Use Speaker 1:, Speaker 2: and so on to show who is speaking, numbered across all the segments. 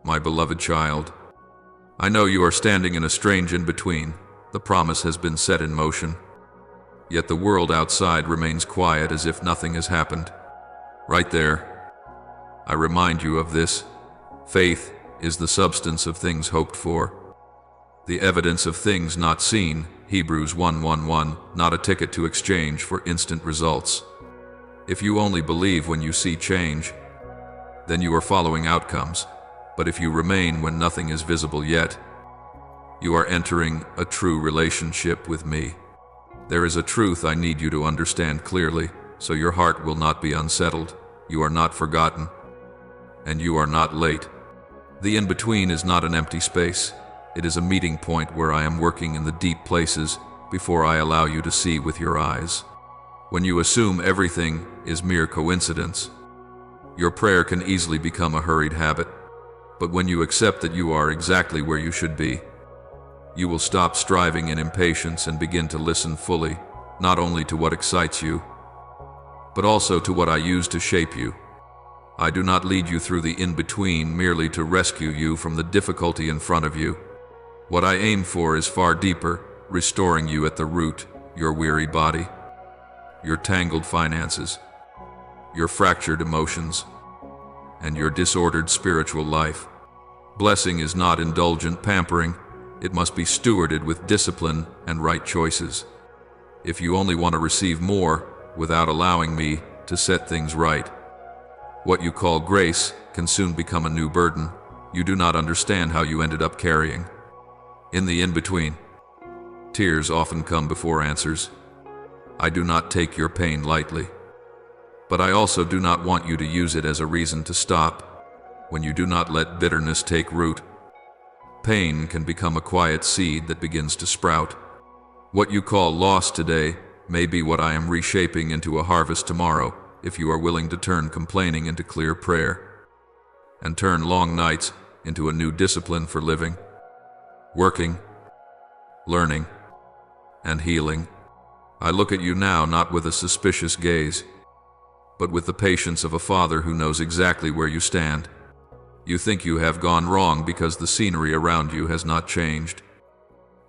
Speaker 1: my beloved child. I know you are standing in a strange in-between. The promise has been set in motion. Yet the world outside remains quiet as if nothing has happened. Right there, I remind you of this. Faith is the substance of things hoped for, the evidence of things not seen. Hebrews 1:1, not a ticket to exchange for instant results. If you only believe when you see change, then you are following outcomes. But if you remain when nothing is visible yet, you are entering a true relationship with me. There is a truth I need you to understand clearly, so your heart will not be unsettled. You are not forgotten, and you are not late. The in-between is not an empty space. It is a meeting point where I am working in the deep places before I allow you to see with your eyes. When you assume everything is mere coincidence, your prayer can easily become a hurried habit. But when you accept that you are exactly where you should be, you will stop striving in impatience and begin to listen fully, not only to what excites you, but also to what I use to shape you. I do not lead you through the in-between merely to rescue you from the difficulty in front of you. What I aim for is far deeper, restoring you at the root, your weary body, your tangled finances, your fractured emotions, and your disordered spiritual life. Blessing is not indulgent pampering. It must be stewarded with discipline and right choices. If you only want to receive more without allowing me to set things right, what you call grace can soon become a new burden you do not understand how you ended up carrying. In the in-between, tears often come before answers. I do not take your pain lightly, but I also do not want you to use it as a reason to stop. When you do not let bitterness take root, pain can become a quiet seed that begins to sprout. What you call loss today may be what I am reshaping into a harvest tomorrow, if you are willing to turn complaining into clear prayer, and turn long nights into a new discipline for living, working, learning, and healing. I look at you now not with a suspicious gaze, but with the patience of a father who knows exactly where you stand. You think you have gone wrong because the scenery around you has not changed,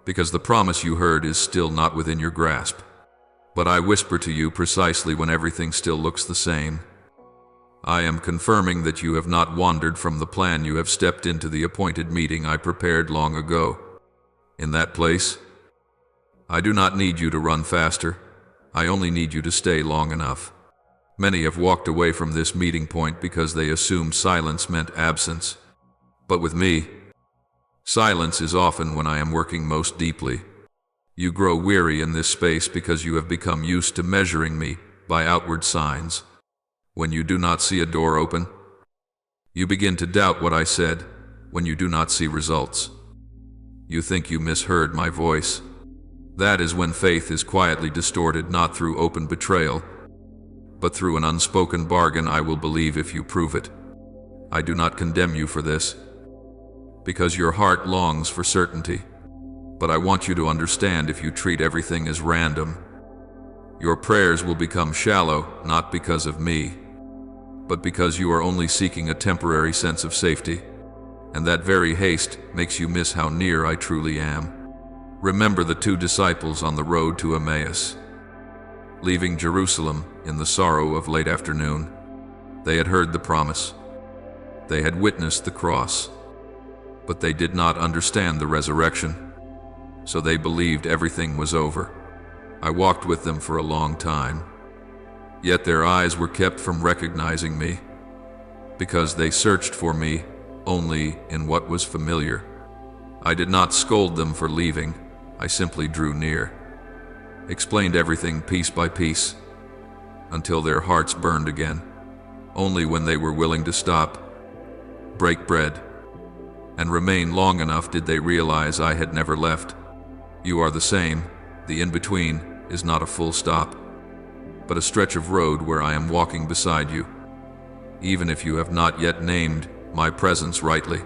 Speaker 1: because the promise you heard is still not within your grasp. But I whisper to you precisely when everything still looks the same. I am confirming that you have not wandered from the plan. You have stepped into the appointed meeting I prepared long ago. In that place, I do not need you to run faster. I only need you to stay long enough. Many have walked away from this meeting point because they assumed silence meant absence. But with me, silence is often when I am working most deeply. You grow weary in this space because you have become used to measuring me by outward signs. When you do not see a door open, you begin to doubt what I said. When you do not see results, you think you misheard my voice. That is when faith is quietly distorted, not through open betrayal, but through an unspoken bargain. I will believe if you prove it. I do not condemn you for this, because your heart longs for certainty. But I want you to understand, if you treat everything as random, your prayers will become shallow, not because of me, but because you are only seeking a temporary sense of safety, and that very haste makes you miss how near I truly am. Remember the two disciples on the road to Emmaus. Leaving Jerusalem in the sorrow of late afternoon, they had heard the promise. They had witnessed the cross, but they did not understand the resurrection, so they believed everything was over. I walked with them for a long time, yet their eyes were kept from recognizing me, because they searched for me only in what was familiar. I did not scold them for leaving. I simply drew near, explained everything piece by piece, until their hearts burned again. Only when they were willing to stop, break bread, and remain long enough did they realize I had never left. You are the same. The in-between is not a full stop, but a stretch of road where I am walking beside you, even if you have not yet named my presence rightly.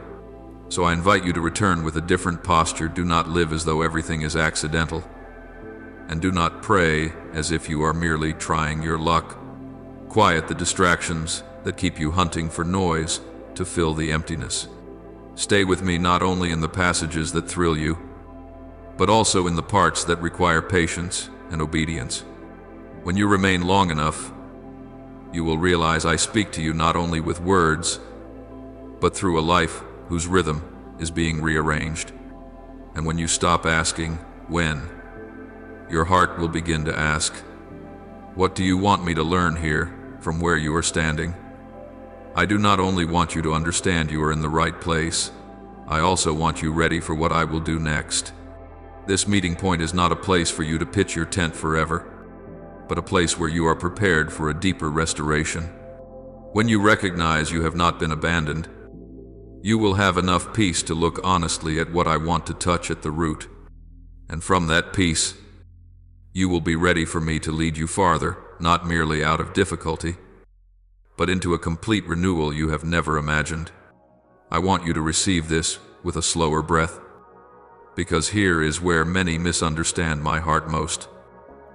Speaker 1: So I invite you to return with a different posture. Do not live as though everything is accidental, and do not pray as if you are merely trying your luck. Quiet the distractions that keep you hunting for noise to fill the emptiness. Stay with me not only in the passages that thrill you, but also in the parts that require patience and obedience. When you remain long enough, you will realize I speak to you not only with words, but through a life whose rhythm is being rearranged. And when you stop asking, when, your heart will begin to ask, what do you want me to learn here from where you are standing? I do not only want you to understand you are in the right place, I also want you ready for what I will do next. This meeting point is not a place for you to pitch your tent forever, but a place where you are prepared for a deeper restoration. When you recognize you have not been abandoned, you will have enough peace to look honestly at what I want to touch at the root. And from that peace, you will be ready for me to lead you farther, not merely out of difficulty, but into a complete renewal you have never imagined. I want you to receive this with a slower breath, because here is where many misunderstand my heart most.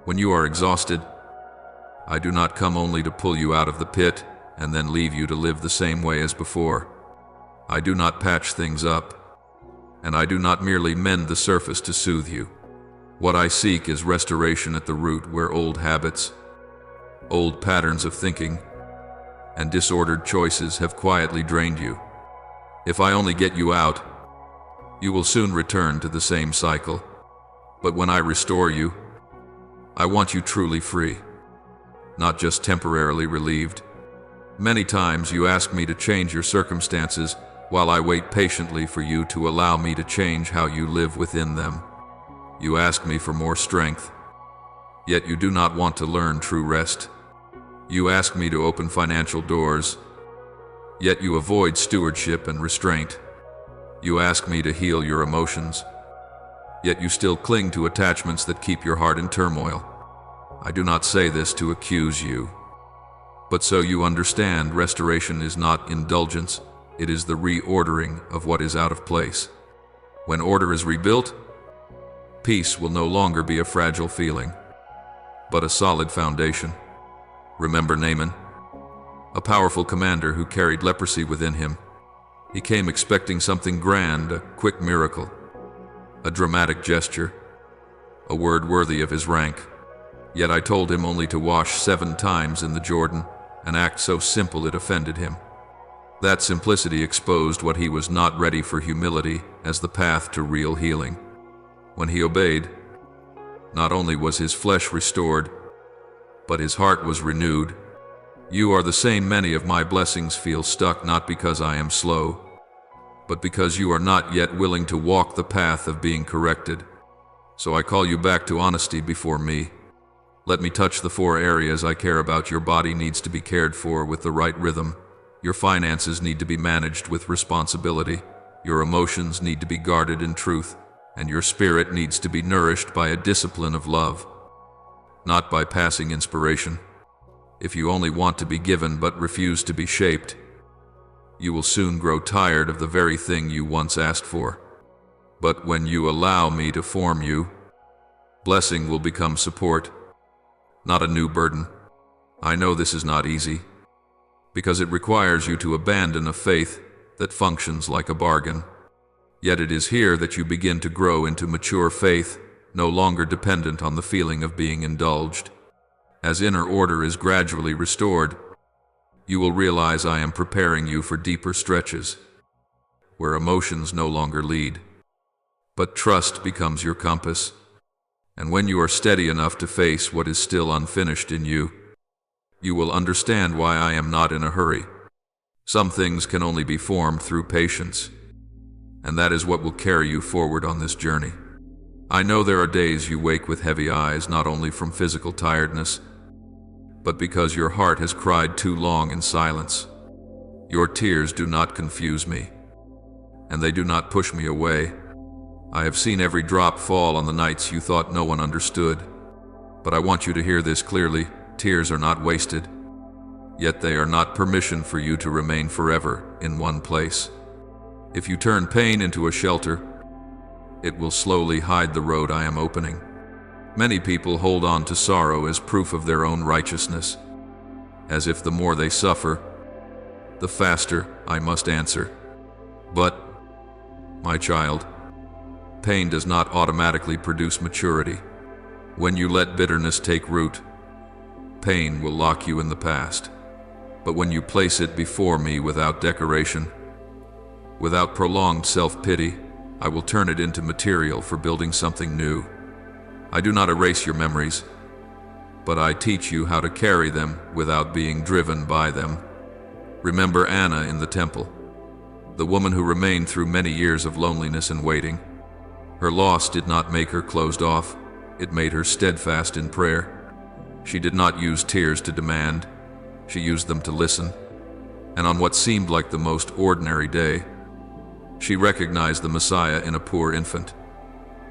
Speaker 1: When you are exhausted, I do not come only to pull you out of the pit and then leave you to live the same way as before. I do not patch things up, and I do not merely mend the surface to soothe you. What I seek is restoration at the root where old habits, old patterns of thinking, and disordered choices have quietly drained you. If I only get you out, you will soon return to the same cycle. But when I restore you, I want you truly free, not just temporarily relieved. Many times you ask me to change your circumstances while I wait patiently for you to allow me to change how you live within them. You ask me for more strength, yet you do not want to learn true rest. You ask me to open financial doors, yet you avoid stewardship and restraint. You ask me to heal your emotions, yet you still cling to attachments that keep your heart in turmoil. I do not say this to accuse you, but so you understand restoration is not indulgence, it is the reordering of what is out of place. When order is rebuilt, peace will no longer be a fragile feeling, but a solid foundation. Remember Naaman, a powerful commander who carried leprosy within him. He came expecting something grand, a quick miracle, a dramatic gesture, a word worthy of his rank. Yet I told him only to wash 7 times in the Jordan, an act so simple it offended him. That simplicity exposed what he was not ready for: humility as the path to real healing. When he obeyed, not only was his flesh restored, but his heart was renewed. You are the same. Many of my blessings feel stuck not because I am slow, but because you are not yet willing to walk the path of being corrected. So I call you back to honesty before me. Let me touch the 4 areas I care about. Your body needs to be cared for with the right rhythm. Your finances need to be managed with responsibility. Your emotions need to be guarded in truth. And your spirit needs to be nourished by a discipline of love, not by passing inspiration. If you only want to be given but refuse to be shaped, you will soon grow tired of the very thing you once asked for. But when you allow me to form you, blessing will become support, not a new burden. I know this is not easy, because it requires you to abandon a faith that functions like a bargain. Yet it is here that you begin to grow into mature faith, no longer dependent on the feeling of being indulged. As inner order is gradually restored, you will realize I am preparing you for deeper stretches, where emotions no longer lead, but trust becomes your compass. And when you are steady enough to face what is still unfinished in you, you will understand why I am not in a hurry. Some things can only be formed through patience, and that is what will carry you forward on this journey. I know there are days you wake with heavy eyes, not only from physical tiredness, but because your heart has cried too long in silence. Your tears do not confuse me, and they do not push me away. I have seen every drop fall on the nights you thought no one understood. But I want you to hear this clearly: tears are not wasted, yet they are not permission for you to remain forever in one place. If you turn pain into a shelter, it will slowly hide the road I am opening. Many people hold on to sorrow as proof of their own righteousness, as if the more they suffer, the faster I must answer. But My child, pain does not automatically produce maturity. When you let bitterness take root, pain will lock you in the past. But when you place it before me without decoration, without prolonged self-pity, I will turn it into material for building something new. I do not erase your memories, but I teach you how to carry them without being driven by them. Remember Anna in the temple, the woman who remained through many years of loneliness and waiting. Her loss did not make her closed off, it made her steadfast in prayer. She did not use tears to demand, she used them to listen. And on what seemed like the most ordinary day, she recognized the Messiah in a poor infant.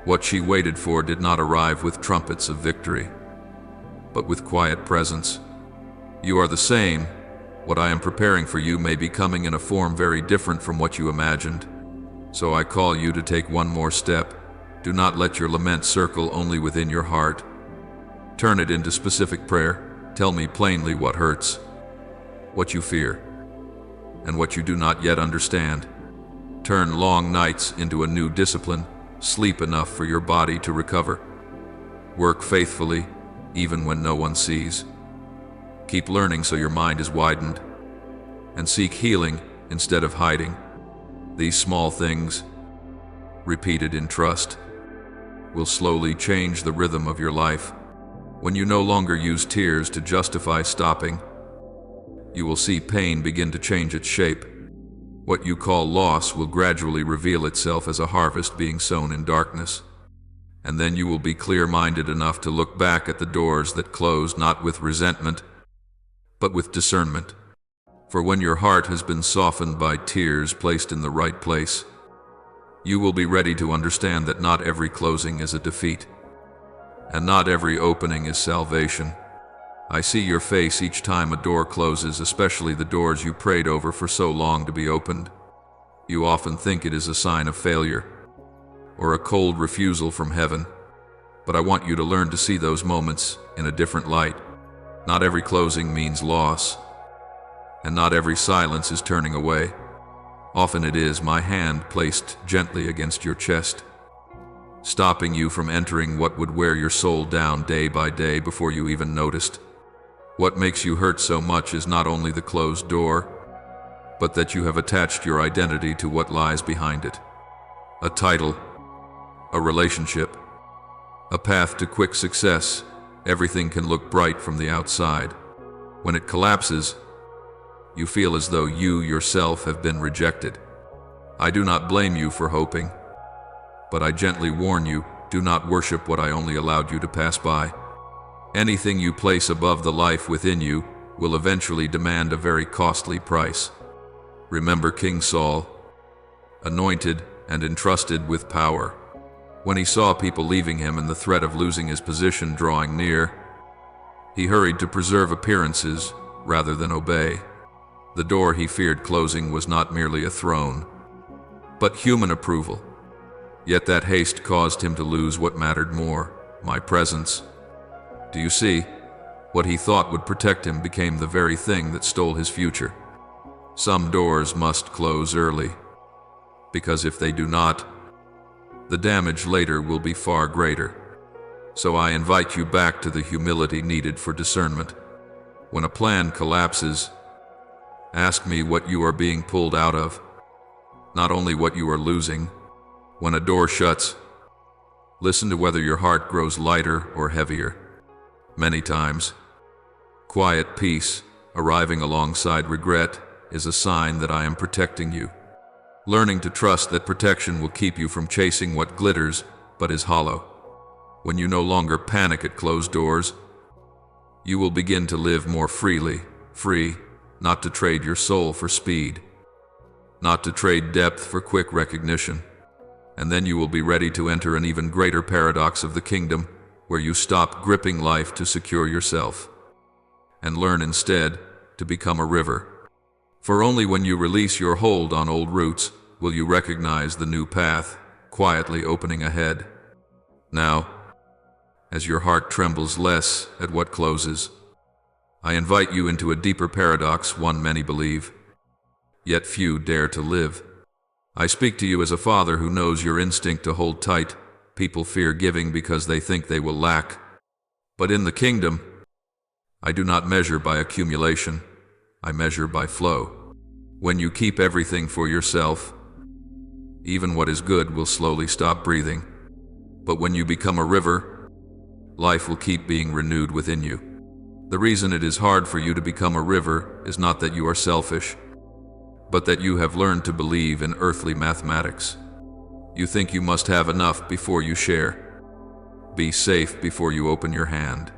Speaker 1: What she waited for did not arrive with trumpets of victory, but with quiet presence. You are the same. What I am preparing for you may be coming in a form very different from what you imagined. So I call you to take one more step. Do not let your lament circle only within your heart. Turn it into specific prayer. Tell me plainly what hurts, what you fear, and what you do not yet understand. Turn long nights into a new discipline. Sleep enough for your body to recover. Work faithfully, even when no one sees. Keep learning so your mind is widened. And seek healing instead of hiding. These small things, repeated in trust, will slowly change the rhythm of your life. When you no longer use tears to justify stopping, you will see pain begin to change its shape. What you call loss will gradually reveal itself as a harvest being sown in darkness. And then you will be clear-minded enough to look back at the doors that closed not with resentment, but with discernment. For when your heart has been softened by tears placed in the right place, you will be ready to understand that not every closing is a defeat, and not every opening is salvation. I see your face each time a door closes, especially the doors you prayed over for so long to be opened. You often think it is a sign of failure, or a cold refusal from heaven, but I want you to learn to see those moments in a different light. Not every closing means loss, and not every silence is turning away. Often it is my hand placed gently against your chest, stopping you from entering what would wear your soul down day by day before you even noticed. What makes you hurt so much is not only the closed door, but that you have attached your identity to what lies behind it. A title, a relationship, a path to quick success. Everything can look bright from the outside. When it collapses, you feel as though you yourself have been rejected. I do not blame you for hoping, but I gently warn you, do not worship what I only allowed you to pass by. Anything you place above the life within you will eventually demand a very costly price. Remember King Saul, anointed and entrusted with power. When he saw people leaving him and the threat of losing his position drawing near, he hurried to preserve appearances rather than obey. The door he feared closing was not merely a throne, but human approval. Yet that haste caused him to lose what mattered more, my presence. Do you see? What he thought would protect him became the very thing that stole his future. Some doors must close early, because if they do not, the damage later will be far greater. So I invite you back to the humility needed for discernment. When a plan collapses, ask me what you are being pulled out of, not only what you are losing. When a door shuts, listen to whether your heart grows lighter or heavier. Many times, quiet peace, arriving alongside regret, is a sign that I am protecting you. Learning to trust that protection will keep you from chasing what glitters but is hollow. When you no longer panic at closed doors, you will begin to live more freely, free, not to trade your soul for speed, not to trade depth for quick recognition. And then you will be ready to enter an even greater paradox of the kingdom, where you stop gripping life to secure yourself, and learn instead to become a river. For only when you release your hold on old roots will you recognize the new path quietly opening ahead. Now, as your heart trembles less at what closes, I invite you into a deeper paradox, one many believe, yet few dare to live. I speak to you as a father who knows your instinct to hold tight. People fear giving because they think they will lack. But in the kingdom, I do not measure by accumulation. I measure by flow. When you keep everything for yourself, even what is good will slowly stop breathing. But when you become a river, life will keep being renewed within you. The reason it is hard for you to become a river is not that you are selfish, but that you have learned to believe in earthly mathematics. You think you must have enough before you share. Be safe before you open your hand.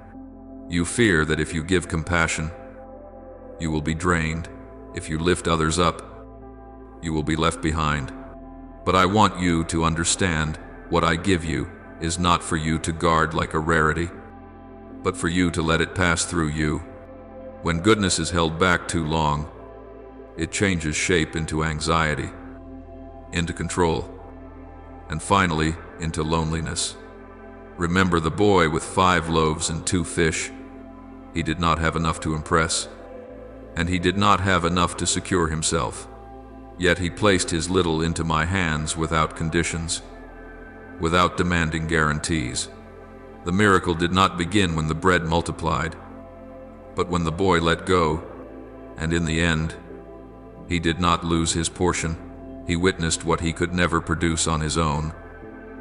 Speaker 1: You fear that if you give compassion, you will be drained. If you lift others up, you will be left behind. But I want you to understand what I give you is not for you to guard like a rarity, but for you to let it pass through you. When goodness is held back too long, it changes shape into anxiety, into control, and finally into loneliness. Remember the boy with 5 loaves and 2 fish. He did not have enough to impress, and he did not have enough to secure himself. Yet he placed his little into my hands without conditions, without demanding guarantees. The miracle did not begin when the bread multiplied, but when the boy let go, and in the end, he did not lose his portion. He witnessed what he could never produce on his own.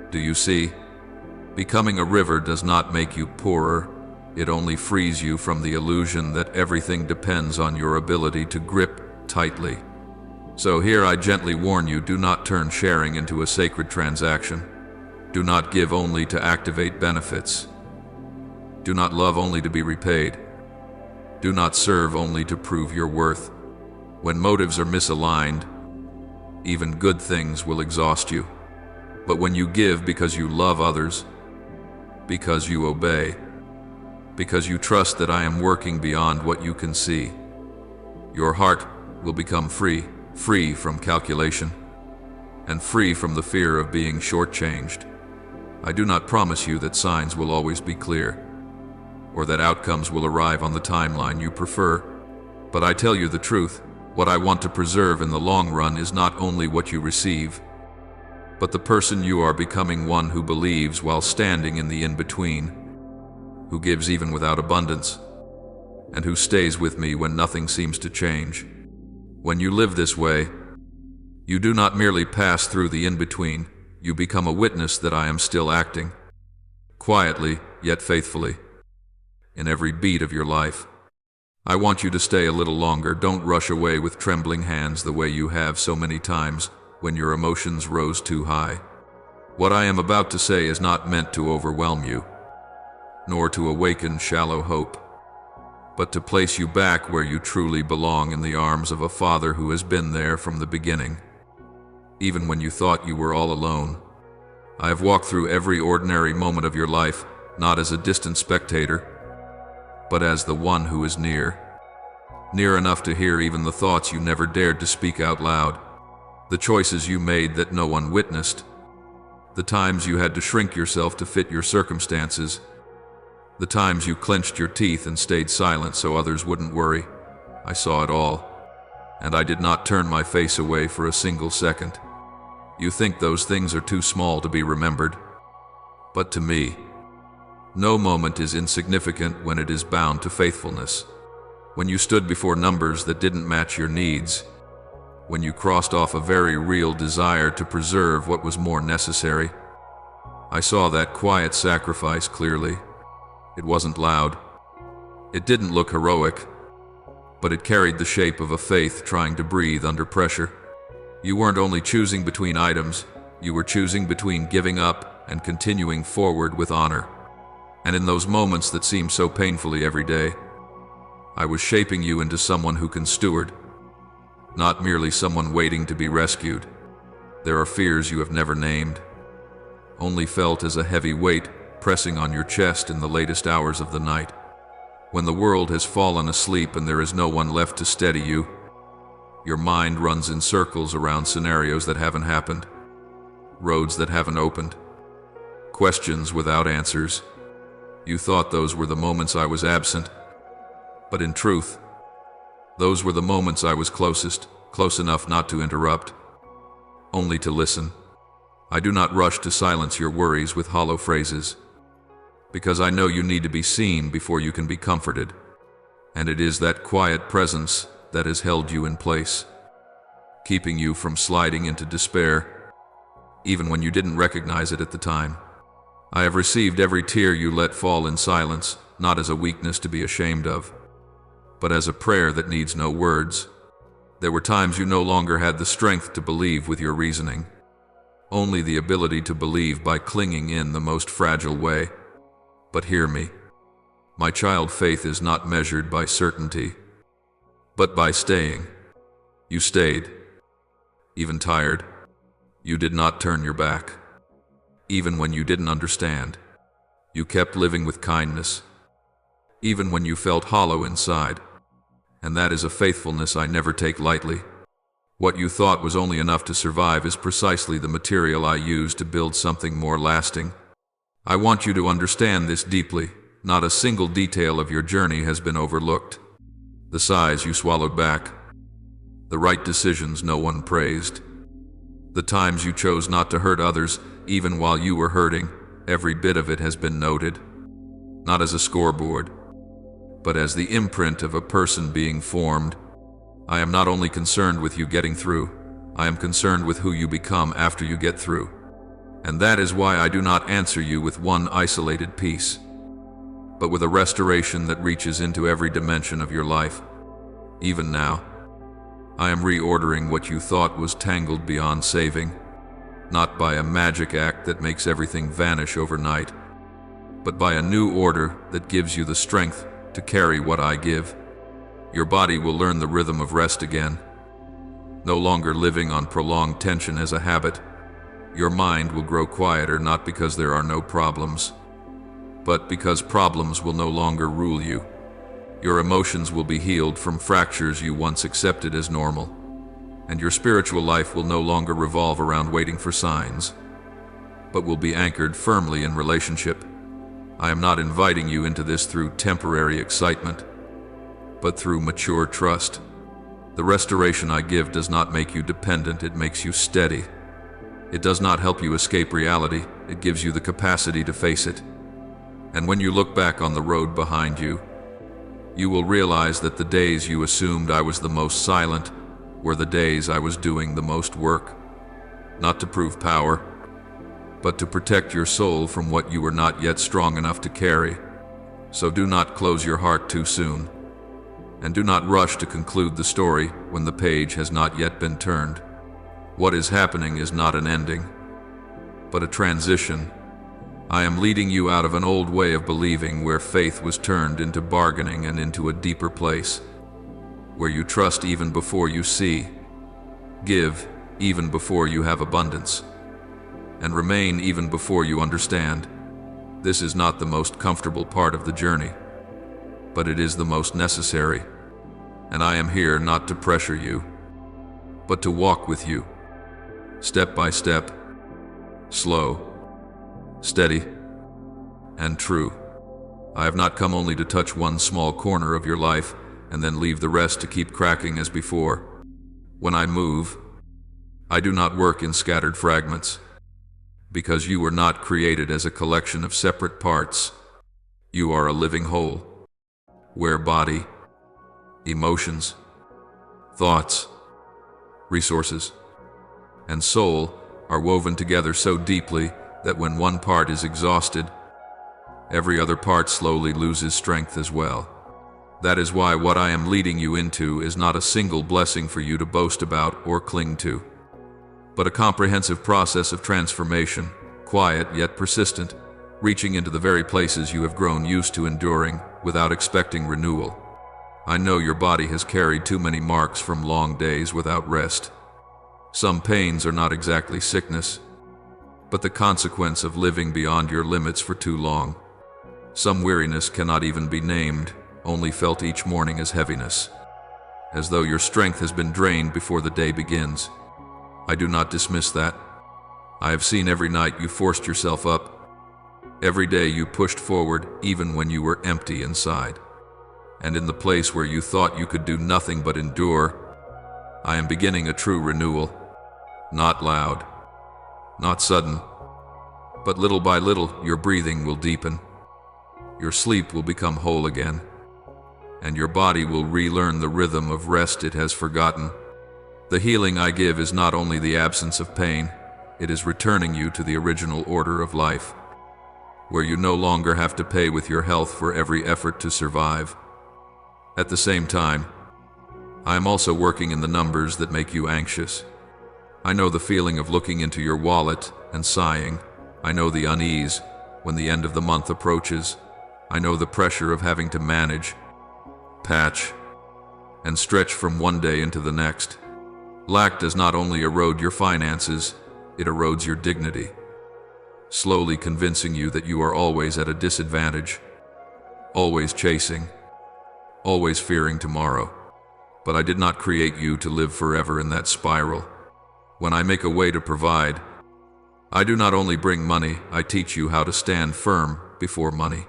Speaker 1: Do you see? Becoming a river does not make you poorer. It only frees you from the illusion that everything depends on your ability to grip tightly. So here I gently warn you, do not turn sharing into a sacred transaction. Do not give only to activate benefits. Do not love only to be repaid. Do not serve only to prove your worth. When motives are misaligned, even good things will exhaust you. But when you give because you love others, because you obey, because you trust that I am working beyond what you can see, your heart will become free from calculation, and free from the fear of being shortchanged. I do not promise you that signs will always be clear, or that outcomes will arrive on the timeline you prefer, but I tell you the truth. What I want to preserve in the long run is not only what you receive, but the person you are becoming, one who believes while standing in the in-between, who gives even without abundance, and who stays with me when nothing seems to change. When you live this way, you do not merely pass through the in-between, you become a witness that I am still acting, quietly yet faithfully, in every beat of your life. I want you to stay a little longer. Don't rush away with trembling hands the way you have so many times when your emotions rose too high. What I am about to say is not meant to overwhelm you, nor to awaken shallow hope, but to place you back where you truly belong, in the arms of a Father who has been there from the beginning, even when you thought you were all alone. I have walked through every ordinary moment of your life, not as a distant spectator, but as the one who is near enough to hear even the thoughts you never dared to speak out loud, the choices you made that no one witnessed, the times you had to shrink yourself to fit your circumstances, the times you clenched your teeth and stayed silent so others wouldn't worry. I saw it all, and I did not turn my face away for a single second. You think those things are too small to be remembered, but to me, no moment is insignificant when it is bound to faithfulness. When you stood before numbers that didn't match your needs, when you crossed off a very real desire to preserve what was more necessary, I saw that quiet sacrifice clearly. It wasn't loud. It didn't look heroic, but it carried the shape of a faith trying to breathe under pressure. You weren't only choosing between items, you were choosing between giving up and continuing forward with honor. And in those moments that seem so painfully every day, I was shaping you into someone who can steward, not merely someone waiting to be rescued. There are fears you have never named, only felt as a heavy weight pressing on your chest in the latest hours of the night. When the world has fallen asleep and there is no one left to steady you, your mind runs in circles around scenarios that haven't happened, roads that haven't opened, questions without answers. You thought those were the moments I was absent, but in truth, those were the moments I was close enough not to interrupt. only to listen. I do not rush to silence your worries with hollow phrases, because I know you need to be seen before you can be comforted, and it is that quiet presence that has held you in place, keeping you from sliding into despair, even when you didn't recognize it at the time. I have received every tear you let fall in silence, not as a weakness to be ashamed of, but as a prayer that needs no words. There were times you no longer had the strength to believe with your reasoning, only the ability to believe by clinging in the most fragile way. But hear me, my child, faith is not measured by certainty, but by staying. You stayed, even tired. You did not turn your back, even when you didn't understand. You kept living with kindness, even when you felt hollow inside. And that is a faithfulness I never take lightly. What you thought was only enough to survive is precisely the material I use to build something more lasting. I want you to understand this deeply. Not a single detail of your journey has been overlooked. The sighs you swallowed back, the right decisions no one praised, the times you chose not to hurt others even while you were hurting, every bit of it has been noted, not as a scoreboard, but as the imprint of a person being formed. I am not only concerned with you getting through, I am concerned with who you become after you get through. And that is why I do not answer you with one isolated piece, but with a restoration that reaches into every dimension of your life. Even now, I am reordering what you thought was tangled beyond saving, not by a magic act that makes everything vanish overnight, but by a new order that gives you the strength to carry what I give. Your body will learn the rhythm of rest again, no longer living on prolonged tension as a habit. Your mind will grow quieter, not because there are no problems, but because problems will no longer rule you. Your emotions will be healed from fractures you once accepted as normal, and your spiritual life will no longer revolve around waiting for signs, but will be anchored firmly in relationship. I am not inviting you into this through temporary excitement, but through mature trust. The restoration I give does not make you dependent, it makes you steady. It does not help you escape reality, it gives you the capacity to face it. And when you look back on the road behind you, you will realize that the days you assumed I was the most silent were the days I was doing the most work, not to prove power, but to protect your soul from what you were not yet strong enough to carry. So do not close your heart too soon, and do not rush to conclude the story when the page has not yet been turned. What is happening is not an ending, but a transition. I am leading you out of an old way of believing where faith was turned into bargaining and into a deeper place, where you trust even before you see, give even before you have abundance, and remain even before you understand. This is not the most comfortable part of the journey, but it is the most necessary, and I am here not to pressure you, but to walk with you, step by step, slow, steady, and true. I have not come only to touch one small corner of your life and then leave the rest to keep cracking as before. When I move, I do not work in scattered fragments, because you were not created as a collection of separate parts. You are a living whole, where body, emotions, thoughts, resources, and soul are woven together so deeply that when one part is exhausted, every other part slowly loses strength as well. That is why what I am leading you into is not a single blessing for you to boast about or cling to, but a comprehensive process of transformation, quiet yet persistent, reaching into the very places you have grown used to enduring without expecting renewal. I know your body has carried too many marks from long days without rest. Some pains are not exactly sickness, but the consequence of living beyond your limits for too long. Some weariness cannot even be named, only felt each morning as heaviness, as though your strength has been drained before the day begins. I do not dismiss that. I have seen every night you forced yourself up, every day you pushed forward even when you were empty inside. And in the place where you thought you could do nothing but endure, I am beginning a true renewal. Not loud, not sudden, but little by little your breathing will deepen. Your sleep will become whole again, and your body will relearn the rhythm of rest it has forgotten. The healing I give is not only the absence of pain, it is returning you to the original order of life, where you no longer have to pay with your health for every effort to survive. At the same time, I am also working in the numbers that make you anxious. I know the feeling of looking into your wallet and sighing. I know the unease when the end of the month approaches. I know the pressure of having to manage, patch, and stretch from one day into the next. Lack does not only erode your finances, it erodes your dignity, slowly convincing you that you are always at a disadvantage, always chasing, always fearing tomorrow. But I did not create you to live forever in that spiral. When I make a way to provide, I do not only bring money, I teach you how to stand firm before money.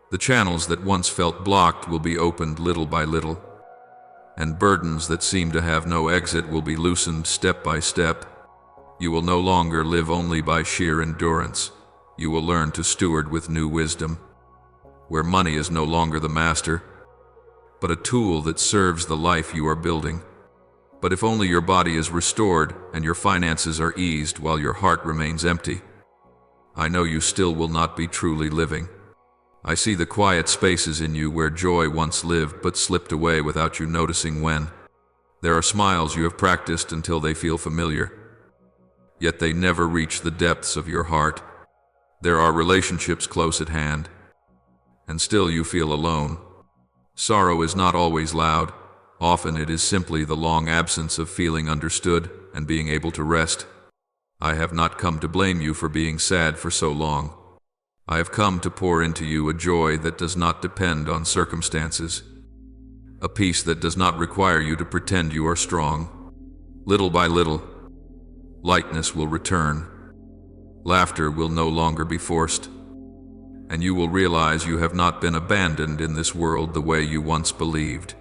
Speaker 1: The channels that once felt blocked will be opened little by little, and burdens that seem to have no exit will be loosened step by step. You will no longer live only by sheer endurance. You will learn to steward with new wisdom, where money is no longer the master, but a tool that serves the life you are building. But if only your body is restored and your finances are eased while your heart remains empty, I know you still will not be truly living. I see the quiet spaces in you where joy once lived but slipped away without you noticing when. There are smiles you have practiced until they feel familiar, yet they never reach the depths of your heart. There are relationships close at hand, and still you feel alone. Sorrow is not always loud. Often it is simply the long absence of feeling understood and being able to rest. I have not come to blame you for being sad for so long. I have come to pour into you a joy that does not depend on circumstances, a peace that does not require you to pretend you are strong. Little by little, lightness will return. Laughter will no longer be forced, and you will realize you have not been abandoned in this world the way you once believed.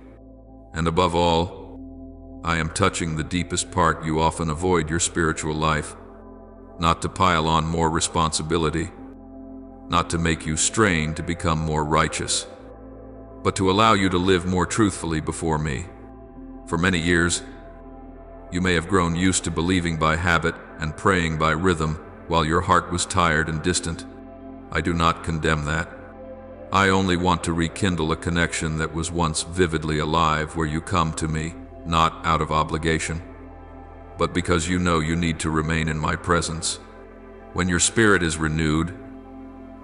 Speaker 1: And above all, I am touching the deepest part you often avoid your spiritual life, not to pile on more responsibility, not to make you strain to become more righteous, but to allow you to live more truthfully before me. For many years, you may have grown used to believing by habit and praying by rhythm while your heart was tired and distant. I do not condemn that. I only want to rekindle a connection that was once vividly alive where you come to me, not out of obligation, but because you know you need to remain in my presence. When your spirit is renewed,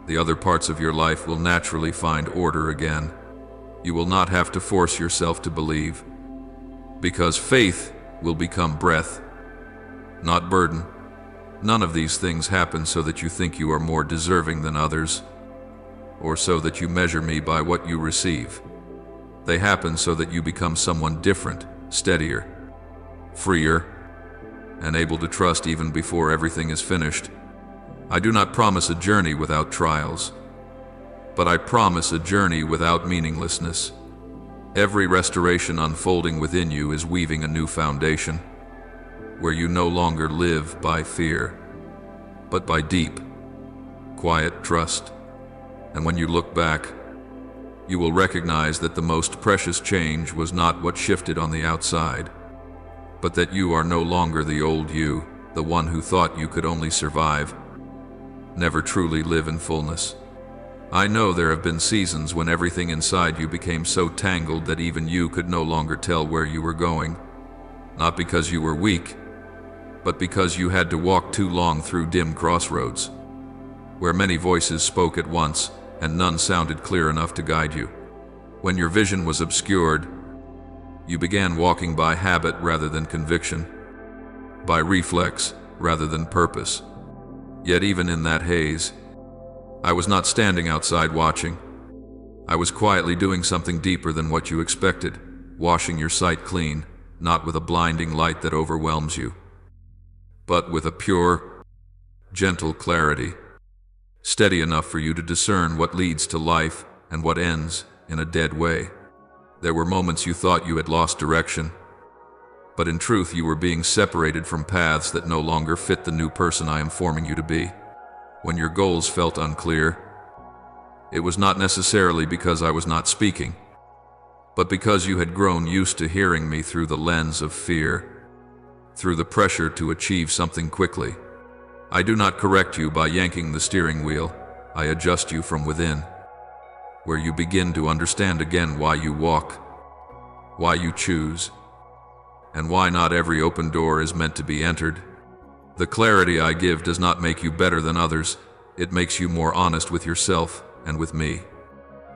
Speaker 1: the other parts of your life will naturally find order again. You will not have to force yourself to believe, because faith will become breath, not burden. None of these things happen so that you think you are more deserving than others, or so that you measure me by what you receive. They happen so that you become someone different, steadier, freer, and able to trust even before everything is finished. I do not promise a journey without trials, but I promise a journey without meaninglessness. Every restoration unfolding within you is weaving a new foundation, where you no longer live by fear, but by deep, quiet trust. And when you look back, you will recognize that the most precious change was not what shifted on the outside, but that you are no longer the old you, the one who thought you could only survive, never truly live in fullness. I know there have been seasons when everything inside you became so tangled that even you could no longer tell where you were going, not because you were weak, but because you had to walk too long through dim crossroads, where many voices spoke at once and none sounded clear enough to guide you. When your vision was obscured, you began walking by habit rather than conviction, by reflex rather than purpose. Yet even in that haze, I was not standing outside watching. I was quietly doing something deeper than what you expected, washing your sight clean, not with a blinding light that overwhelms you, but with a pure, gentle clarity, steady enough for you to discern what leads to life and what ends in a dead way. There were moments you thought you had lost direction, but in truth you were being separated from paths that no longer fit the new person I am forming you to be. When your goals felt unclear, it was not necessarily because I was not speaking, but because you had grown used to hearing me through the lens of fear, through the pressure to achieve something quickly. I do not correct you by yanking the steering wheel. I adjust you from within, where you begin to understand again why you walk, why you choose, and why not every open door is meant to be entered. The clarity I give does not make you better than others. It makes you more honest with yourself and with me.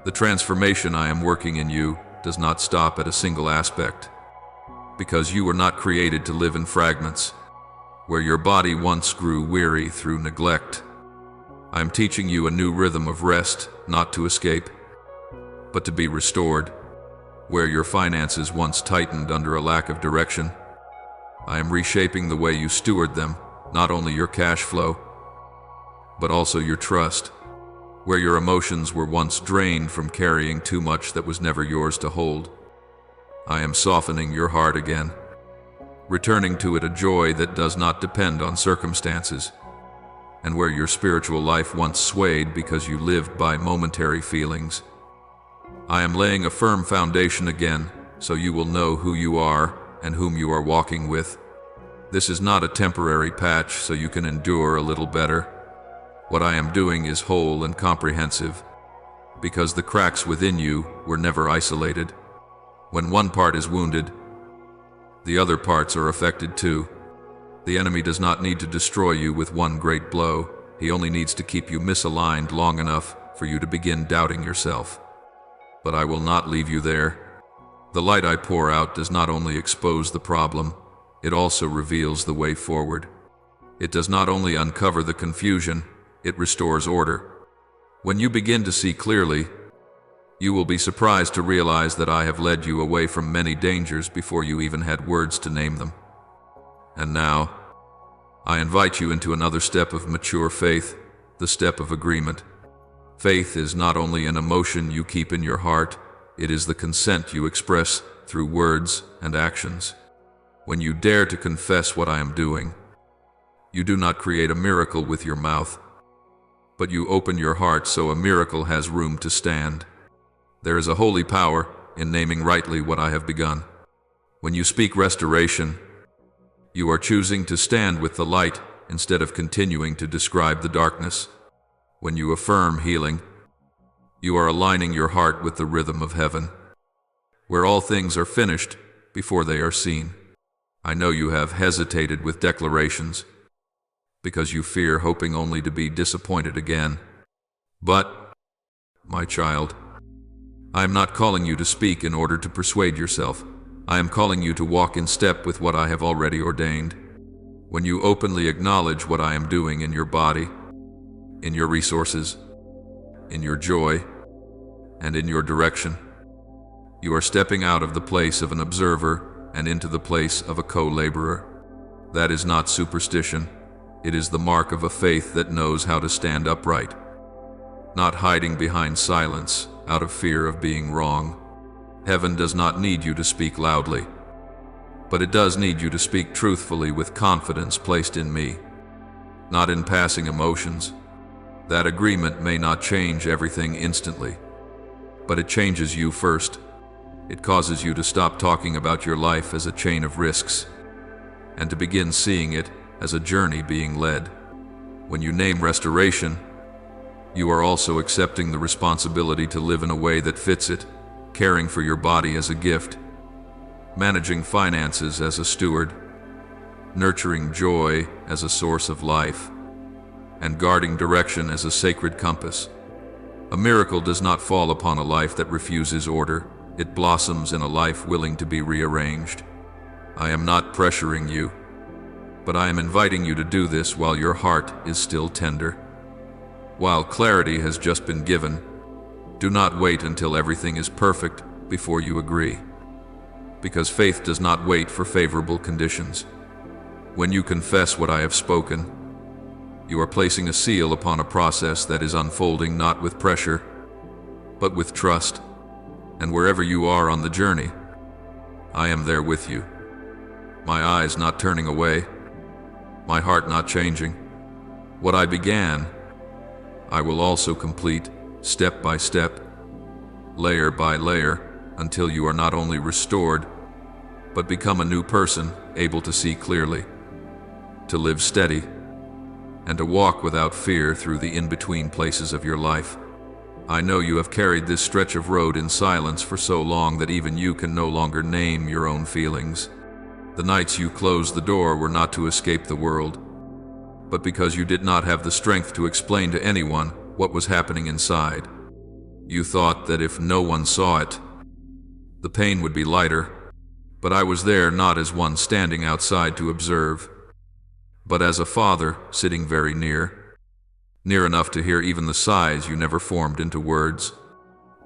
Speaker 1: The transformation I am working in you does not stop at a single aspect, because you were not created to live in fragments, where your body once grew weary through neglect. I am teaching you a new rhythm of rest, not to escape, but to be restored. Where your finances once tightened under a lack of direction, I am reshaping the way you steward them, not only your cash flow, but also your trust. Where your emotions were once drained from carrying too much that was never yours to hold, I am softening your heart again, returning to it a joy that does not depend on circumstances. And where your spiritual life once swayed because you lived by momentary feelings, I am laying a firm foundation again, so you will know who you are and whom you are walking with. This is not a temporary patch so you can endure a little better. What I am doing is whole and comprehensive, because the cracks within you were never isolated. When one part is wounded, the other parts are affected too. The enemy does not need to destroy you with one great blow. He only needs to keep you misaligned long enough for you to begin doubting yourself. But I will not leave you there. The light I pour out does not only expose the problem, it also reveals the way forward. It does not only uncover the confusion, it restores order. When you begin to see clearly, you will be surprised to realize that I have led you away from many dangers before you even had words to name them. And now, I invite you into another step of mature faith, the step of agreement. Faith is not only an emotion you keep in your heart, it is the consent you express through words and actions. When you dare to confess what I am doing, you do not create a miracle with your mouth, but you open your heart so a miracle has room to stand. There is a holy power in naming rightly what I have begun. When you speak restoration, you are choosing to stand with the light instead of continuing to describe the darkness. When you affirm healing, you are aligning your heart with the rhythm of heaven, where all things are finished before they are seen. I know you have hesitated with declarations, because you fear hoping only to be disappointed again. But, my child, I am not calling you to speak in order to persuade yourself. I am calling you to walk in step with what I have already ordained. When you openly acknowledge what I am doing in your body, in your resources, in your joy, and in your direction, you are stepping out of the place of an observer and into the place of a co-laborer. That is not superstition. It is the mark of a faith that knows how to stand upright, not hiding behind silence out of fear of being wrong. Heaven does not need you to speak loudly, but it does need you to speak truthfully with confidence placed in me, not in passing emotions. That agreement may not change everything instantly, but it changes you first. It causes you to stop talking about your life as a chain of risks, and to begin seeing it as a journey being led. When you name restoration, you are also accepting the responsibility to live in a way that fits it, caring for your body as a gift, managing finances as a steward, nurturing joy as a source of life, and guarding direction as a sacred compass. A miracle does not fall upon a life that refuses order. It blossoms in a life willing to be rearranged. I am not pressuring you, but I am inviting you to do this while your heart is still tender. While clarity has just been given, do not wait until everything is perfect before you agree, because faith does not wait for favorable conditions. When you confess what I have spoken, you are placing a seal upon a process that is unfolding not with pressure, but with trust. And wherever you are on the journey, I am there with you. my eyes not turning away, my heart not changing. What I began, I will also complete, step by step, layer by layer, until you are not only restored, but become a new person, able to see clearly, to live steady, and to walk without fear through the in-between places of your life. I know you have carried this stretch of road in silence for so long that even you can no longer name your own feelings. The nights you closed the door were not to escape the world, but because you did not have the strength to explain to anyone what was happening inside. You thought that if no one saw it, the pain would be lighter, but I was there not as one standing outside to observe, but as a father sitting very near enough to hear even the sighs you never formed into words.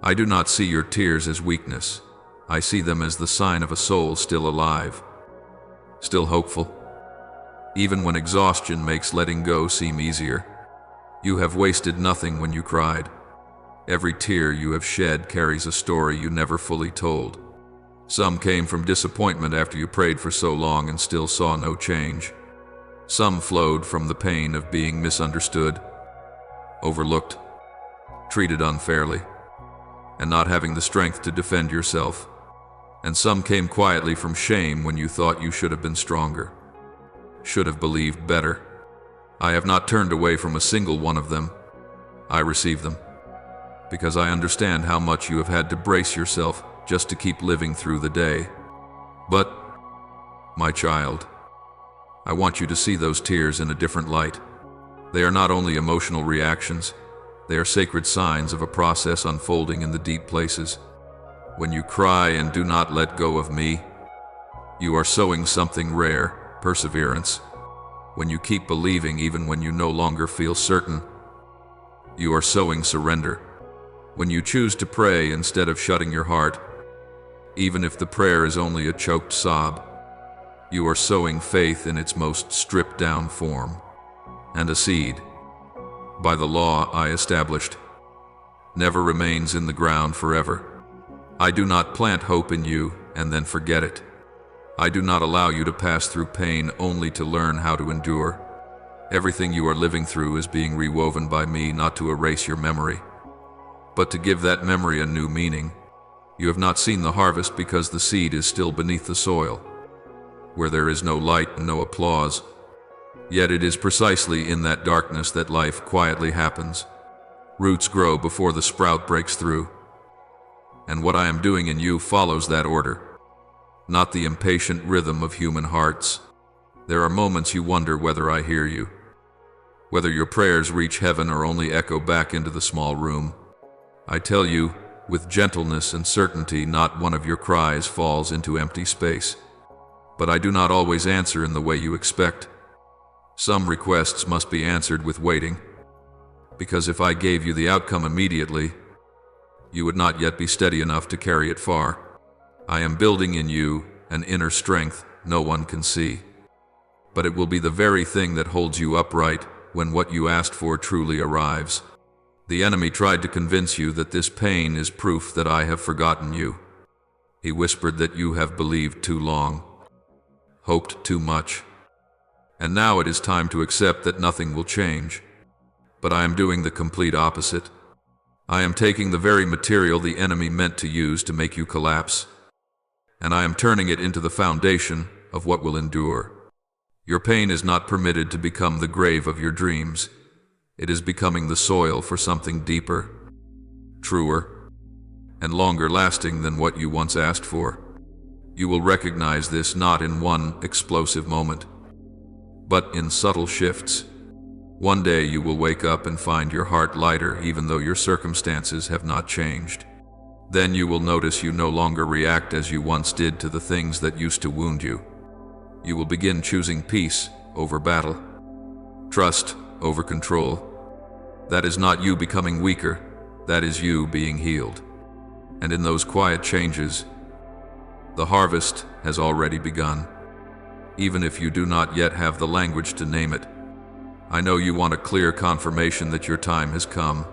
Speaker 1: I do not see your tears as weakness. I see them as the sign of a soul still alive, still hopeful, even when exhaustion makes letting go seem easier. You have wasted nothing when you cried. Every tear you have shed carries a story you never fully told. Some came from disappointment after you prayed for so long and still saw no change. Some flowed from the pain of being misunderstood, overlooked, treated unfairly, and not having the strength to defend yourself. And some came quietly from shame when you thought you should have been stronger, should have believed better. I have not turned away from a single one of them. I receive them, because I understand how much you have had to brace yourself just to keep living through the day. But, my child, I want you to see those tears in a different light. They are not only emotional reactions, they are sacred signs of a process unfolding in the deep places. When you cry and do not let go of me, you are sowing something rare, perseverance. When you keep believing even when you no longer feel certain, you are sowing surrender. When you choose to pray instead of shutting your heart, even if the prayer is only a choked sob, you are sowing faith in its most stripped-down form. And a seed, by the law I established, never remains in the ground forever. I do not plant hope in you and then forget it. I do not allow you to pass through pain only to learn how to endure. Everything you are living through is being rewoven by me, not to erase your memory, but to give that memory a new meaning. You have not seen the harvest because the seed is still beneath the soil, where there is no light and no applause. Yet it is precisely in that darkness that life quietly happens. Roots grow before the sprout breaks through. And what I am doing in you follows that order, not the impatient rhythm of human hearts. There are moments you wonder whether I hear you, whether your prayers reach heaven or only echo back into the small room. I tell you, with gentleness and certainty, not one of your cries falls into empty space. But I do not always answer in the way you expect. Some requests must be answered with waiting, because if I gave you the outcome immediately, you would not yet be steady enough to carry it far. I am building in you an inner strength no one can see, but it will be the very thing that holds you upright when what you asked for truly arrives. The enemy tried to convince you that this pain is proof that I have forgotten you. He whispered that you have believed too long, hoped too much, and now it is time to accept that nothing will change. But I am doing the complete opposite. I am taking the very material the enemy meant to use to make you collapse, and I am turning it into the foundation of what will endure. Your pain is not permitted to become the grave of your dreams. It is becoming the soil for something deeper, truer, and longer lasting than what you once asked for. You will recognize this not in one explosive moment, but in subtle shifts. One day you will wake up and find your heart lighter even though your circumstances have not changed. Then you will notice you no longer react as you once did to the things that used to wound you. You will begin choosing peace over battle, trust over control. That is not you becoming weaker, that is you being healed. And in those quiet changes, the harvest has already begun, even if you do not yet have the language to name it. I know you want a clear confirmation that your time has come.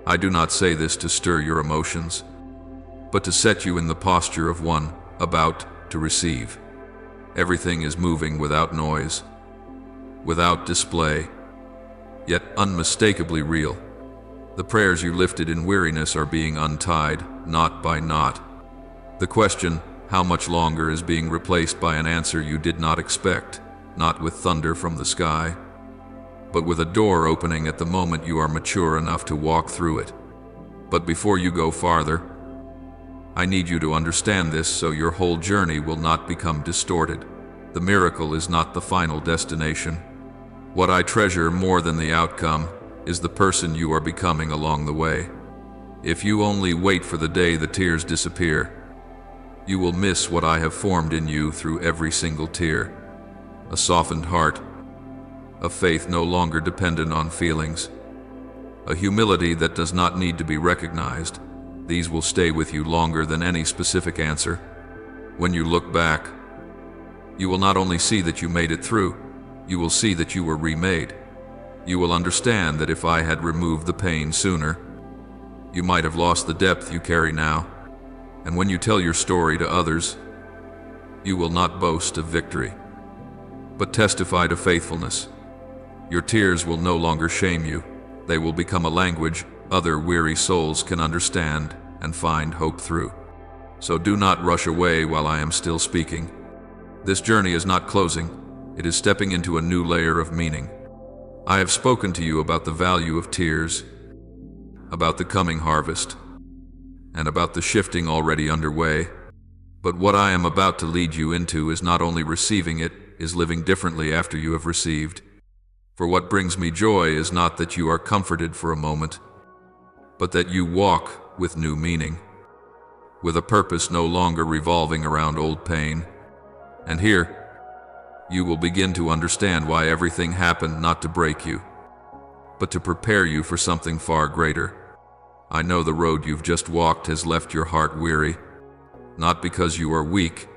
Speaker 1: I do not say this to stir your emotions, but to set you in the posture of one about to receive. Everything is moving without noise, without display, yet unmistakably real. The prayers you lifted in weariness are being untied, knot by knot. The question, how much longer, is being replaced by an answer you did not expect, not with thunder from the sky, but with a door opening at the moment you are mature enough to walk through it. But before you go farther, I need you to understand this so your whole journey will not become distorted. The miracle is not the final destination. What I treasure more than the outcome is the person you are becoming along the way. If you only wait for the day the tears disappear, you will miss what I have formed in you through every single tear. A softened heart, a faith no longer dependent on feelings, a humility that does not need to be recognized. These will stay with you longer than any specific answer. When you look back, you will not only see that you made it through, you will see that you were remade. You will understand that if I had removed the pain sooner, you might have lost the depth you carry now. And when you tell your story to others, you will not boast of victory, but testify to faithfulness. Your tears will no longer shame you. They will become a language other weary souls can understand and find hope through. So do not rush away while I am still speaking. This journey is not closing, it is stepping into a new layer of meaning. I have spoken to you about the value of tears, about the coming harvest, and about the shifting already underway. But what I am about to lead you into is not only receiving it, is living differently after you have received. For what brings me joy is not that you are comforted for a moment, but that you walk with new meaning, with a purpose no longer revolving around old pain. And here, you will begin to understand why everything happened not to break you, but to prepare you for something far greater. I know the road you've just walked has left your heart weary, not because you are weak,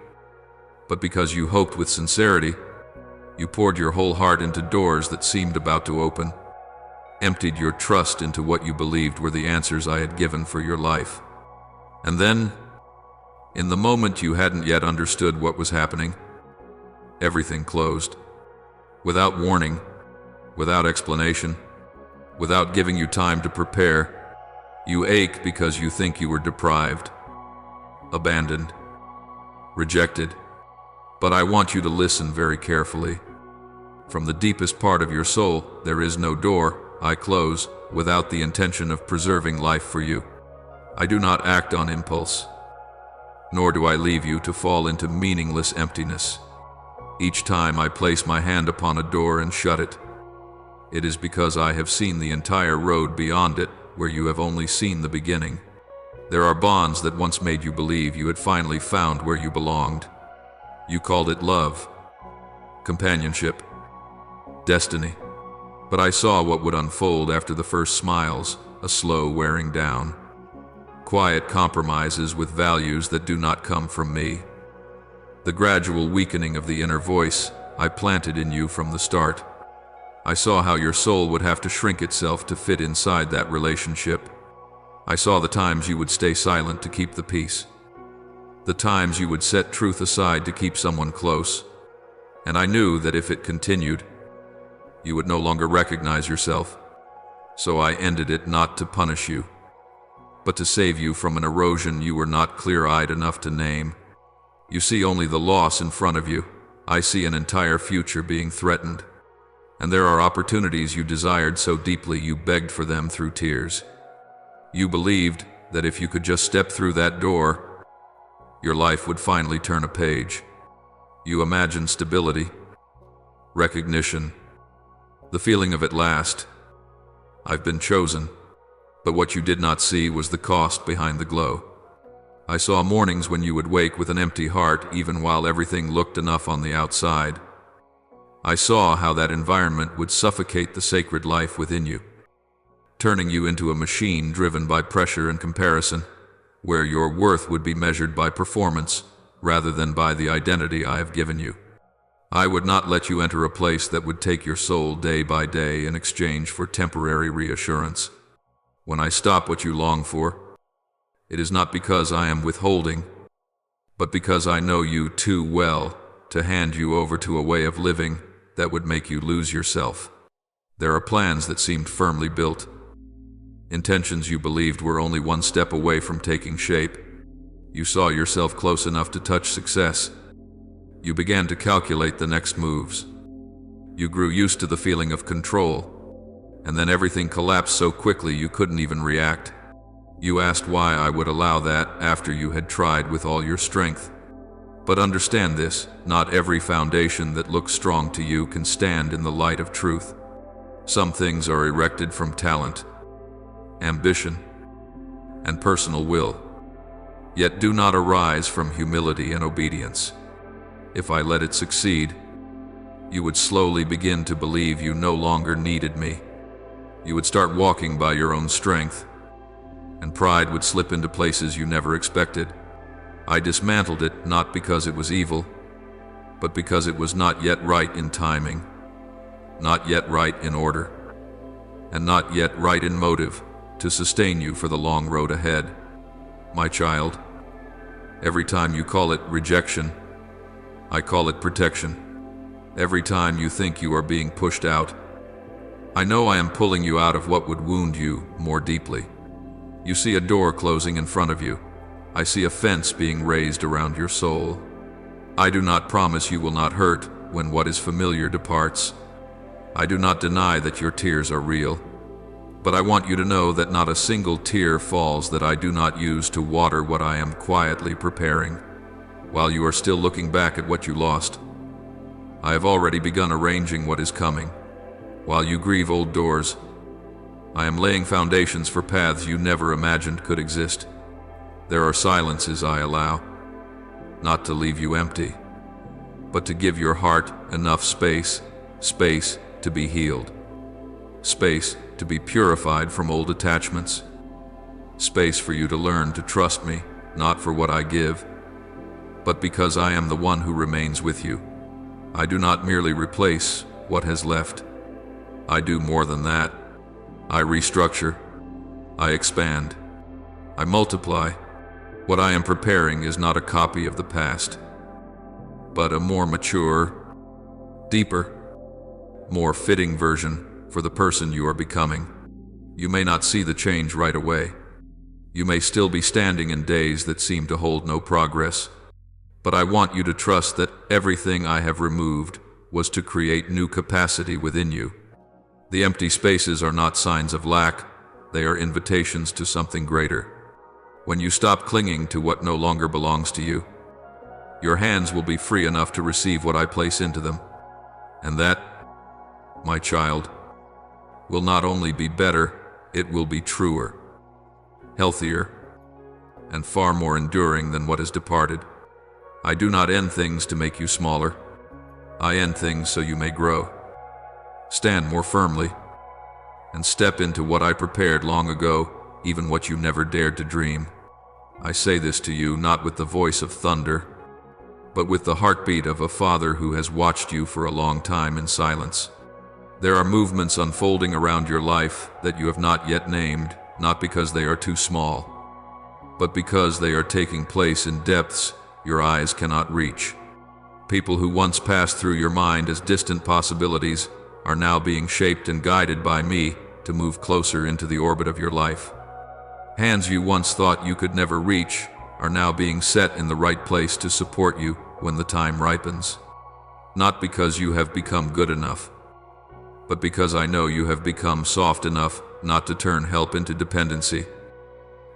Speaker 1: but because you hoped with sincerity. You poured your whole heart into doors that seemed about to open, emptied your trust into what you believed were the answers I had given for your life. And then, in the moment you hadn't yet understood what was happening, everything closed. Without warning, without explanation, without giving you time to prepare. You ache because you think you were deprived, abandoned, rejected. But I want you to listen very carefully. From the deepest part of your soul, there is no door I close without the intention of preserving life for you. I do not act on impulse, nor do I leave you to fall into meaningless emptiness. Each time I place my hand upon a door and shut it, it is because I have seen the entire road beyond it, where you have only seen the beginning. There are bonds that once made you believe you had finally found where you belonged. You called it love, companionship, destiny. But I saw what would unfold after the first smiles, a slow wearing down. Quiet compromises with values that do not come from me. The gradual weakening of the inner voice I planted in you from the start. I saw how your soul would have to shrink itself to fit inside that relationship. I saw the times you would stay silent to keep the peace, the times you would set truth aside to keep someone close. And I knew that if it continued, you would no longer recognize yourself. So I ended it not to punish you, but to save you from an erosion you were not clear-eyed enough to name. You see only the loss in front of you. I see an entire future being threatened. And there are opportunities you desired so deeply you begged for them through tears. You believed that if you could just step through that door, your life would finally turn a page. You imagined stability, recognition, the feeling of at last, I've been chosen. But what you did not see was the cost behind the glow. I saw mornings when you would wake with an empty heart even while everything looked enough on the outside. I saw how that environment would suffocate the sacred life within you, turning you into a machine driven by pressure and comparison, where your worth would be measured by performance rather than by the identity I have given you. I would not let you enter a place that would take your soul day by day in exchange for temporary reassurance. When I stop what you long for, it is not because I am withholding, but because I know you too well to hand you over to a way of living that would make you lose yourself. There are plans that seemed firmly built, intentions you believed were only one step away from taking shape. You saw yourself close enough to touch success. You began to calculate the next moves. You grew used to the feeling of control, and then everything collapsed so quickly you couldn't even react. You asked why I would allow that after you had tried with all your strength. But understand this, not every foundation that looks strong to you can stand in the light of truth. Some things are erected from talent, ambition, and personal will, yet do not arise from humility and obedience. If I let it succeed, you would slowly begin to believe you no longer needed me. You would start walking by your own strength, and pride would slip into places you never expected. I dismantled it not because it was evil, but because it was not yet right in timing, not yet right in order, and not yet right in motive to sustain you for the long road ahead. My child, every time you call it rejection, I call it protection. Every time you think you are being pushed out, I know I am pulling you out of what would wound you more deeply. You see a door closing in front of you. I see a fence being raised around your soul. I do not promise you will not hurt when what is familiar departs. I do not deny that your tears are real, but I want you to know that not a single tear falls that I do not use to water what I am quietly preparing. While you are still looking back at what you lost, I have already begun arranging what is coming. While you grieve old doors, I am laying foundations for paths you never imagined could exist. There are silences I allow, not to leave you empty, but to give your heart enough space to be healed, space to be purified from old attachments, space for you to learn to trust me, not for what I give, but because I am the one who remains with you. I do not merely replace what has left. I do more than that. I restructure. I expand. I multiply. What I am preparing is not a copy of the past, but a more mature, deeper, more fitting version for the person you are becoming. You may not see the change right away. You may still be standing in days that seem to hold no progress, but I want you to trust that everything I have removed was to create new capacity within you. The empty spaces are not signs of lack, they are invitations to something greater. When you stop clinging to what no longer belongs to you, your hands will be free enough to receive what I place into them. And that, my child, will not only be better, it will be truer, healthier, and far more enduring than what has departed. I do not end things to make you smaller. I end things so you may grow. Stand more firmly, and step into what I prepared long ago, even what you never dared to dream. I say this to you not with the voice of thunder, but with the heartbeat of a father who has watched you for a long time in silence. There are movements unfolding around your life that you have not yet named, not because they are too small, but because they are taking place in depths your eyes cannot reach. People who once passed through your mind as distant possibilities are now being shaped and guided by me to move closer into the orbit of your life. Hands you once thought you could never reach are now being set in the right place to support you when the time ripens. Not because you have become good enough, but because I know you have become soft enough not to turn help into dependency,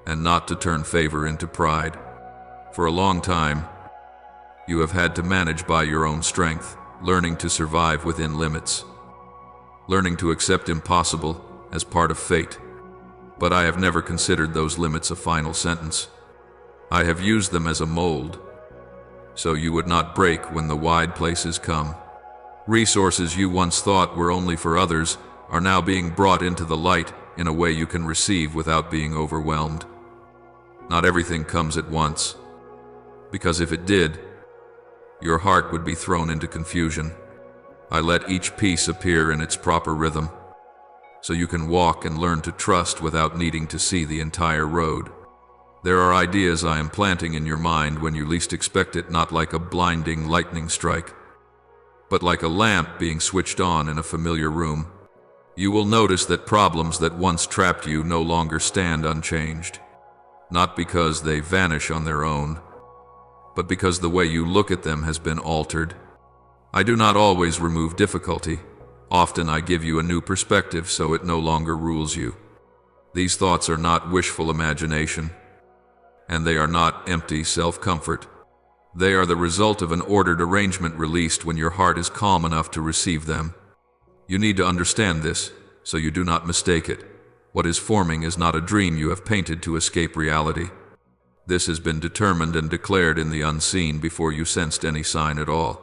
Speaker 1: and not to turn favor into pride. For a long time, you have had to manage by your own strength, learning to survive within limits, learning to accept impossible as part of fate. But I have never considered those limits a final sentence. I have used them as a mold, so you would not break when the wide places come. Resources you once thought were only for others are now being brought into the light in a way you can receive without being overwhelmed. Not everything comes at once, because if it did, your heart would be thrown into confusion. I let each piece appear in its proper rhythm, so you can walk and learn to trust without needing to see the entire road. There are ideas I am planting in your mind when you least expect it, not like a blinding lightning strike, but like a lamp being switched on in a familiar room. You will notice that problems that once trapped you no longer stand unchanged, not because they vanish on their own, but because the way you look at them has been altered. I do not always remove difficulty. Often I give you a new perspective so it no longer rules you. These thoughts are not wishful imagination, and they are not empty self-comfort. They are the result of an ordered arrangement released when your heart is calm enough to receive them. You need to understand this, so you do not mistake it. What is forming is not a dream you have painted to escape reality. This has been determined and declared in the unseen before you sensed any sign at all.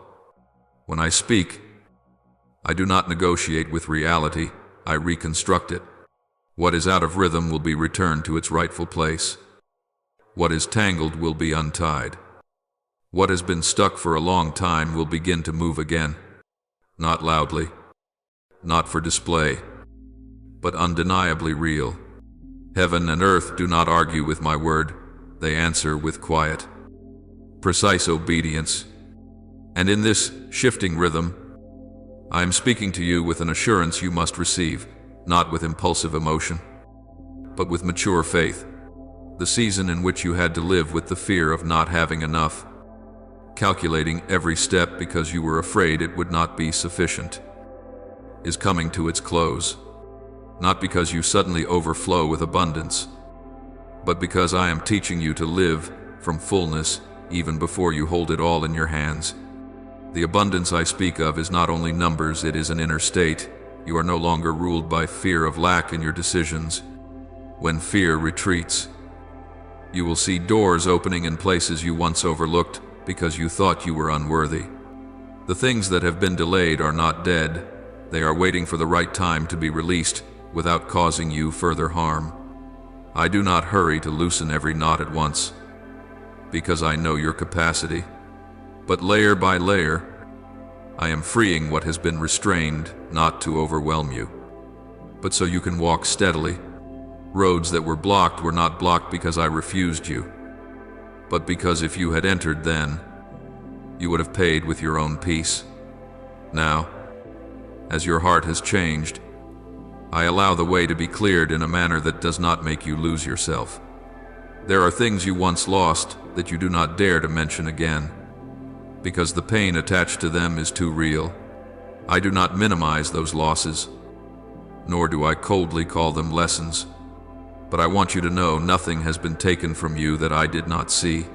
Speaker 1: When I speak, I do not negotiate with reality, I reconstruct it. What is out of rhythm will be returned to its rightful place. What is tangled will be untied. What has been stuck for a long time will begin to move again. Not loudly, not for display, but undeniably real. Heaven and earth do not argue with my word. They answer with quiet, precise obedience. And in this shifting rhythm, I am speaking to you with an assurance you must receive, not with impulsive emotion, but with mature faith. The season in which you had to live with the fear of not having enough, calculating every step because you were afraid it would not be sufficient, is coming to its close, not because you suddenly overflow with abundance, but because I am teaching you to live from fullness even before you hold it all in your hands. The abundance I speak of is not only numbers, it is an inner state. You are no longer ruled by fear of lack in your decisions. When fear retreats, you will see doors opening in places you once overlooked because you thought you were unworthy. The things that have been delayed are not dead. They are waiting for the right time to be released without causing you further harm. I do not hurry to loosen every knot at once, because I know your capacity. But layer by layer, I am freeing what has been restrained, not to overwhelm you, but so you can walk steadily. Roads that were not blocked because I refused you, but because if you had entered then, you would have paid with your own peace. Now, as your heart has changed, I allow the way to be cleared in a manner that does not make you lose yourself. There are things you once lost that you do not dare to mention again, because the pain attached to them is too real. I do not minimize those losses, nor do I coldly call them lessons, but I want you to know nothing has been taken from you that I did not see,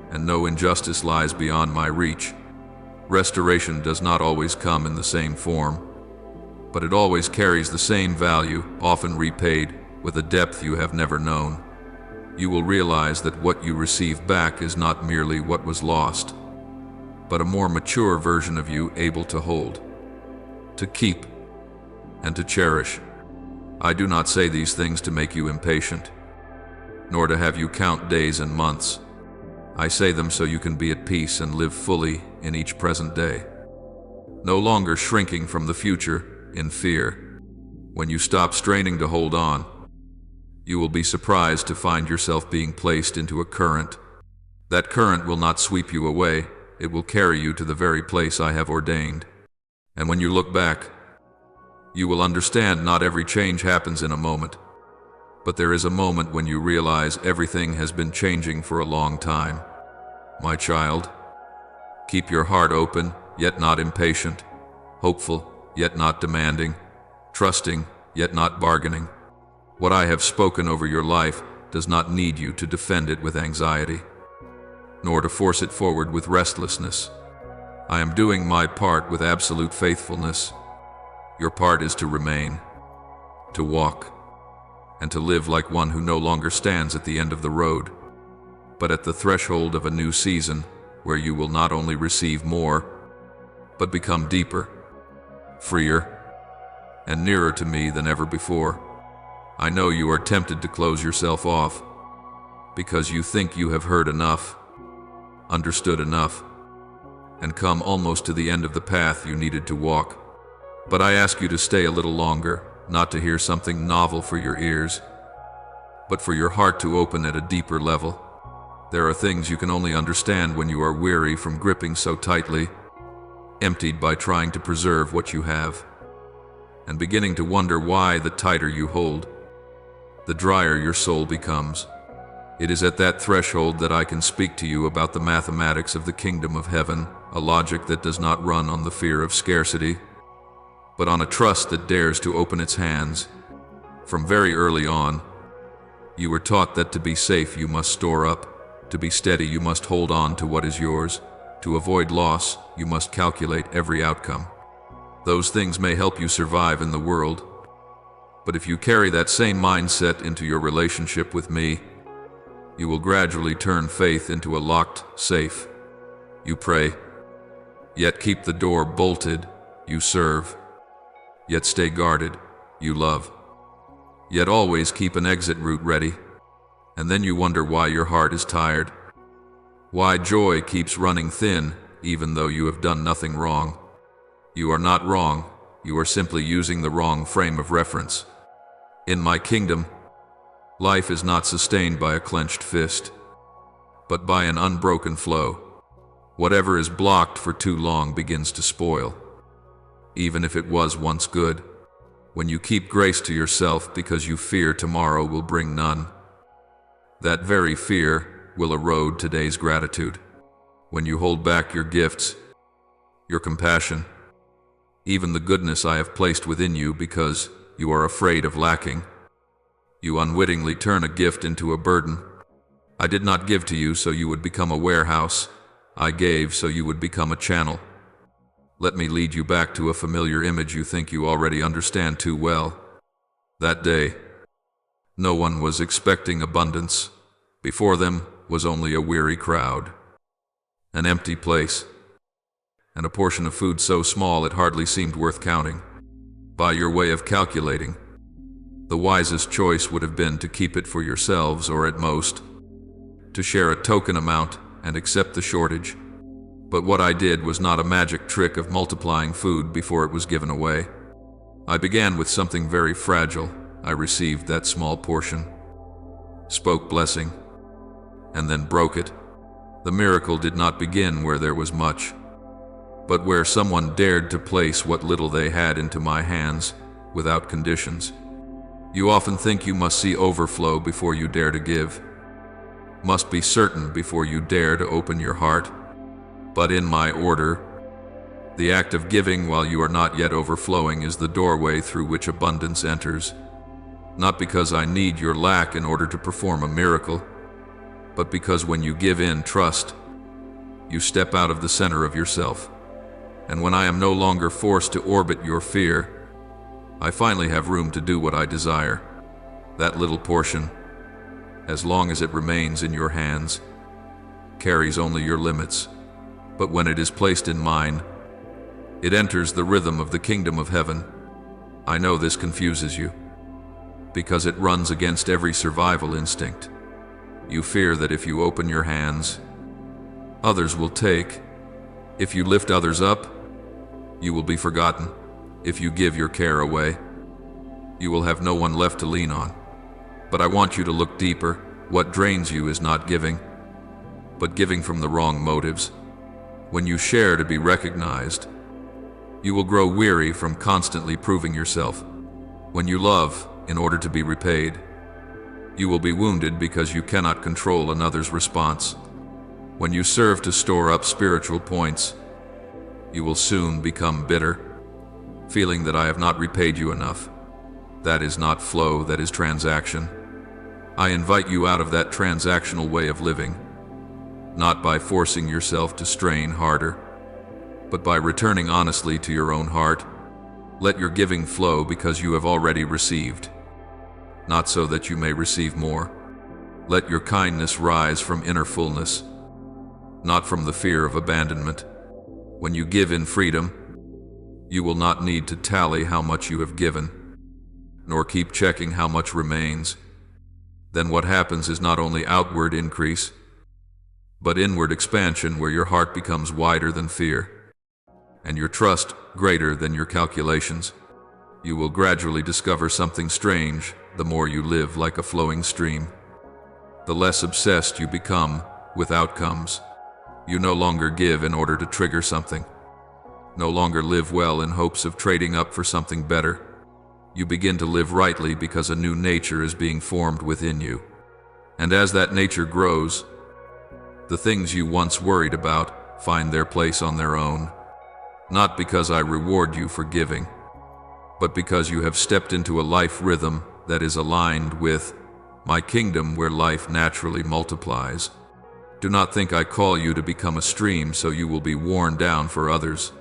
Speaker 1: and no injustice lies beyond my reach. Restoration does not always come in the same form, but it always carries the same value, often repaid with a depth you have never known. You will realize that what you receive back is not merely what was lost, but a more mature version of you able to hold, to keep, and to cherish. I do not say these things to make you impatient, nor to have you count days and months. I say them so you can be at peace and live fully in each present day, no longer shrinking from the future in fear. When you stop straining to hold on, you will be surprised to find yourself being placed into a current. That current will not sweep you away, it will carry you to the very place I have ordained. And when you look back, you will understand not every change happens in a moment, but there is a moment when you realize everything has been changing for a long time. My child, keep your heart open, yet not impatient, hopeful, yet not demanding, trusting, yet not bargaining. What I have spoken over your life does not need you to defend it with anxiety, nor to force it forward with restlessness. I am doing my part with absolute faithfulness. Your part is to remain, to walk, and to live like one who no longer stands at the end of the road, but at the threshold of a new season where you will not only receive more, but become deeper, freer, and nearer to me than ever before. I know you are tempted to close yourself off because you think you have heard enough, understood enough, and come almost to the end of the path you needed to walk. But I ask you to stay a little longer, not to hear something novel for your ears, but for your heart to open at a deeper level. There are things you can only understand when you are weary from gripping so tightly, emptied by trying to preserve what you have, and beginning to wonder why the tighter you hold, the drier your soul becomes. It is at that threshold that I can speak to you about the mathematics of the kingdom of heaven, a logic that does not run on the fear of scarcity, but on a trust that dares to open its hands. From very early on, you were taught that to be safe you must store up, to be steady you must hold on to what is yours, to avoid loss you must calculate every outcome. Those things may help you survive in the world, but if you carry that same mindset into your relationship with me, you will gradually turn faith into a locked safe. You pray, yet keep the door bolted. You serve, yet stay guarded. You love, yet always keep an exit route ready. And then you wonder why your heart is tired, why joy keeps running thin even though you have done nothing wrong. You are not wrong, you are simply using the wrong frame of reference. In my kingdom, life is not sustained by a clenched fist, but by an unbroken flow. Whatever is blocked for too long begins to spoil, even if it was once good. When you keep grace to yourself because you fear tomorrow will bring none, that very fear will erode today's gratitude. When you hold back your gifts, your compassion, even the goodness I have placed within you because you are afraid of lacking, you unwittingly turn a gift into a burden. I did not give to you so you would become a warehouse. I gave so you would become a channel. Let me lead you back to a familiar image you think you already understand too well. That day, no one was expecting abundance. Before them was only a weary crowd, an empty place, and a portion of food so small it hardly seemed worth counting. By your way of calculating, the wisest choice would have been to keep it for yourselves, or at most, to share a token amount and accept the shortage. But what I did was not a magic trick of multiplying food before it was given away. I began with something very fragile. I received that small portion, spoke blessing, and then broke it. The miracle did not begin where there was much, but where someone dared to place what little they had into my hands without conditions. You often think you must see overflow before you dare to give, must be certain before you dare to open your heart. But in my order, the act of giving while you are not yet overflowing is the doorway through which abundance enters. Not because I need your lack in order to perform a miracle, but because when you give in trust, you step out of the center of yourself. And when I am no longer forced to orbit your fear, I finally have room to do what I desire. That little portion, as long as it remains in your hands, carries only your limits. But when it is placed in mine, it enters the rhythm of the kingdom of heaven. I know this confuses you, because it runs against every survival instinct. You fear that if you open your hands, others will take. If you lift others up, you will be forgotten. If you give your care away, you will have no one left to lean on. But I want you to look deeper. What drains you is not giving, but giving from the wrong motives. When you share to be recognized, you will grow weary from constantly proving yourself. When you love in order to be repaid, you will be wounded because you cannot control another's response. When you serve to store up spiritual points, you will soon become bitter, feeling that I have not repaid you enough. That is not flow, that is transaction. I invite you out of that transactional way of living, not by forcing yourself to strain harder, but by returning honestly to your own heart. Let your giving flow because you have already received, not so that you may receive more. Let your kindness rise from inner fullness, not from the fear of abandonment. When you give in freedom, you will not need to tally how much you have given, nor keep checking how much remains. Then what happens is not only outward increase, but inward expansion, where your heart becomes wider than fear, and your trust greater than your calculations. You will gradually discover something strange. the more you live like a flowing stream. The less obsessed you become with outcomes. You no longer give in order to trigger something. No longer live well in hopes of trading up for something better. You begin to live rightly because a new nature is being formed within you. And as that nature grows, the things you once worried about find their place on their own. Not because I reward you for giving, but because you have stepped into a life rhythm that is aligned with my kingdom, where life naturally multiplies. Do not think I call you to become a stream so you will be worn down for others.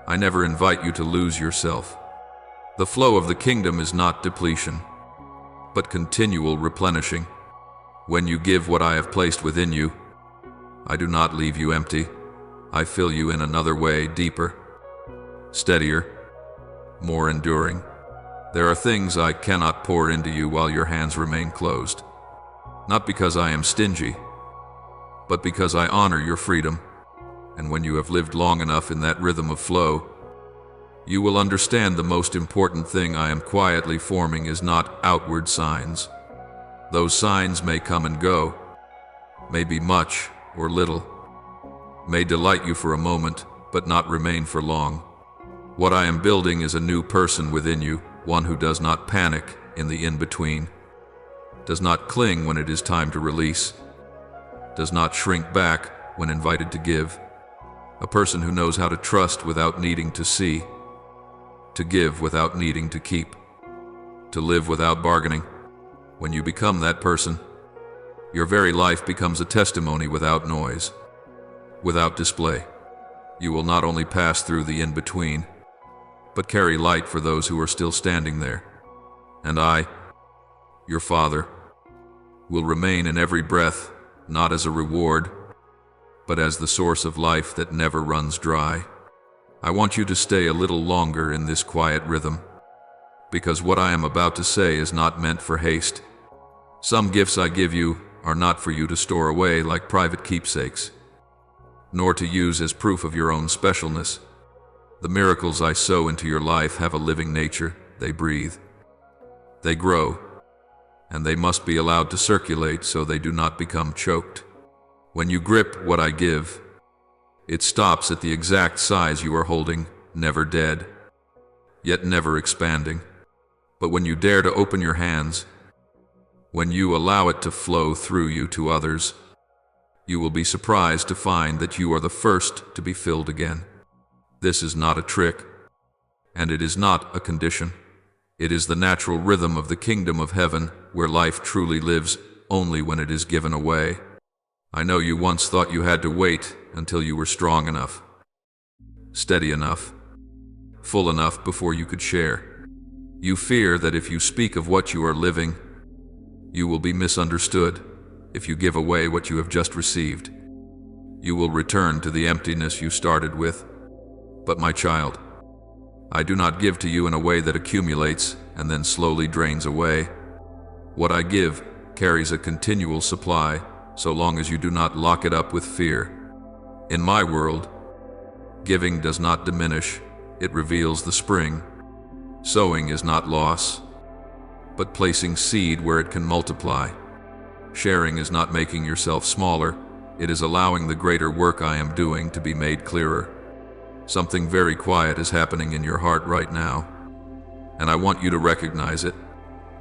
Speaker 1: I never invite you to lose yourself. The flow of the kingdom is not depletion, but continual replenishing. When you give what I have placed within you, I do not leave you empty. I fill you in another way, deeper, steadier, more enduring. There are things I cannot pour into you while your hands remain closed. Not because I am stingy, but because I honor your freedom. And when you have lived long enough in that rhythm of flow, you will understand the most important thing I am quietly forming is not outward signs. Those signs may come and go, may be much or little, may delight you for a moment, but not remain for long. What I am building is a new person within you, one who does not panic in the in-between, does not cling when it is time to release, does not shrink back when invited to give. A person who knows how to trust without needing to see, to give without needing to keep, to live without bargaining. When you become that person, your very life becomes a testimony without noise, without display. You will not only pass through the in-between, but carry light for those who are still standing there. And I, your Father, will remain in every breath, not as a reward, but as the source of life that never runs dry. I want you to stay a little longer in this quiet rhythm, because what I am about to say is not meant for haste. Some gifts I give you are not for you to store away like private keepsakes, nor to use as proof of your own specialness. The miracles I sow into your life have a living nature. They breathe, they grow, and they must be allowed to circulate so they do not become choked. When you grip what I give, it stops at the exact size you are holding, never dead, yet never expanding. But when you dare to open your hands, when you allow it to flow through you to others, you will be surprised to find that you are the first to be filled again. This is not a trick, and it is not a condition. It is the natural rhythm of the kingdom of heaven, where life truly lives only when it is given away. I know you once thought you had to wait until you were strong enough, steady enough, full enough before you could share. You fear that if you speak of what you are living, you will be misunderstood. If you give away what you have just received, you will return to the emptiness you started with. But my child, I do not give to you in a way that accumulates and then slowly drains away. What I give carries a continual supply, so long as you do not lock it up with fear. In my world, giving does not diminish, it reveals the spring. Sowing is not loss, but placing seed where it can multiply. Sharing is not making yourself smaller, it is allowing the greater work I am doing to be made clearer. Something very quiet is happening in your heart right now, and I want you to recognize it.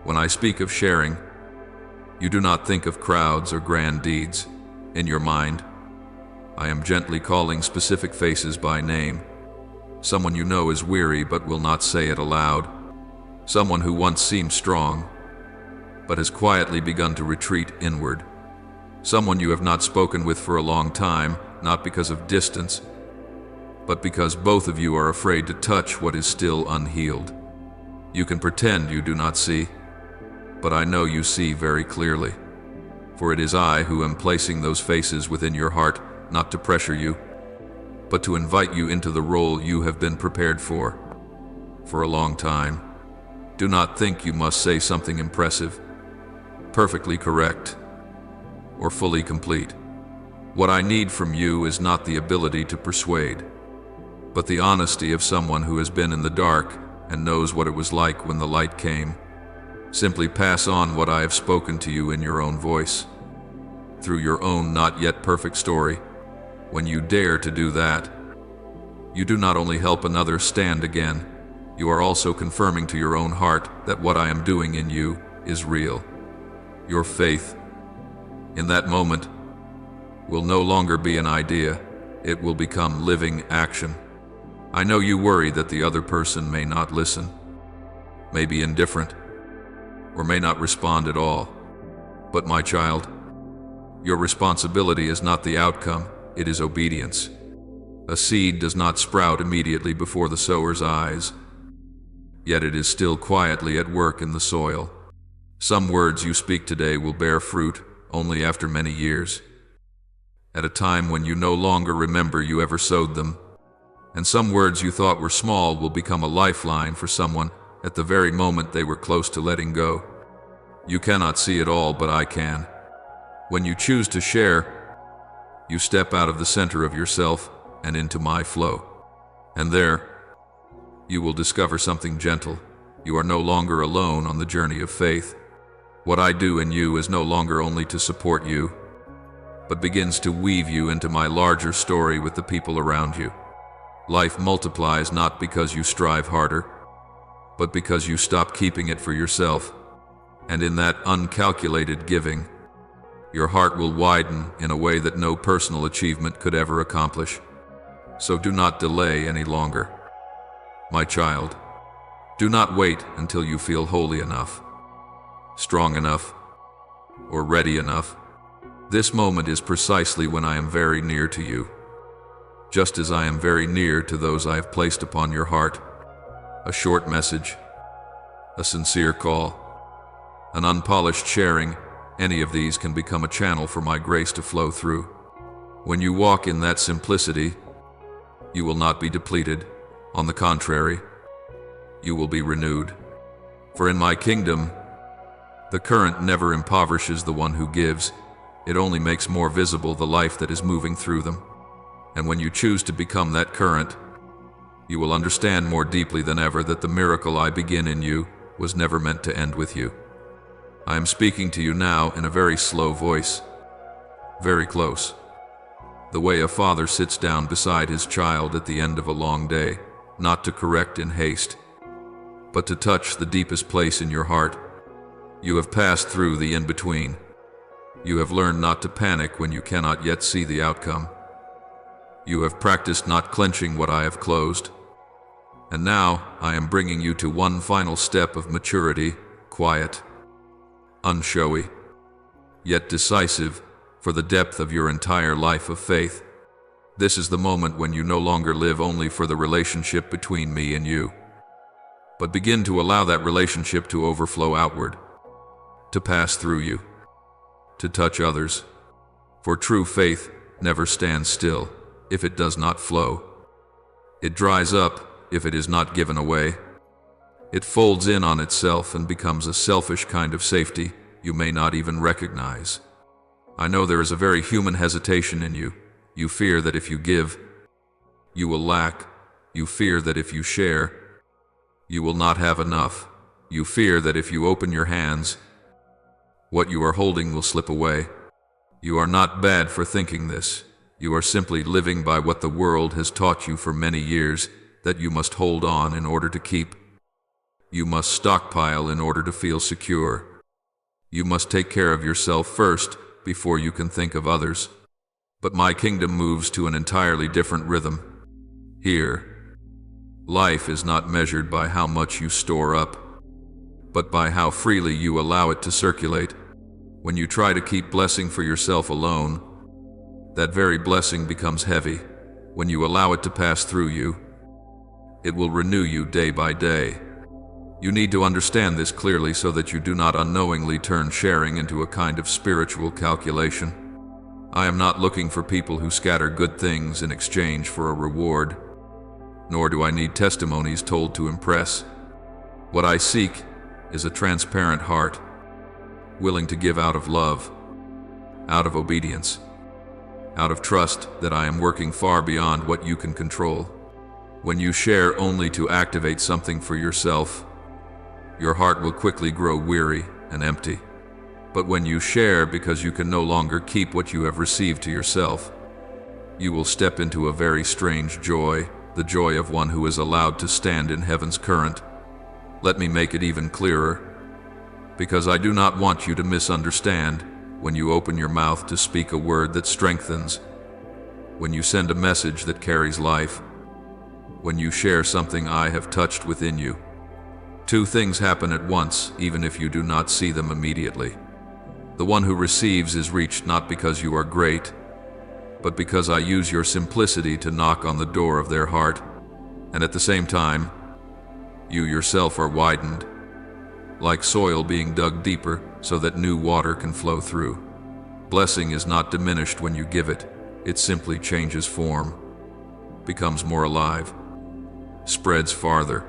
Speaker 1: When I speak of sharing, you do not think of crowds or grand deeds. In your mind, I am gently calling specific faces by name. Someone you know is weary but will not say it aloud. Someone who once seemed strong, but has quietly begun to retreat inward. Someone you have not spoken with for a long time, not because of distance, but because both of you are afraid to touch what is still unhealed. You can pretend you do not see, but I know you see very clearly. For it is I who am placing those faces within your heart, not to pressure you, but to invite you into the role you have been prepared for a long time. Do not think you must say something impressive, perfectly correct, or fully complete. What I need from you is not the ability to persuade, but the honesty of someone who has been in the dark and knows what it was like when the light came. Simply pass on what I have spoken to you in your own voice, through your own not yet perfect story. When you dare to do that, you do not only help another stand again, you are also confirming to your own heart that what I am doing in you is real. Your faith, in that moment, will no longer be an idea. It will become living action. I know you worry that the other person may not listen, may be indifferent, or may not respond at all. But my child, your responsibility is not the outcome, it is obedience. A seed does not sprout immediately before the sower's eyes, yet it is still quietly at work in the soil. Some words you speak today will bear fruit only after many years, at a time when you no longer remember you ever sowed them. And some words you thought were small will become a lifeline for someone at the very moment they were close to letting go. You cannot see it all, but I can. When you choose to share, you step out of the center of yourself and into my flow. And there, you will discover something gentle. You are no longer alone on the journey of faith. What I do in you is no longer only to support you, but begins to weave you into my larger story with the people around you. Life multiplies not because you strive harder, but because you stop keeping it for yourself. And in that uncalculated giving, your heart will widen in a way that no personal achievement could ever accomplish. So do not delay any longer. My child, do not wait until you feel holy enough, strong enough, or ready enough. This moment is precisely when I am very near to you, just as I am very near to those I have placed upon your heart. A short message, a sincere call, an unpolished sharing, any of these can become a channel for my grace to flow through. When you walk in that simplicity, you will not be depleted. On the contrary, you will be renewed. For in my kingdom, the current never impoverishes the one who gives. It only makes more visible the life that is moving through them. And when you choose to become that current, you will understand more deeply than ever that the miracle I begin in you was never meant to end with you. I am speaking to you now in a very slow voice, very close, the way a father sits down beside his child at the end of a long day, not to correct in haste, but to touch the deepest place in your heart. You have passed through the in-between. You have learned not to panic when you cannot yet see the outcome. You have practiced not clenching what I have closed. And now I am bringing you to one final step of maturity, quiet, unshowy, yet decisive for the depth of your entire life of faith. This is the moment when you no longer live only for the relationship between me and you, but begin to allow that relationship to overflow outward, to pass through you, to touch others. For true faith never stands still if it does not flow. It dries up if it is not given away. It folds in on itself and becomes a selfish kind of safety you may not even recognize. I know there is a very human hesitation in you. You fear that if you give, you will lack. You fear that if you share, you will not have enough. You fear that if you open your hands, what you are holding will slip away. You are not bad for thinking this. You are simply living by what the world has taught you for many years, that you must hold on in order to keep. You must stockpile in order to feel secure. You must take care of yourself first before you can think of others. But my kingdom moves to an entirely different rhythm. Here, life is not measured by how much you store up, but by how freely you allow it to circulate. When you try to keep blessing for yourself alone, that very blessing becomes heavy. When you allow it to pass through you, it will renew you day by day. You need to understand this clearly so that you do not unknowingly turn sharing into a kind of spiritual calculation. I am not looking for people who scatter good things in exchange for a reward, nor do I need testimonies told to impress. What I seek is a transparent heart, willing to give out of love, out of obedience, out of trust that I am working far beyond what you can control. When you share only to activate something for yourself, Your heart will quickly grow weary and empty. But when you share because you can no longer keep what you have received to yourself, you will step into a very strange joy, the joy of one who is allowed to stand in heaven's current. Let me make it even clearer, because I do not want you to misunderstand. When you open your mouth to speak a word that strengthens, when you send a message that carries life, when you share something I have touched within you, two things happen at once, even if you do not see them immediately. The one who receives is reached not because you are great, but because I use your simplicity to knock on the door of their heart, and at the same time, you yourself are widened, like soil being dug deeper so that new water can flow through. Blessing is not diminished when you give it, it simply changes form, becomes more alive, spreads farther,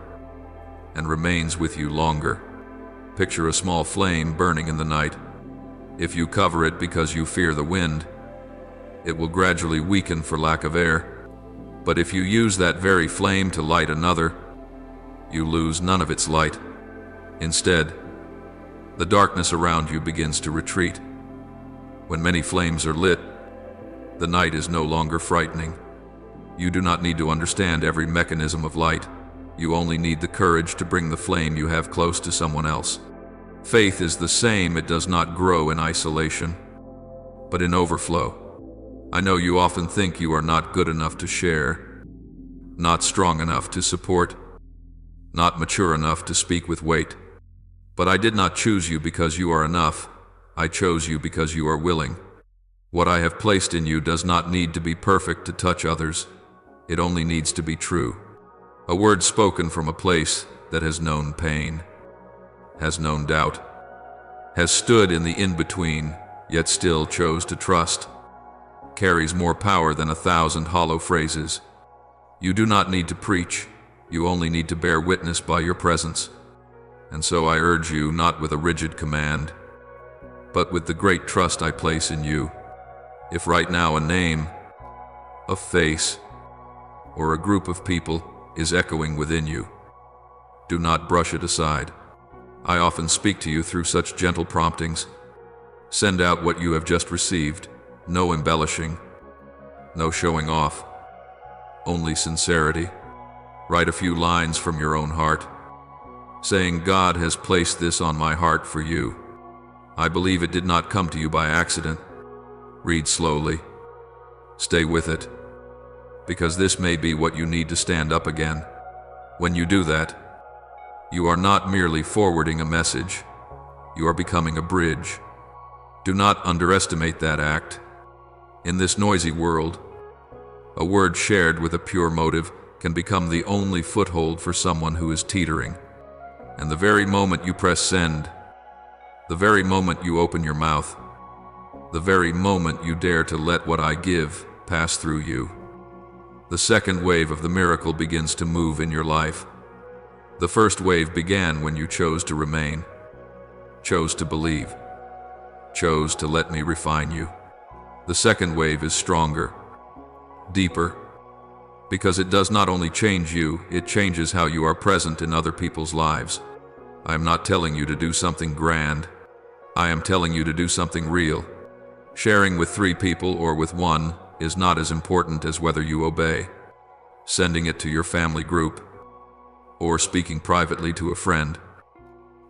Speaker 1: and remains with you longer. Picture a small flame burning in the night. If you cover it because you fear the wind, it will gradually weaken for lack of air. But if you use that very flame to light another, you lose none of its light. Instead, the darkness around you begins to retreat. When many flames are lit, the night is no longer frightening. You do not need to understand every mechanism of light. You only need the courage to bring the flame you have close to someone else. Faith is the same. It does not grow in isolation, but in overflow. I know you often think you are not good enough to share, not strong enough to support, not mature enough to speak with weight. But I did not choose you because you are enough. I chose you because you are willing. What I have placed in you does not need to be perfect to touch others. It only needs to be true. A word spoken from a place that has known pain, has known doubt, has stood in the in-between, yet still chose to trust, carries more power than 1,000 hollow phrases. You do not need to preach. You only need to bear witness by your presence. And so I urge you, not with a rigid command, but with the great trust I place in you. If right now a name, a face, or a group of people is echoing within you, do not brush it aside. I often speak to you through such gentle promptings. Send out what you have just received. No embellishing, no showing off, only sincerity. Write a few lines from your own heart, saying, God has placed this on my heart for you. I believe it did not come to you by accident. Read slowly. Stay with it, because this may be what you need to stand up again. When you do that, you are not merely forwarding a message, you are becoming a bridge. Do not underestimate that act. In this noisy world, a word shared with a pure motive can become the only foothold for someone who is teetering. And the very moment you press send, the very moment you open your mouth, the very moment you dare to let what I give pass through you, the second wave of the miracle begins to move in your life. The first wave began when you chose to remain, chose to believe, chose to let me refine you. The second wave is stronger, deeper, because it does not only change you, it changes how you are present in other people's lives. I am not telling you to do something grand. I am telling you to do something real. Sharing with 3 people or with 1 is not as important as whether you obey. Sending it to your family group, or speaking privately to a friend,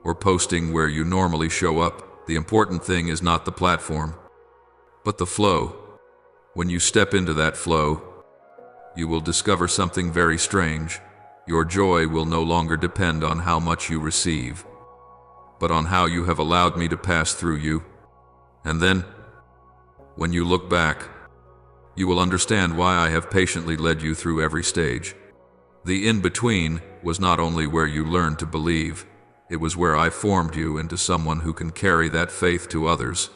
Speaker 1: or posting where you normally show up. The important thing is not the platform, but the flow. When you step into that flow, you will discover something very strange. Your joy will no longer depend on how much you receive, but on how you have allowed me to pass through you. And then, when you look back, you will understand why I have patiently led you through every stage. The in-between was not only where you learned to believe, it was where I formed you into someone who can carry that faith to others.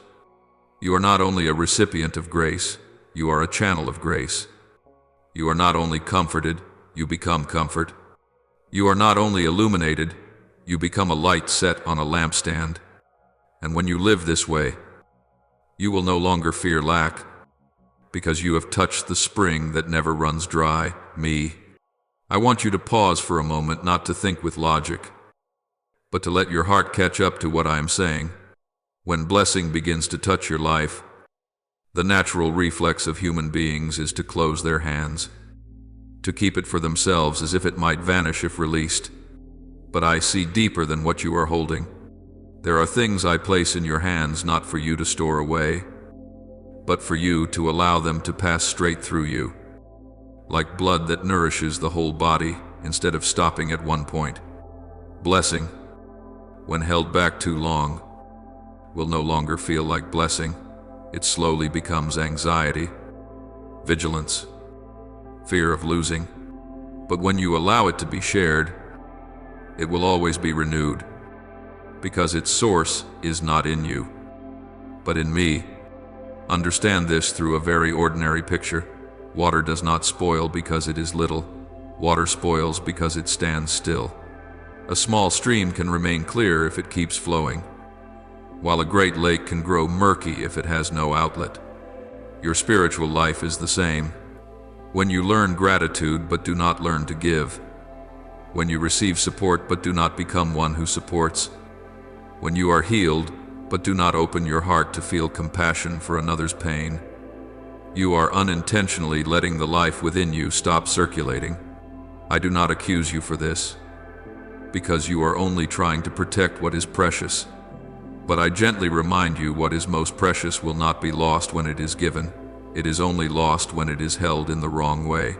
Speaker 1: You are not only a recipient of grace, you are a channel of grace. You are not only comforted, you become comfort. You are not only illuminated, you become a light set on a lampstand. And when you live this way, you will no longer fear lack, because you have touched the spring that never runs dry, me. I want you to pause for a moment, not to think with logic, but to let your heart catch up to what I am saying. When blessing begins to touch your life, the natural reflex of human beings is to close their hands, to keep it for themselves as if it might vanish if released. But I see deeper than what you are holding. There are things I place in your hands not for you to store away, but for you to allow them to pass straight through you, like blood that nourishes the whole body instead of stopping at one point. Blessing, when held back too long, will no longer feel like blessing. It slowly becomes anxiety, vigilance, fear of losing. But when you allow it to be shared, it will always be renewed, because its source is not in you, but in me. Understand this through a very ordinary picture. Water does not spoil because it is little. Water spoils because it stands still. A small stream can remain clear if it keeps flowing, while a great lake can grow murky if it has no outlet. Your spiritual life is the same. When you learn gratitude but do not learn to give, when you receive support but do not become one who supports, when you are healed but do not open your heart to feel compassion for another's pain, you are unintentionally letting the life within you stop circulating. I do not accuse you for this, because you are only trying to protect what is precious. But I gently remind you what is most precious will not be lost when it is given. It is only lost when it is held in the wrong way.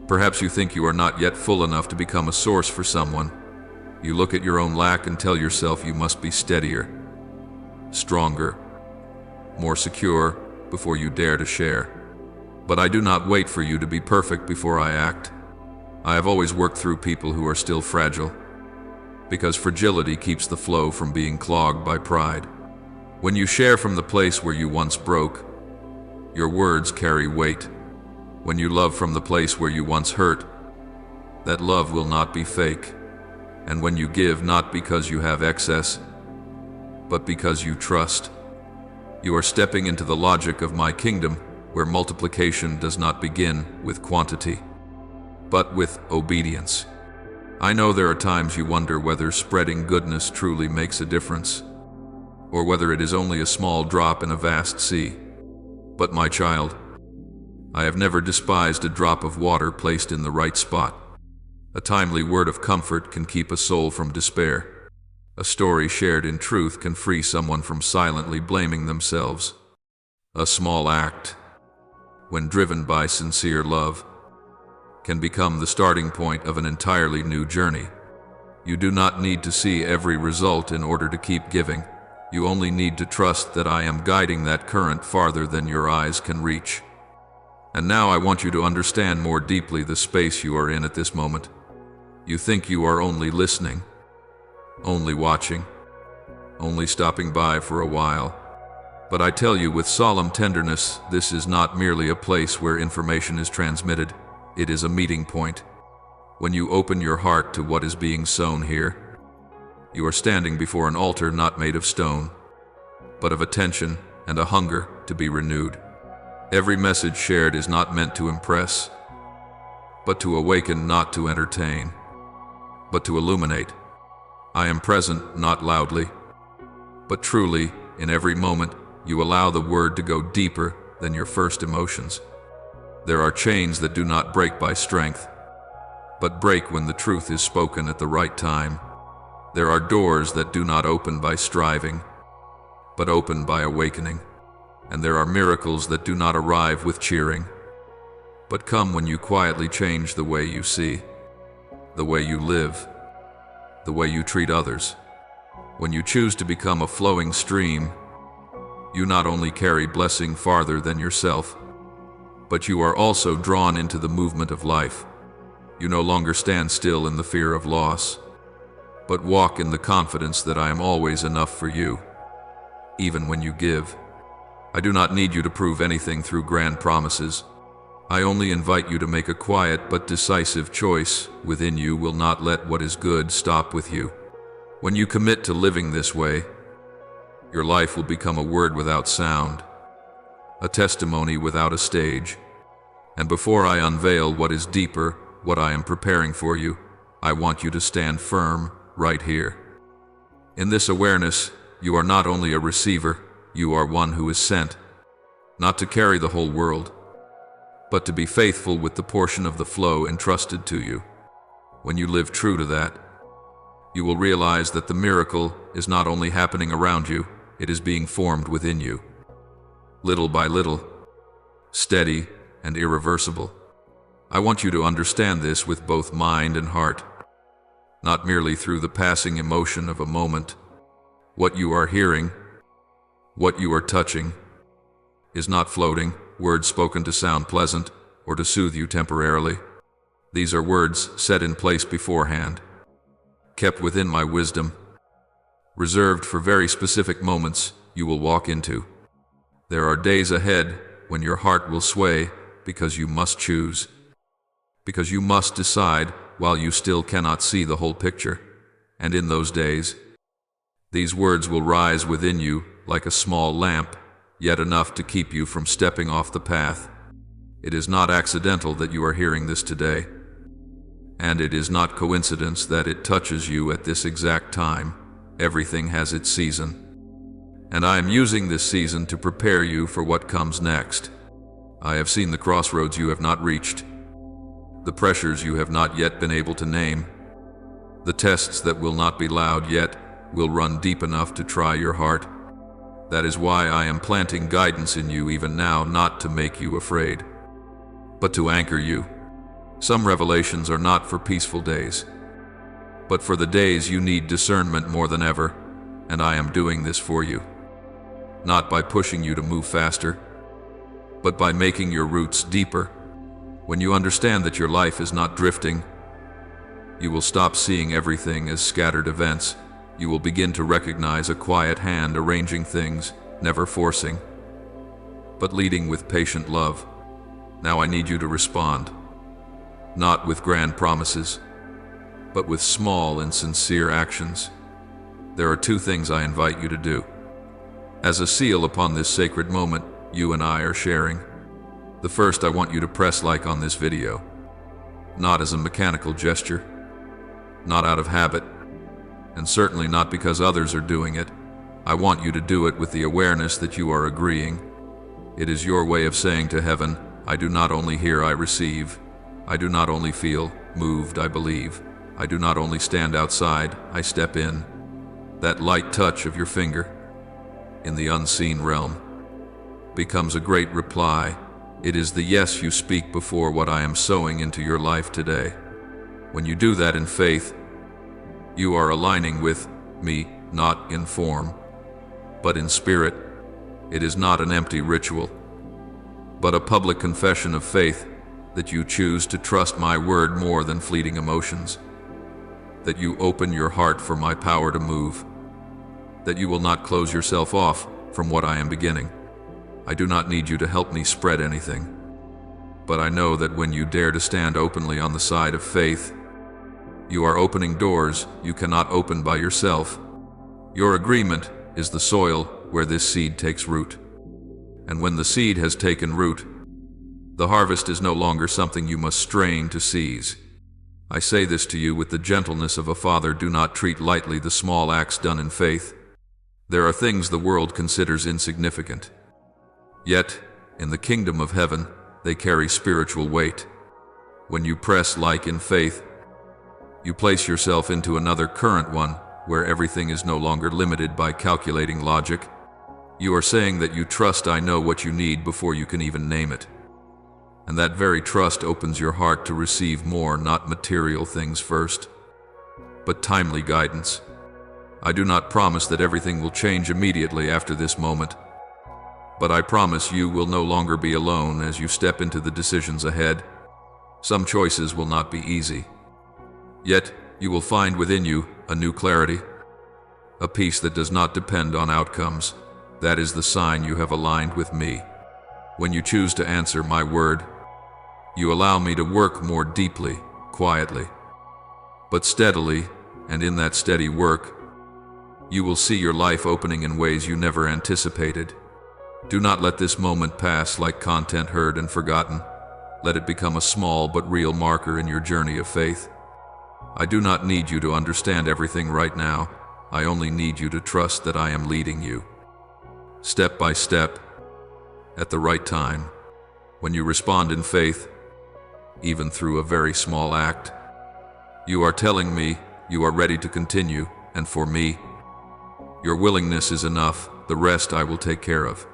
Speaker 1: Perhaps you think you are not yet full enough to become a source for someone. You look at your own lack and tell yourself you must be steadier, stronger, more secure before you dare to share. But I do not wait for you to be perfect before I act. I have always worked through people who are still fragile, because fragility keeps the flow from being clogged by pride. When you share from the place where you once broke, your words carry weight. When you love from the place where you once hurt, that love will not be fake. And when you give not because you have excess, but because you trust, you are stepping into the logic of my kingdom, where multiplication does not begin with quantity, but with obedience. I know there are times you wonder whether spreading goodness truly makes a difference, or whether it is only a small drop in a vast sea. But my child, I have never despised a drop of water placed in the right spot. A timely word of comfort can keep a soul from despair. A story shared in truth can free someone from silently blaming themselves. A small act, when driven by sincere love, can become the starting point of an entirely new journey. You do not need to see every result in order to keep giving. You only need to trust that I am guiding that current farther than your eyes can reach. And now I want you to understand more deeply the space you are in at this moment. You think you are only listening, only watching, only stopping by for a while. But I tell you with solemn tenderness, this is not merely a place where information is transmitted. It is a meeting point. When you open your heart to what is being sown here, you are standing before an altar not made of stone, but of attention and a hunger to be renewed. Every message shared is not meant to impress, but to awaken, not to entertain, but to illuminate. I am present, not loudly, but truly. In every moment, you allow the word to go deeper than your first emotions. There are chains that do not break by strength, but break when the truth is spoken at the right time. There are doors that do not open by striving, but open by awakening. And there are miracles that do not arrive with cheering, but come when you quietly change the way you see, the way you live, the way you treat others. When you choose to become a flowing stream, you not only carry blessing farther than yourself, but you are also drawn into the movement of life. You no longer stand still in the fear of loss, but walk in the confidence that I am always enough for you, even when you give. I do not need you to prove anything through grand promises. I only invite you to make a quiet but decisive choice within you. Will not let what is good stop with you. When you commit to living this way, your life will become a word without sound, a testimony without a stage. And before I unveil what is deeper, what I am preparing for you, I want you to stand firm right here. In this awareness, you are not only a receiver, you are one who is sent, not to carry the whole world, but to be faithful with the portion of the flow entrusted to you. When you live true to that, you will realize that the miracle is not only happening around you, it is being formed within you. Little by little, steady and irreversible. I want you to understand this with both mind and heart, not merely through the passing emotion of a moment. What you are hearing, what you are touching, is not floating, words spoken to sound pleasant or to soothe you temporarily. These are words set in place beforehand, kept within my wisdom, reserved for very specific moments you will walk into. There are days ahead when your heart will sway because you must choose, because you must decide while you still cannot see the whole picture. And in those days, these words will rise within you like a small lamp, yet enough to keep you from stepping off the path. It is not accidental that you are hearing this today, and it is not coincidence that it touches you at this exact time. Everything has its season, and I am using this season to prepare you for what comes next. I have seen the crossroads you have not reached, the pressures you have not yet been able to name, the tests that will not be loud yet will run deep enough to try your heart. That is why I am planting guidance in you even now, not to make you afraid, but to anchor you. Some revelations are not for peaceful days, but for the days you need discernment more than ever, and I am doing this for you. Not by pushing you to move faster, but by making your roots deeper. When you understand that your life is not drifting, you will stop seeing everything as scattered events. You will begin to recognize a quiet hand arranging things, never forcing, but leading with patient love. Now I need you to respond, not with grand promises, but with small and sincere actions. There are two things I invite you to do. As a seal upon this sacred moment you and I are sharing, the first, I want you to press like on this video, not as a mechanical gesture, not out of habit, and certainly not because others are doing it. I want you to do it with the awareness that you are agreeing. It is your way of saying to heaven, I do not only hear, I receive. I do not only feel moved, I believe. I do not only stand outside, I step in. That light touch of your finger in the unseen realm becomes a great reply. It is the yes you speak before what I am sowing into your life today. When you do that in faith, you are aligning with me, not in form, but in spirit. It is not an empty ritual, but a public confession of faith that you choose to trust my word more than fleeting emotions, that you open your heart for my power to move, that you will not close yourself off from what I am beginning. I do not need you to help me spread anything, but I know that when you dare to stand openly on the side of faith, you are opening doors you cannot open by yourself. Your agreement is the soil where this seed takes root. And when the seed has taken root, the harvest is no longer something you must strain to seize. I say this to you with the gentleness of a father. Do not treat lightly the small acts done in faith. There are things the world considers insignificant, yet, in the kingdom of heaven, they carry spiritual weight. When you press like in faith, you place yourself into another current one, where everything is no longer limited by calculating logic. You are saying that you trust I know what you need before you can even name it. And that very trust opens your heart to receive more, not material things first, but timely guidance. I do not promise that everything will change immediately after this moment, but I promise you will no longer be alone as you step into the decisions ahead. Some choices will not be easy, yet you will find within you a new clarity, a peace that does not depend on outcomes. That is the sign you have aligned with me. When you choose to answer my word, you allow me to work more deeply, quietly, but steadily, and in that steady work, you will see your life opening in ways you never anticipated. Do not let this moment pass like content heard and forgotten. Let it become a small but real marker in your journey of faith. I do not need you to understand everything right now. I only need you to trust that I am leading you, step by step, at the right time. When you respond in faith, even through a very small act, you are telling me you are ready to continue, and for me, your willingness is enough. The rest I will take care of.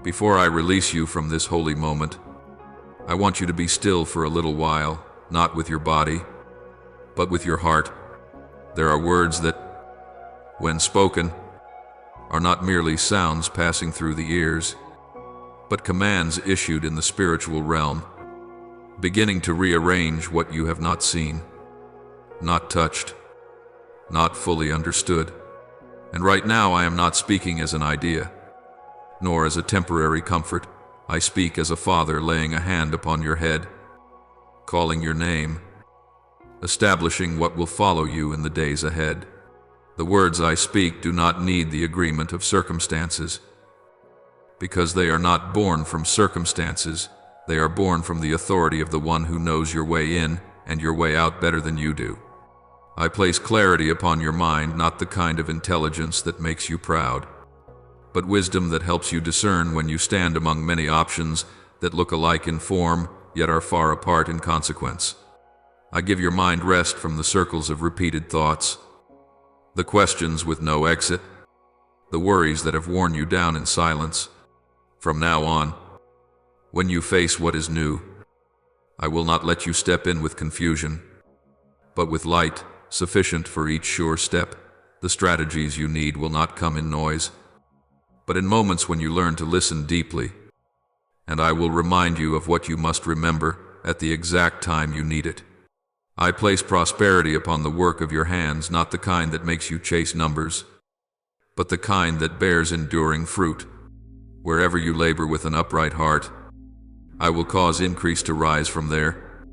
Speaker 1: Before I release you from this holy moment, I want you to be still for a little while, not with your body, but with your heart. There are words that, when spoken, are not merely sounds passing through the ears, but commands issued in the spiritual realm, beginning to rearrange what you have not seen, not touched, not fully understood. And right now I am not speaking as an idea, nor as a temporary comfort. I speak as a father laying a hand upon your head, calling your name, establishing what will follow you in the days ahead. The words I speak do not need the agreement of circumstances, because they are not born from circumstances. They are born from the authority of the one who knows your way in and your way out better than you do. I place clarity upon your mind, not the kind of intelligence that makes you proud, but wisdom that helps you discern when you stand among many options that look alike in form, yet are far apart in consequence. I give your mind rest from the circles of repeated thoughts, the questions with no exit, the worries that have worn you down in silence. From now on, when you face what is new, I will not let you step in with confusion, but with light, sufficient for each sure step. The strategies you need will not come in noise, but in moments when you learn to listen deeply, and I will remind you of what you must remember at the exact time you need it. I place prosperity upon the work of your hands, not the kind that makes you chase numbers, but the kind that bears enduring fruit. Wherever you labor with an upright heart, I will cause increase to rise from there,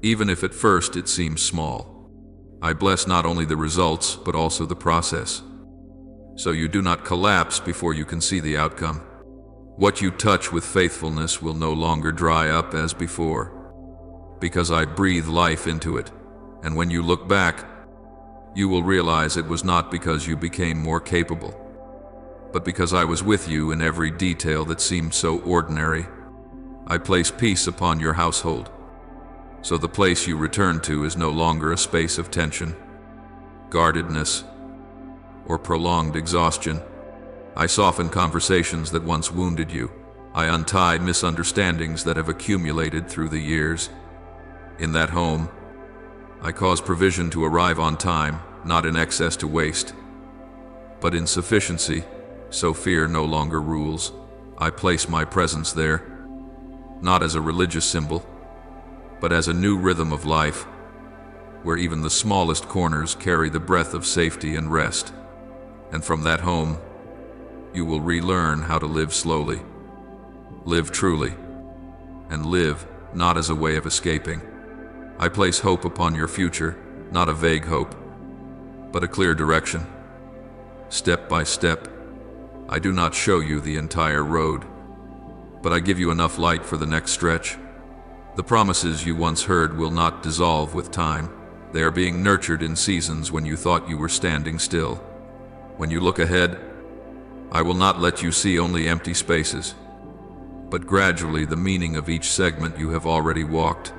Speaker 1: even if at first it seems small. I bless not only the results, but also the process, so you do not collapse before you can see the outcome. What you touch with faithfulness will no longer dry up as before, because I breathe life into it, and when you look back, you will realize it was not because you became more capable, but because I was with you in every detail that seemed so ordinary. I place peace upon your household, so the place you return to is no longer a space of tension, guardedness, or prolonged exhaustion. I soften conversations that once wounded you. I untie misunderstandings that have accumulated through the years. In that home, I cause provision to arrive on time, not in excess to waste, but in sufficiency, so fear no longer rules. I place my presence there, not as a religious symbol, but as a new rhythm of life, where even the smallest corners carry the breath of safety and rest. And from that home, you will relearn how to live slowly, live truly, and live not as a way of escaping. I place hope upon your future, not a vague hope, but a clear direction. Step by step, I do not show you the entire road, but I give you enough light for the next stretch. The promises you once heard will not dissolve with time. They are being nurtured in seasons when you thought you were standing still. When you look ahead, I will not let you see only empty spaces, but gradually the meaning of each segment you have already walked.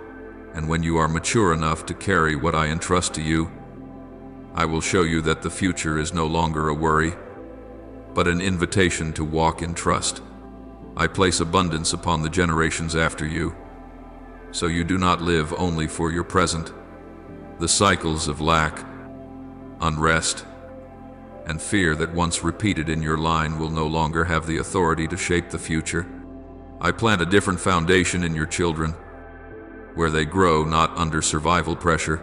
Speaker 1: And when you are mature enough to carry what I entrust to you, I will show you that the future is no longer a worry, but an invitation to walk in trust. I place abundance upon the generations after you, so you do not live only for your present. The cycles of lack, unrest, and fear that once repeated in your line will no longer have the authority to shape the future. I plant a different foundation in your children, where they grow not under survival pressure,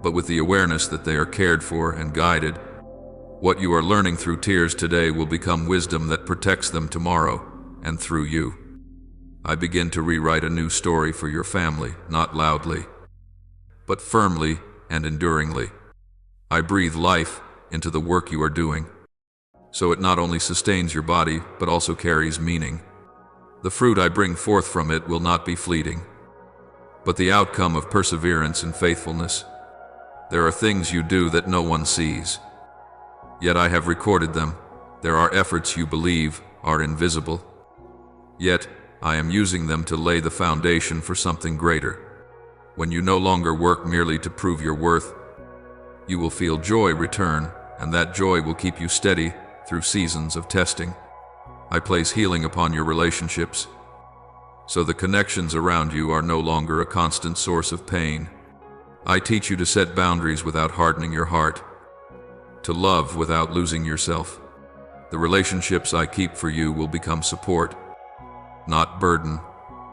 Speaker 1: but with the awareness that they are cared for and guided. What you are learning through tears today will become wisdom that protects them tomorrow, and through you, I begin to rewrite a new story for your family, not loudly, but firmly and enduringly. I breathe life into the work you are doing, so it not only sustains your body, but also carries meaning. The fruit I bring forth from it will not be fleeting, but the outcome of perseverance and faithfulness. There are things you do that no one sees, Yet I have recorded them. There are efforts you believe are invisible. Yet I am using them to lay the foundation for something greater. When you no longer work merely to prove your worth, you will feel joy return, and that joy will keep you steady through seasons of testing. I place healing upon your relationships, so the connections around you are no longer a constant source of pain. I teach you to set boundaries without hardening your heart, to love without losing yourself. The relationships I keep for you will become support, not burden.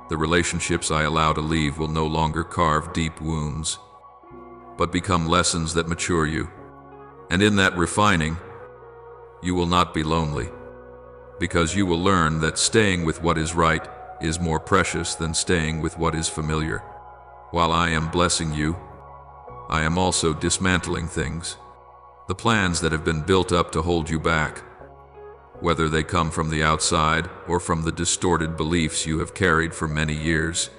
Speaker 1: The relationships I allow to leave will no longer carve deep wounds, but become lessons that mature you. And in that refining, you will not be lonely, because you will learn that staying with what is right is more precious than staying with what is familiar. While I am blessing you, I am also dismantling things, the plans that have been built up to hold you back, whether they come from the outside or from the distorted beliefs you have carried for many years.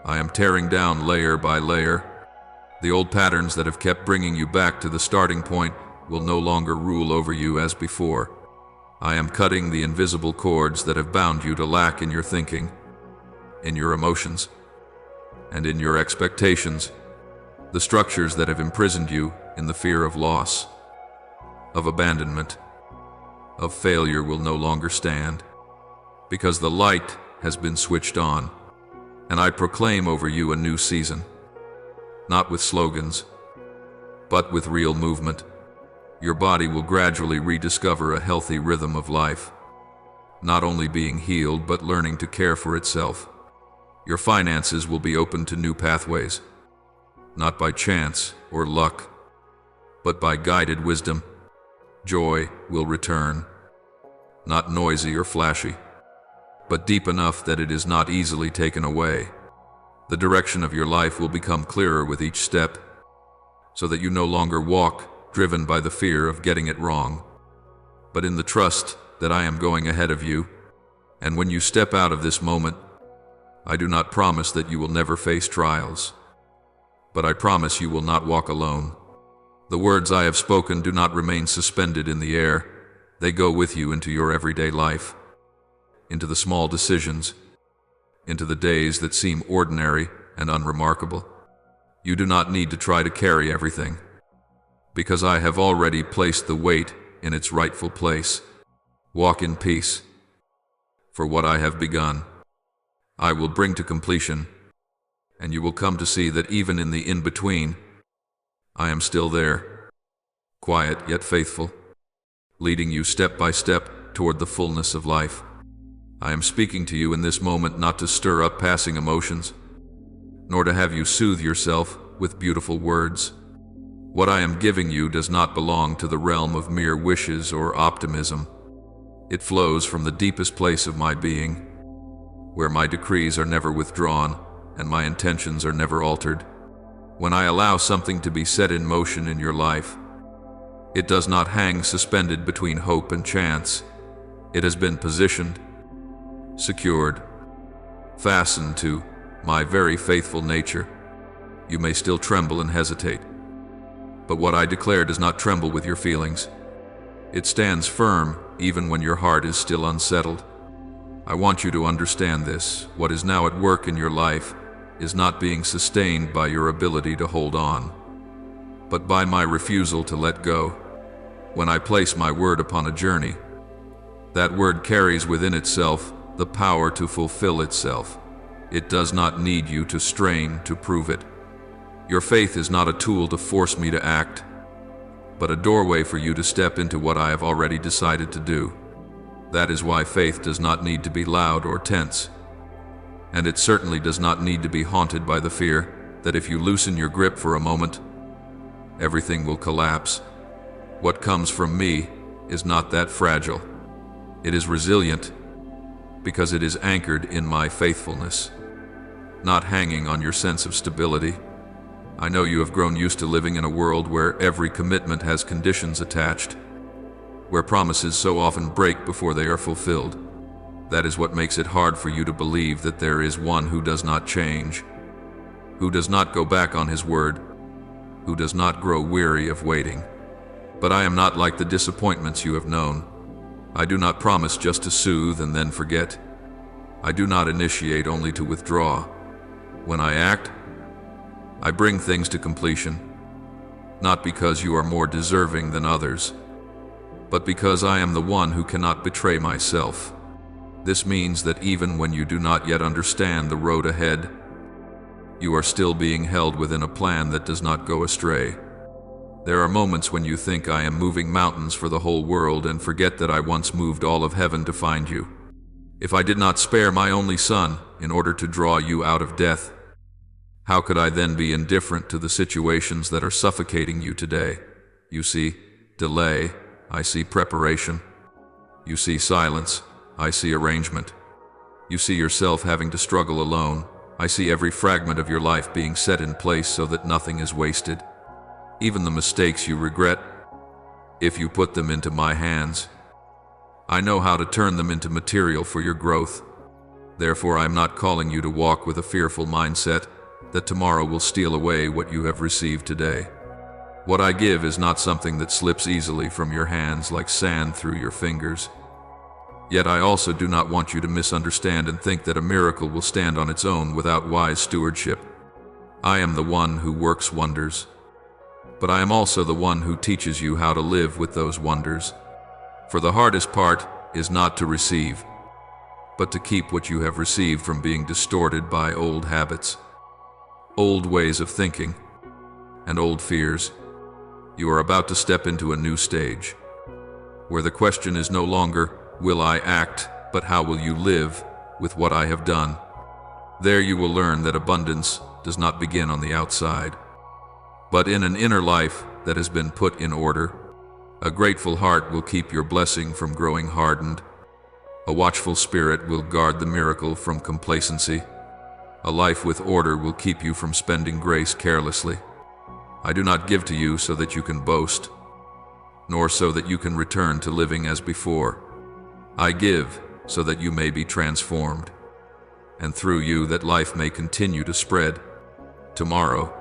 Speaker 1: I am tearing down layer by layer. The old patterns that have kept bringing you back to the starting point will no longer rule over you as before. I am cutting the invisible cords that have bound you to lack in your thinking, in your emotions, and in your expectations, the structures that have imprisoned you in the fear of loss, of abandonment, of failure will no longer stand, because the light has been switched on, and I proclaim over you a new season, not with slogans, but with real movement. Your body will gradually rediscover a healthy rhythm of life, not only being healed but learning to care for itself. Your finances will be open to new pathways, not by chance or luck, but by guided wisdom. Joy will return, not noisy or flashy, but deep enough that it is not easily taken away. The direction of your life will become clearer with each step, so that you no longer walk driven by the fear of getting it wrong, but in the trust that I am going ahead of you. And when you step out of this moment, I do not promise that you will never face trials, but I promise you will not walk alone. The words I have spoken do not remain suspended in the air. They go with you into your everyday life, into the small decisions, into the days that seem ordinary and unremarkable. You do not need to try to carry everything, because I have already placed the weight in its rightful place. Walk in peace, for what I have begun, I will bring to completion, and you will come to see that even in the in-between, I am still there, quiet yet faithful, leading you step by step toward the fullness of life. I am speaking to you in this moment not to stir up passing emotions, nor to have you soothe yourself with beautiful words. What I am giving you does not belong to the realm of mere wishes or optimism. It flows from the deepest place of my being, where my decrees are never withdrawn and my intentions are never altered. When I allow something to be set in motion in your life, it does not hang suspended between hope and chance. It has been positioned, secured, fastened to my very faithful nature. You may still tremble and hesitate, but what I declare does not tremble with your feelings. It stands firm even when your heart is still unsettled. I want you to understand this. What is now at work in your life is not being sustained by your ability to hold on, but by my refusal to let go. When I place my word upon a journey, that word carries within itself the power to fulfill itself. It does not need you to strain to prove it. Your faith is not a tool to force me to act, but a doorway for you to step into what I have already decided to do. That is why faith does not need to be loud or tense, and it certainly does not need to be haunted by the fear that if you loosen your grip for a moment, everything will collapse. What comes from me is not that fragile. It is resilient because it is anchored in my faithfulness, not hanging on your sense of stability. I know you have grown used to living in a world where every commitment has conditions attached, where promises so often break before they are fulfilled. That is what makes it hard for you to believe that there is one who does not change, who does not go back on his word, who does not grow weary of waiting. But I am not like the disappointments you have known. I do not promise just to soothe and then forget. I do not initiate only to withdraw. When I act, I bring things to completion, not because you are more deserving than others, but because I am the one who cannot betray myself. This means that even when you do not yet understand the road ahead, you are still being held within a plan that does not go astray. There are moments when you think I am moving mountains for the whole world and forget that I once moved all of heaven to find you. If I did not spare my only son in order to draw you out of death, how could I then be indifferent to the situations that are suffocating you today? You see delay, I see preparation. You see silence, I see arrangement. You see yourself having to struggle alone. I see every fragment of your life being set in place so that nothing is wasted. Even the mistakes you regret, if you put them into my hands, I know how to turn them into material for your growth. Therefore, I am not calling you to walk with a fearful mindset that tomorrow will steal away what you have received today. What I give is not something that slips easily from your hands like sand through your fingers. Yet I also do not want you to misunderstand and think that a miracle will stand on its own without wise stewardship. I am the one who works wonders, but I am also the one who teaches you how to live with those wonders. For the hardest part is not to receive, but to keep what you have received from being distorted by old habits, old ways of thinking, and old fears. You are about to step into a new stage, where the question is no longer, will I act, but how will you live with what I have done? There you will learn that abundance does not begin on the outside, but in an inner life that has been put in order. A grateful heart will keep your blessing from growing hardened. A watchful spirit will guard the miracle from complacency. A life with order will keep you from spending grace carelessly. I do not give to you so that you can boast, nor so that you can return to living as before. I give so that you may be transformed, and through you that life may continue to spread. Tomorrow,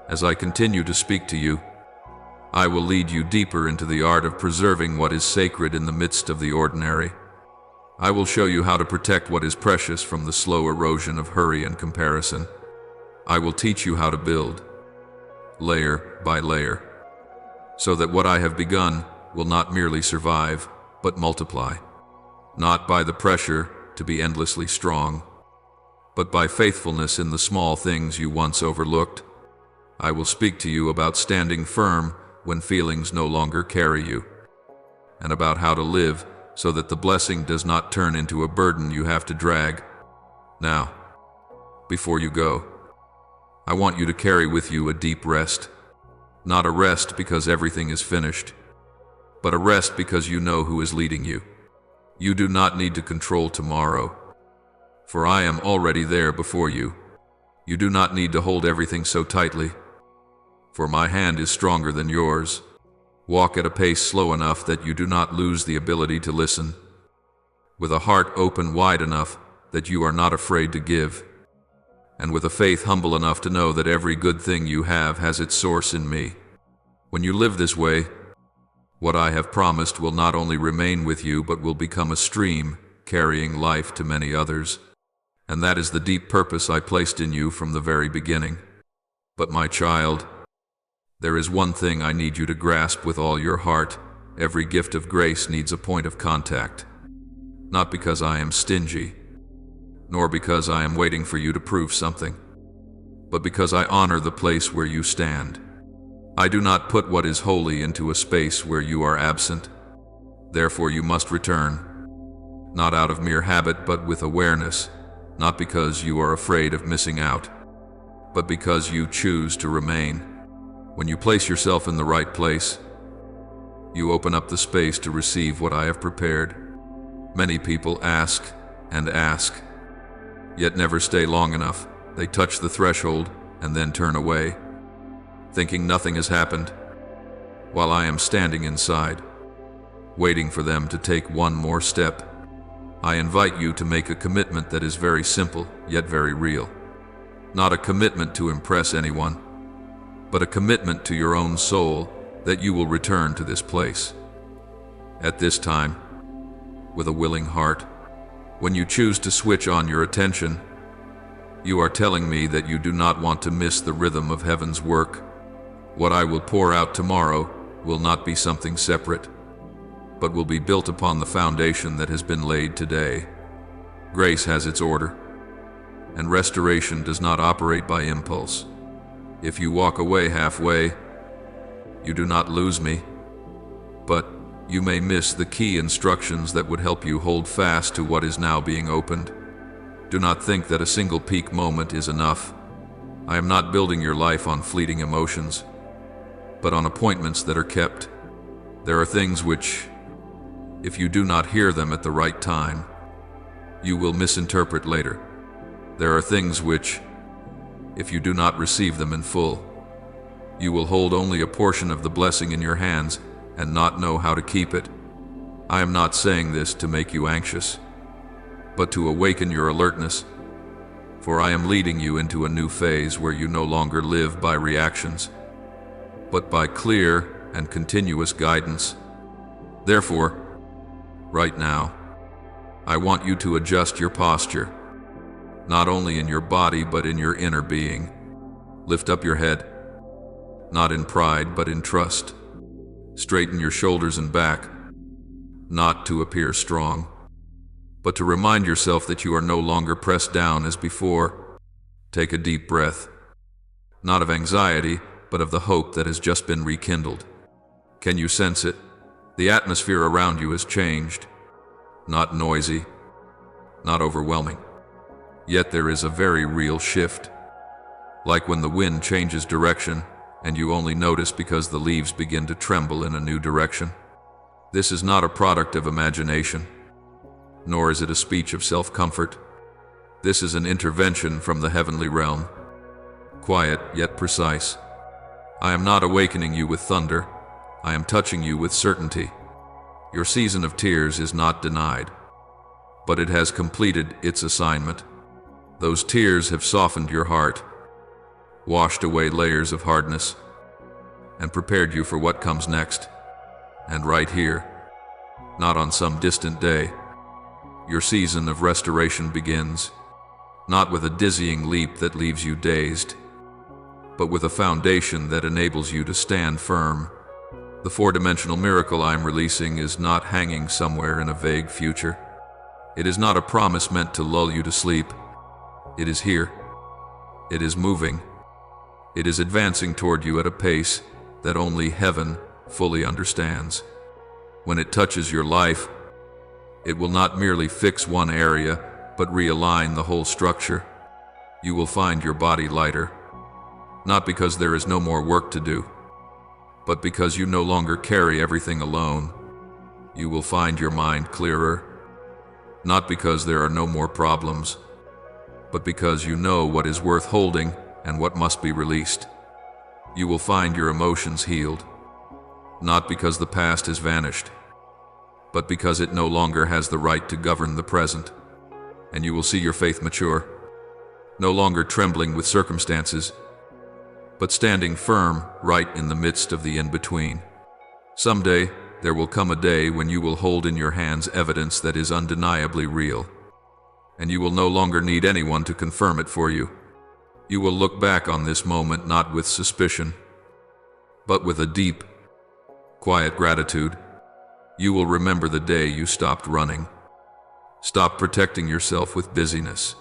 Speaker 1: as I continue to speak to you, I will lead you deeper into the art of preserving what is sacred in the midst of the ordinary. I will show you how to protect what is precious from the slow erosion of hurry and comparison. I will teach you how to build, layer by layer, so that what I have begun will not merely survive, but multiply. Not by the pressure to be endlessly strong, but by faithfulness in the small things you once overlooked. I will speak to you about standing firm when feelings no longer carry you, and about how to live so that the blessing does not turn into a burden you have to drag. Now, before you go, I want you to carry with you a deep rest. Not a rest because everything is finished, but a rest because you know who is leading you. You do not need to control tomorrow, for I am already there before you. You do not need to hold everything so tightly, for my hand is stronger than yours. Walk at a pace slow enough that you do not lose the ability to listen, with a heart open wide enough that you are not afraid to give, and with a faith humble enough to know that every good thing you have has its source in me. When you live this way, what I have promised will not only remain with you, but will become a stream carrying life to many others. And that is the deep purpose I placed in you from the very beginning. But my child, there is one thing I need you to grasp with all your heart. Every gift of grace needs a point of contact. Not because I am stingy, nor because I am waiting for you to prove something, but because I honor the place where you stand. I do not put what is holy into a space where you are absent. Therefore you must return, not out of mere habit but with awareness, not because you are afraid of missing out, but because you choose to remain. When you place yourself in the right place, you open up the space to receive what I have prepared. Many people ask and ask, yet never stay long enough. They touch the threshold and then turn away, thinking nothing has happened, while I am standing inside, waiting for them to take one more step. I invite you to make a commitment that is very simple, yet very real. Not a commitment to impress anyone, but a commitment to your own soul that you will return to this place. At this time, with a willing heart, when you choose to switch on your attention, you are telling me that you do not want to miss the rhythm of heaven's work. What I will pour out tomorrow will not be something separate, but will be built upon the foundation that has been laid today. Grace has its order, and restoration does not operate by impulse. If you walk away halfway, you do not lose me, but you may miss the key instructions that would help you hold fast to what is now being opened. Do not think that a single peak moment is enough. I am not building your life on fleeting emotions, but on appointments that are kept. There are things which, if you do not hear them at the right time, you will misinterpret later. There are things which, if you do not receive them in full, you will hold only a portion of the blessing in your hands and not know how to keep it. I am not saying this to make you anxious, but to awaken your alertness, for I am leading you into a new phase where you no longer live by reactions, but by clear and continuous guidance. Therefore, right now, I want you to adjust your posture, not only in your body but in your inner being. Lift up your head, not in pride but in trust. Straighten your shoulders and back, not to appear strong, but to remind yourself that you are no longer pressed down as before. Take a deep breath, not of anxiety, but of the hope that has just been rekindled. Can you sense it? The atmosphere around you has changed. Not noisy, not overwhelming. Yet there is a very real shift. Like when the wind changes direction, and you only notice because the leaves begin to tremble in a new direction. This is not a product of imagination, nor is it a speech of self-comfort. This is an intervention from the heavenly realm, quiet yet precise. I am not awakening you with thunder, I am touching you with certainty. Your season of tears is not denied, but it has completed its assignment. Those tears have softened your heart, washed away layers of hardness, and prepared you for what comes next. And right here, not on some distant day, your season of restoration begins, not with a dizzying leap that leaves you dazed, but with a foundation that enables you to stand firm. The four-dimensional miracle I am releasing is not hanging somewhere in a vague future. It is not a promise meant to lull you to sleep. It is here. It is moving. It is advancing toward you at a pace that only heaven fully understands. When it touches your life, it will not merely fix one area, but realign the whole structure. You will find your body lighter, not because there is no more work to do, but because you no longer carry everything alone. You will find your mind clearer, not because there are no more problems, but because you know what is worth holding and what must be released. You will find your emotions healed, not because the past has vanished, but because it no longer has the right to govern the present. And you will see your faith mature, no longer trembling with circumstances, but standing firm right in the midst of the in-between. Someday, there will come a day when you will hold in your hands evidence that is undeniably real, and you will no longer need anyone to confirm it for you. You will look back on this moment not with suspicion, but with a deep, quiet gratitude. You will remember the day you stopped running, stopped protecting yourself with busyness,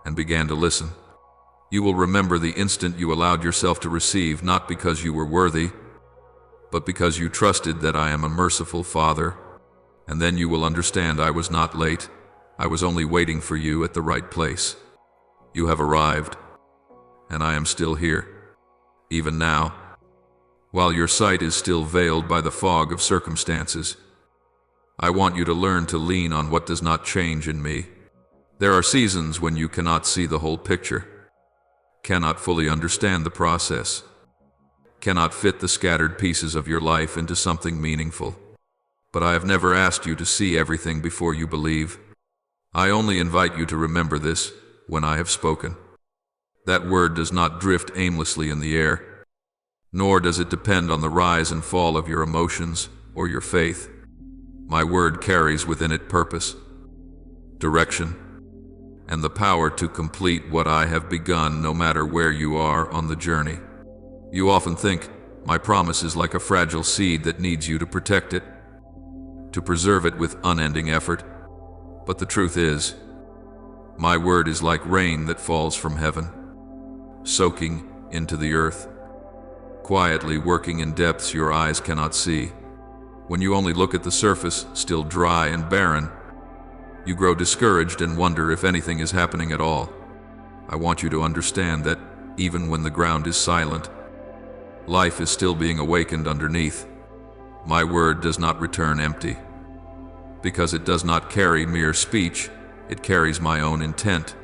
Speaker 1: and began to listen. You will remember the instant you allowed yourself to receive, not because you were worthy, but because you trusted that I am a merciful Father. And then you will understand I was not late. I was only waiting for you at the right place. You have arrived, and I am still here, even now, while your sight is still veiled by the fog of circumstances. I want you to learn to lean on what does not change in me. There are seasons when you cannot see the whole picture, cannot fully understand the process, cannot fit the scattered pieces of your life into something meaningful. But I have never asked you to see everything before you believe. I only invite you to remember this when I have spoken. That word does not drift aimlessly in the air. nor does it depend on the rise and fall of your emotions or your faith. My word carries within it purpose, direction, and the power to complete what I have begun, no matter where you are on the journey. You often think my promise is like a fragile seed that needs you to protect it, to preserve it with unending effort. But the truth is, my word is like rain that falls from heaven, soaking into the earth, quietly working in depths your eyes cannot see. When you only look at the surface, still dry and barren, you grow discouraged and wonder if anything is happening at all. I want you to understand that even when the ground is silent, life is still being awakened underneath. My word does not return empty, because it does not carry mere speech, it carries my own intent,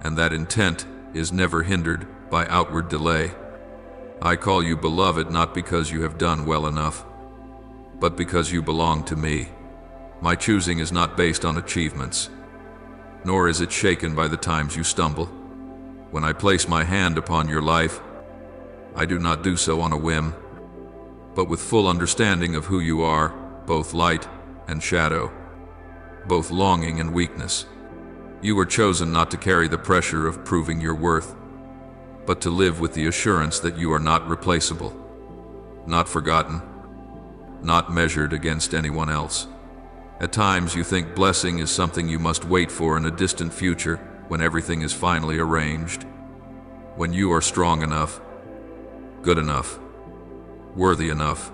Speaker 1: and that intent is never hindered by outward delay. I call you beloved not because you have done well enough, but because you belong to me. My choosing is not based on achievements, nor is it shaken by the times you stumble. When I place my hand upon your life, I do not do so on a whim, but with full understanding of who you are, both light and shadow, both longing and weakness. You were chosen not to carry the pressure of proving your worth, but to live with the assurance that you are not replaceable, not forgotten, not measured against anyone else. At times you think blessing is something you must wait for in a distant future when everything is finally arranged, when you are strong enough, good enough, worthy enough.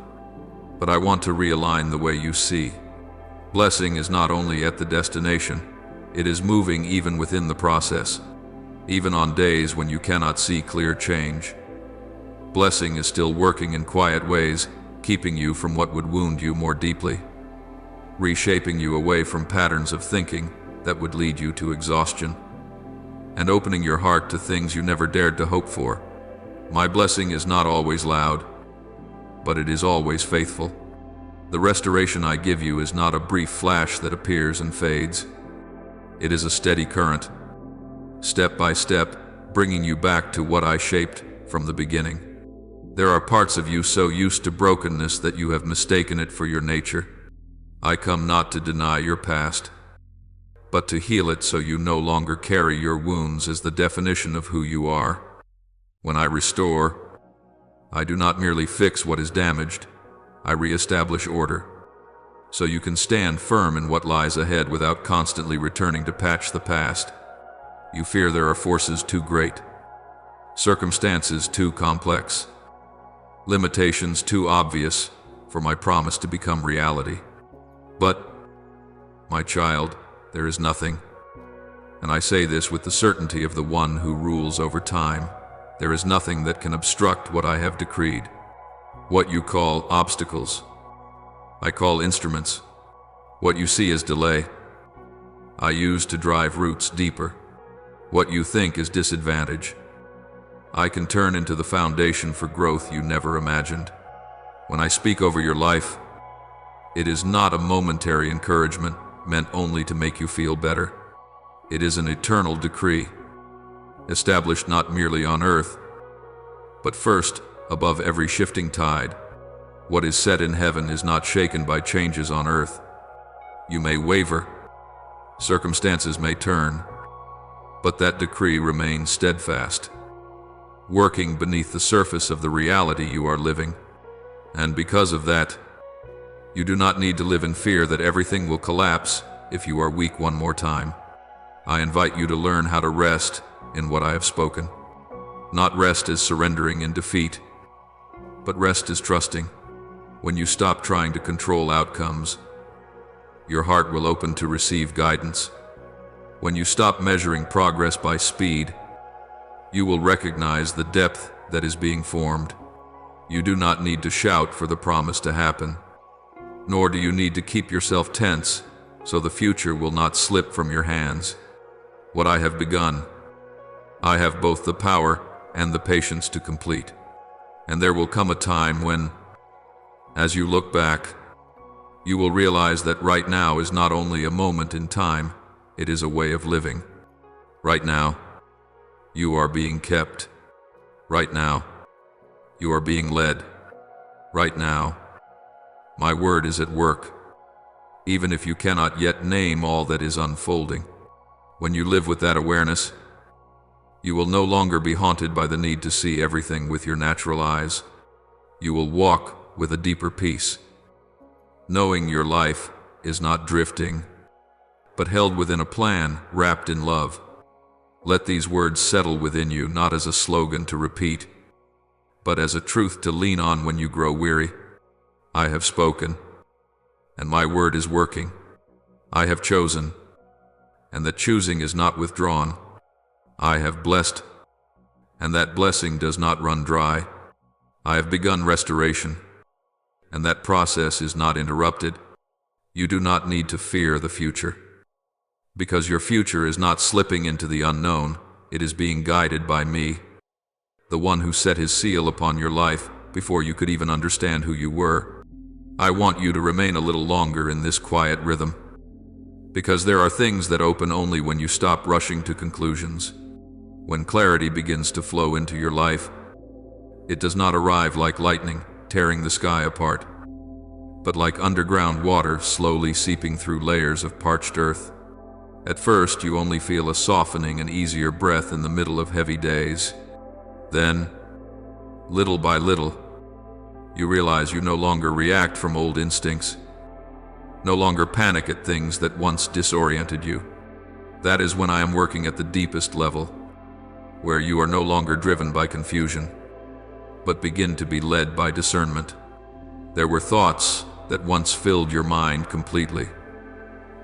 Speaker 1: But I want to realign the way you see. Blessing is not only at the destination, it is moving even within the process. Even on days when you cannot see clear change, blessing is still working in quiet ways, keeping you from what would wound you more deeply, reshaping you away from patterns of thinking that would lead you to exhaustion, and opening your heart to things you never dared to hope for. My blessing is not always loud, but it is always faithful. The restoration I give you is not a brief flash that appears and fades. It is a steady current, step by step, bringing you back to what I shaped from the beginning. There are parts of you so used to brokenness that you have mistaken it for your nature. I come not to deny your past, but to heal it so you no longer carry your wounds as the definition of who you are. When I restore, I do not merely fix what is damaged, I reestablish order, so you can stand firm in what lies ahead without constantly returning to patch the past. You fear there are forces too great, circumstances too complex, limitations too obvious for my promise to become reality. But, my child, there is nothing, and I say this with the certainty of the one who rules over time, there is nothing that can obstruct what I have decreed. What you call obstacles, I call instruments. What you see as delay, I use to drive roots deeper. What you think is disadvantage, I can turn into the foundation for growth you never imagined. When I speak over your life, it is not a momentary encouragement meant only to make you feel better. It is an eternal decree, established not merely on earth, but first above every shifting tide. What is set in heaven is not shaken by changes on earth. You may waver, circumstances may turn, but that decree remains steadfast, working beneath the surface of the reality you are living. And because of that, you do not need to live in fear that everything will collapse if you are weak one more time. I invite you to learn how to rest in what I have spoken. Not rest as surrendering in defeat, but rest as trusting. When you stop trying to control outcomes, your heart will open to receive guidance. When you stop measuring progress by speed, you will recognize the depth that is being formed. You do not need to shout for the promise to happen, nor do you need to keep yourself tense so the future will not slip from your hands. What I have begun, I have both the power and the patience to complete. And there will come a time when, as you look back, you will realize that right now is not only a moment in time, it is a way of living. Right now, you are being kept. Right now, You are being led. Right now, my word is at work, even if you cannot yet name all that is unfolding. When you live with that awareness, you will no longer be haunted by the need to see everything with your natural eyes. You will walk with a deeper peace, knowing your life is not drifting, but held within a plan wrapped in love. Let these words settle within you, not as a slogan to repeat, but as a truth to lean on when you grow weary. I have spoken, and my word is working. I have chosen, and that choosing is not withdrawn. I have blessed, and that blessing does not run dry. I have begun restoration, and that process is not interrupted. You do not need to fear the future, because your future is not slipping into the unknown. It is being guided by me, the one who set his seal upon your life before you could even understand who you were. I want you to remain a little longer in this quiet rhythm, because there are things that open only when you stop rushing to conclusions. When clarity begins to flow into your life, it does not arrive like lightning tearing the sky apart, but like underground water slowly seeping through layers of parched earth. At first, you only feel a softening and easier breath in the middle of heavy days. Then, little by little, you realize you no longer react from old instincts, no longer panic at things that once disoriented you. That is when I am working at the deepest level, where you are no longer driven by confusion, but begin to be led by discernment. There were thoughts that once filled your mind completely,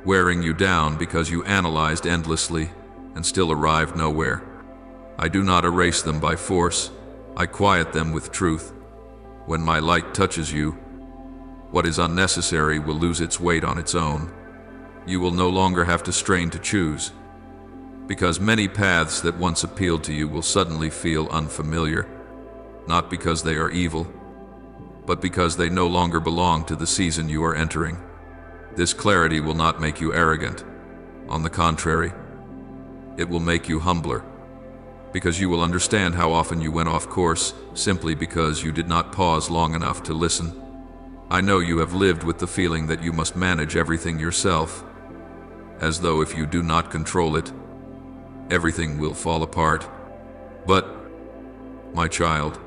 Speaker 1: wearing you down because you analyzed endlessly and still arrived nowhere. I do not erase them by force. I quiet them with truth. When my light touches you, what is unnecessary will lose its weight on its own. You will no longer have to strain to choose, because many paths that once appealed to you will suddenly feel unfamiliar, not because they are evil, but because they no longer belong to the season you are entering. This clarity will not make you arrogant. On the contrary, it will make you humbler, because you will understand how often you went off course simply because you did not pause long enough to listen. I know you have lived with the feeling that you must manage everything yourself, as though if you do not control it, everything will fall apart. But, my child,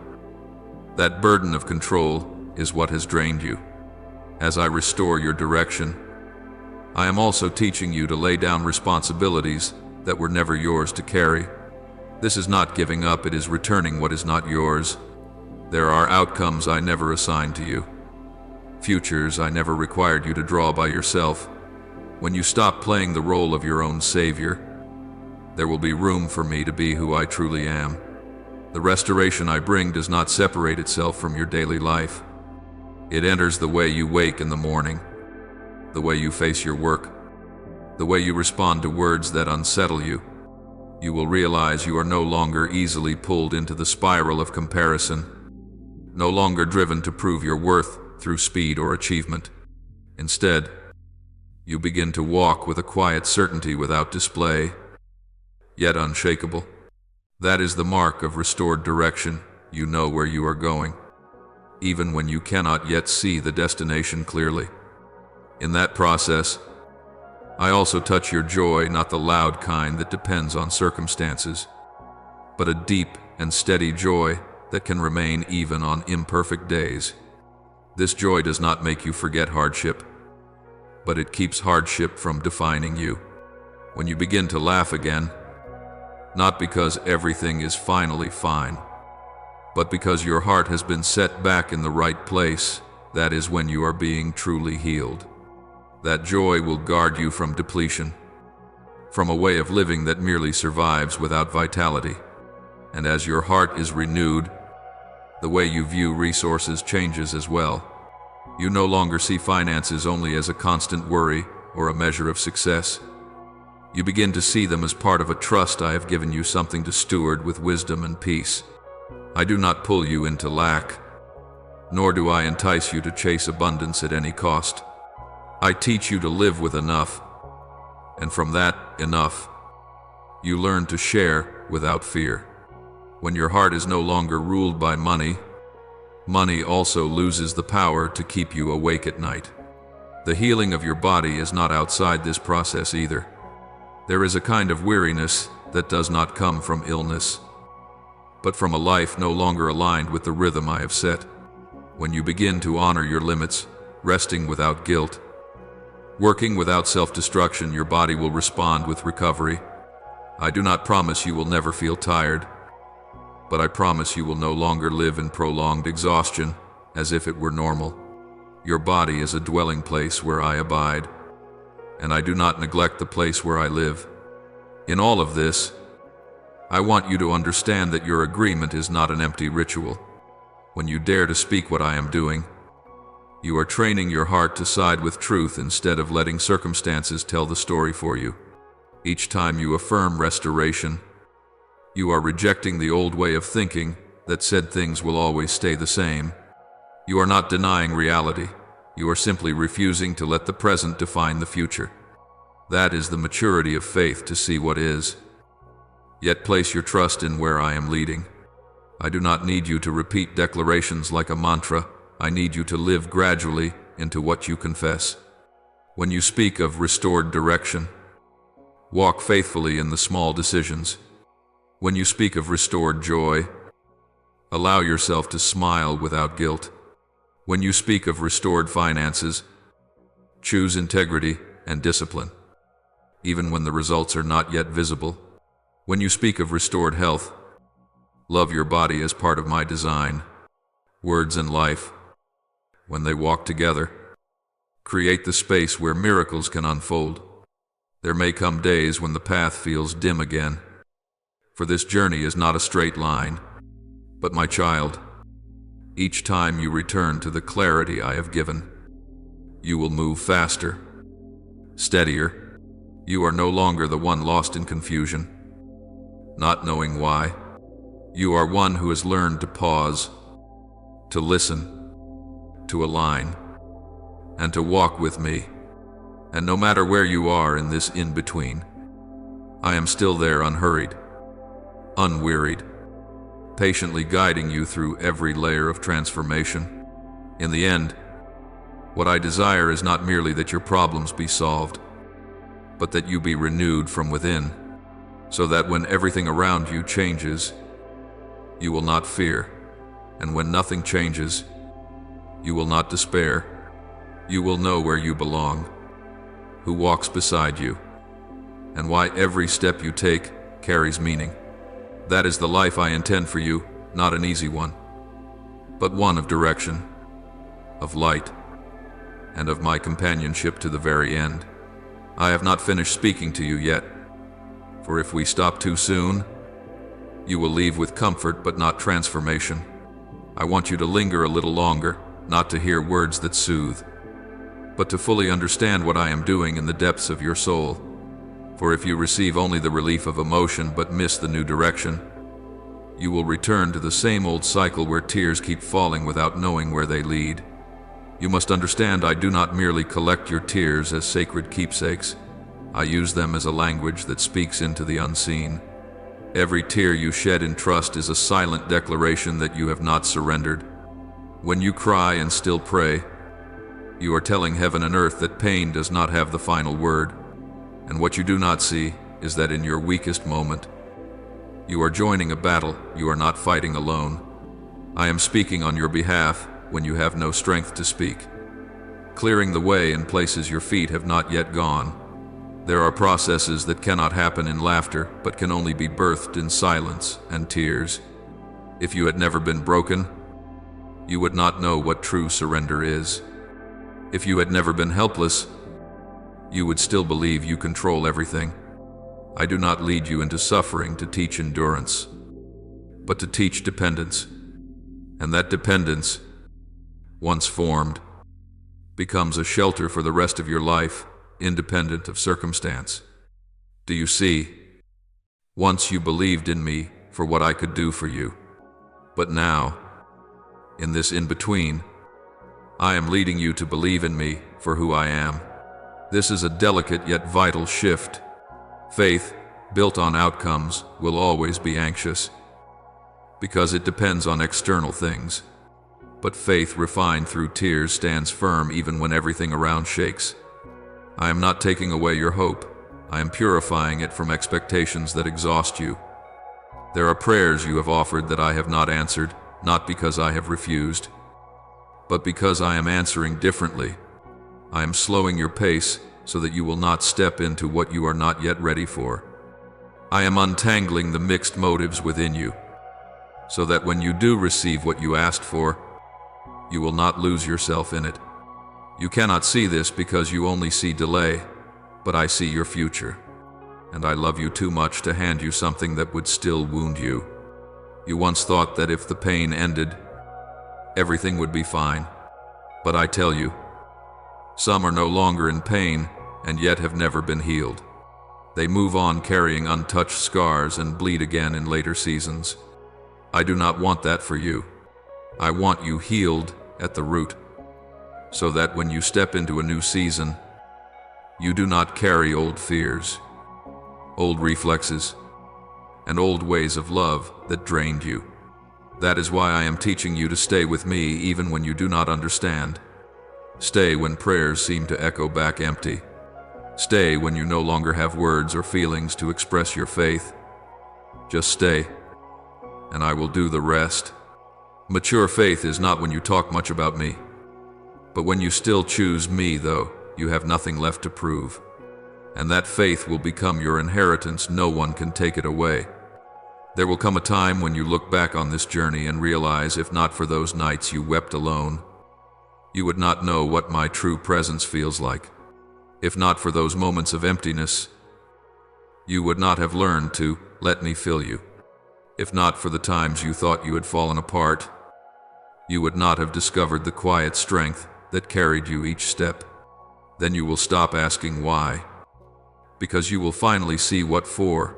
Speaker 1: that burden of control is what has drained you. As I restore your direction, I am also teaching you to lay down responsibilities that were never yours to carry. This is not giving up, it is returning what is not yours. There are outcomes I never assigned to you, futures I never required you to draw by yourself. When you stop playing the role of your own savior, there will be room for me to be who I truly am. The restoration I bring does not separate itself from your daily life. It enters the way you wake in the morning, the way you face your work, the way you respond to words that unsettle you. You will realize you are no longer easily pulled into the spiral of comparison, no longer driven to prove your worth through speed or achievement. Instead, you begin to walk with a quiet certainty without display, yet unshakable. That is the mark of restored direction. You know where you are going, even when you cannot yet see the destination clearly. In that process, I also touch your joy, not the loud kind that depends on circumstances, but a deep and steady joy that can remain even on imperfect days. This joy does not make you forget hardship, but it keeps hardship from defining you. When you begin to laugh again, not because everything is finally fine, but because your heart has been set back in the right place, that is when you are being truly healed. That joy will guard you from depletion, from a way of living that merely survives without vitality. And as your heart is renewed, the way you view resources changes as well. You no longer see finances only as a constant worry or a measure of success. You begin to see them as part of a trust I have given you, something to steward with wisdom and peace. I do not pull you into lack, nor do I entice you to chase abundance at any cost. I teach you to live with enough, and from that enough, you learn to share without fear. When your heart is no longer ruled by money, Money also loses the power to keep you awake at night. The healing of your body is not outside this process either. There is a kind of weariness that does not come from illness, but from a life no longer aligned with the rhythm I have set. When you begin to honor your limits, resting without guilt, working without self-destruction, your body will respond with recovery. I do not promise you will never feel tired, but I promise you will no longer live in prolonged exhaustion as if it were normal. Your body is a dwelling place where I abide, and I do not neglect the place where I live. In all of this, I want you to understand that your agreement is not an empty ritual. When you dare to speak what I am doing, you are training your heart to side with truth instead of letting circumstances tell the story for you. Each time you affirm restoration, you are rejecting the old way of thinking that said things will always stay the same. You are not denying reality. You are simply refusing to let the present define the future. That is the maturity of faith, to see what is, yet place your trust in where I am leading. I do not need you to repeat declarations like a mantra. I need you to live gradually into what you confess. When you speak of restored direction, walk faithfully in the small decisions. When you speak of restored joy, allow yourself to smile without guilt. When you speak of restored finances, choose integrity and discipline, even when the results are not yet visible. When you speak of restored health, love your body as part of my design. Words and life, when they walk together, create the space where miracles can unfold. There may come days when the path feels dim again, for this journey is not a straight line. But my child, each time you return to the clarity I have given, you will move faster, steadier. You are no longer the one lost in confusion, not knowing why. You are one who has learned to pause, to listen, to align, and to walk with me. And no matter where you are in this in-between, I am still there, unhurried, unwearied, patiently guiding you through every layer of transformation. In the end, what I desire is not merely that your problems be solved, but that you be renewed from within, so that when everything around you changes, you will not fear, and when nothing changes, you will not despair. You will know where you belong, who walks beside you, and why every step you take carries meaning. That is the life I intend for you, not an easy one, but one of direction, of light, and of my companionship to the very end. I have not finished speaking to you yet, for if we stop too soon, you will leave with comfort but not transformation. I want you to linger a little longer, not to hear words that soothe, but to fully understand what I am doing in the depths of your soul. For if you receive only the relief of emotion but miss the new direction, you will return to the same old cycle where tears keep falling without knowing where they lead. You must understand, I do not merely collect your tears as sacred keepsakes. I use them as a language that speaks into the unseen. Every tear you shed in trust is a silent declaration that you have not surrendered. When you cry and still pray, you are telling heaven and earth that pain does not have the final word. And what you do not see is that in your weakest moment, you are joining a battle you are not fighting alone. I am speaking on your behalf when you have no strength to speak, clearing the way in places your feet have not yet gone. There are processes that cannot happen in laughter, but can only be birthed in silence and tears. If you had never been broken, you would not know what true surrender is. If you had never been helpless, you would still believe you control everything. I do not lead you into suffering to teach endurance, but to teach dependence. And that dependence, once formed, becomes a shelter for the rest of your life, independent of circumstance. Do you see? Once you believed in me for what I could do for you, but now, in this in-between, I am leading you to believe in me for who I am. This is a delicate yet vital shift. Faith, built on outcomes, will always be anxious, because it depends on external things. but faith refined through tears stands firm even when everything around shakes. I am not taking away your hope. I am purifying it from expectations that exhaust you. There are prayers you have offered that I have not answered, not because I have refused, but because I am answering differently. I am slowing your pace so that you will not step into what you are not yet ready for. I am untangling the mixed motives within you, so that when you do receive what you asked for, you will not lose yourself in it. You cannot see this because you only see delay, but I see your future, and I love you too much to hand you something that would still wound you. You once thought that if the pain ended, everything would be fine, but I tell you, some are no longer in pain and yet have never been healed. They move on carrying untouched scars and bleed again in later seasons. I do not want that for you. I want you healed at the root, so that when you step into a new season, you do not carry old fears, old reflexes, and old ways of love that drained you. That is why I am teaching you to stay with me even when you do not understand. Stay when prayers seem to echo back empty. Stay when you no longer have words or feelings to express your faith. Just stay, and I will do the rest. Mature faith is not when you talk much about me, but when you still choose me, though you have nothing left to prove. And that faith will become your inheritance. No one can take it away. There will come a time when you look back on this journey and realize, if not for those nights you wept alone, you would not know what my true presence feels like. If not for those moments of emptiness, you would not have learned to let me fill you. If not for the times you thought you had fallen apart, you would not have discovered the quiet strength that carried you each step. Then you will stop asking why, because you will finally see what for.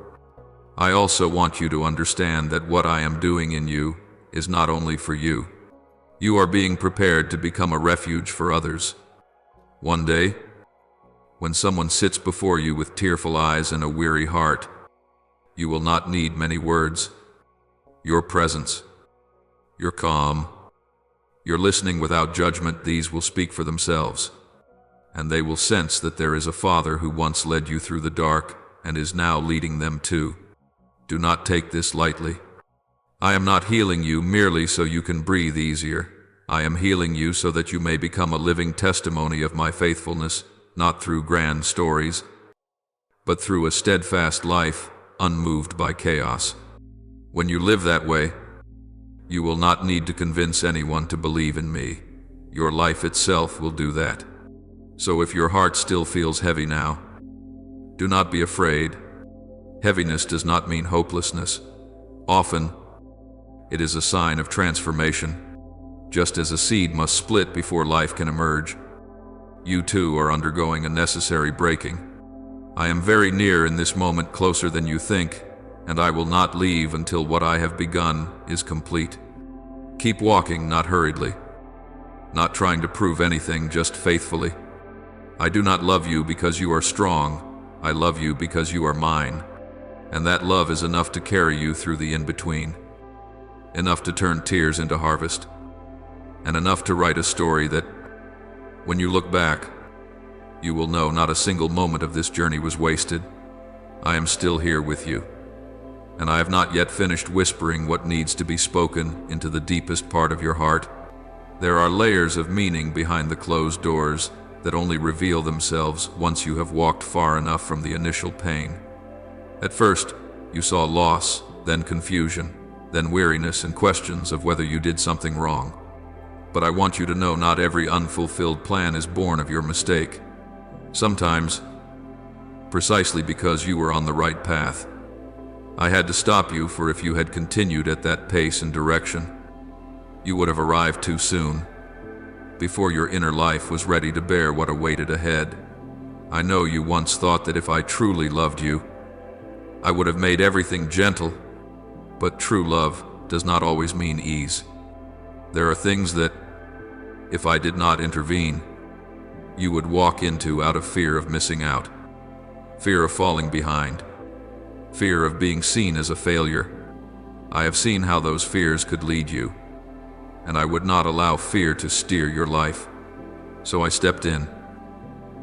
Speaker 1: I also want you to understand that what I am doing in you is not only for you. You are being prepared to become a refuge for others. One day, when someone sits before you with tearful eyes and a weary heart, you will not need many words. Your presence, your calm, your listening without judgment, these will speak for themselves. And they will sense that there is a Father who once led you through the dark and is now leading them too. Do not take this lightly. I am not healing you merely so you can breathe easier. I am healing you so that you may become a living testimony of my faithfulness, not through grand stories, but through a steadfast life, unmoved by chaos. When you live that way, you will not need to convince anyone to believe in me. Your life itself will do that. So if your heart still feels heavy now, do not be afraid. Heaviness does not mean hopelessness. Often, it is a sign of transformation. Just as a seed must split before life can emerge, you too are undergoing a necessary breaking. I am very near in this moment, closer than you think, and I will not leave until what I have begun is complete. Keep walking, not hurriedly, not trying to prove anything, just faithfully. I do not love you because you are strong. I love you because you are mine. And that love is enough to carry you through the in-between. Enough to turn tears into harvest. And enough to write a story that, when you look back, you will know not a single moment of this journey was wasted. I am still here with you. And I have not yet finished whispering what needs to be spoken into the deepest part of your heart. There are layers of meaning behind the closed doors that only reveal themselves once you have walked far enough from the initial pain. At first, you saw loss, then confusion, then weariness and questions of whether you did something wrong. But I want you to know not every unfulfilled plan is born of your mistake. Sometimes, precisely because you were on the right path. I had to stop you, for if you had continued at that pace and direction, you would have arrived too soon, before your inner life was ready to bear what awaited ahead. I know you once thought that if I truly loved you, I would have made everything gentle, but true love does not always mean ease. There are things that, if I did not intervene, you would walk into out of fear of missing out, fear of falling behind, fear of being seen as a failure. I have seen how those fears could lead you. and I would not allow fear to steer your life. So I stepped in,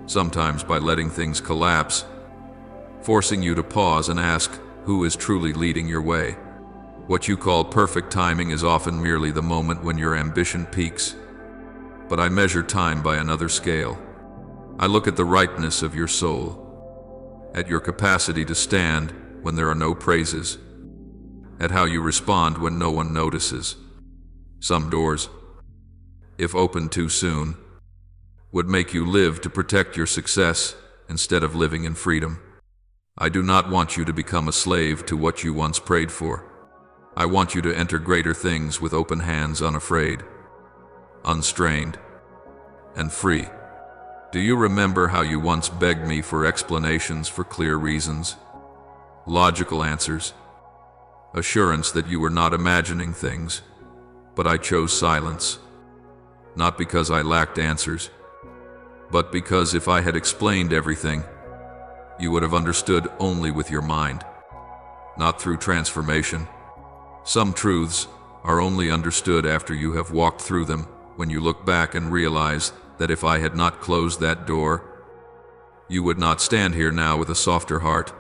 Speaker 1: sometimes by letting things collapse, forcing you to pause and ask who is truly leading your way. What you call perfect timing is often merely the moment when your ambition peaks. But I measure time by another scale. I look at the ripeness of your soul, at your capacity to stand when there are no praises, at how you respond when no one notices. Some doors, if opened too soon, would make you live to protect your success instead of living in freedom. I do not want you to become a slave to what you once prayed for. I want you to enter greater things with open hands, unafraid, unstrained, and free. Do you remember how you once begged me for explanations for clear reasons, logical answers, assurance that you were not imagining things? But I chose silence, not because I lacked answers, but because if I had explained everything, you would have understood only with your mind, not through transformation. Some truths are only understood after you have walked through them, when you look back and realize that if I had not closed that door, you would not stand here now with a softer heart,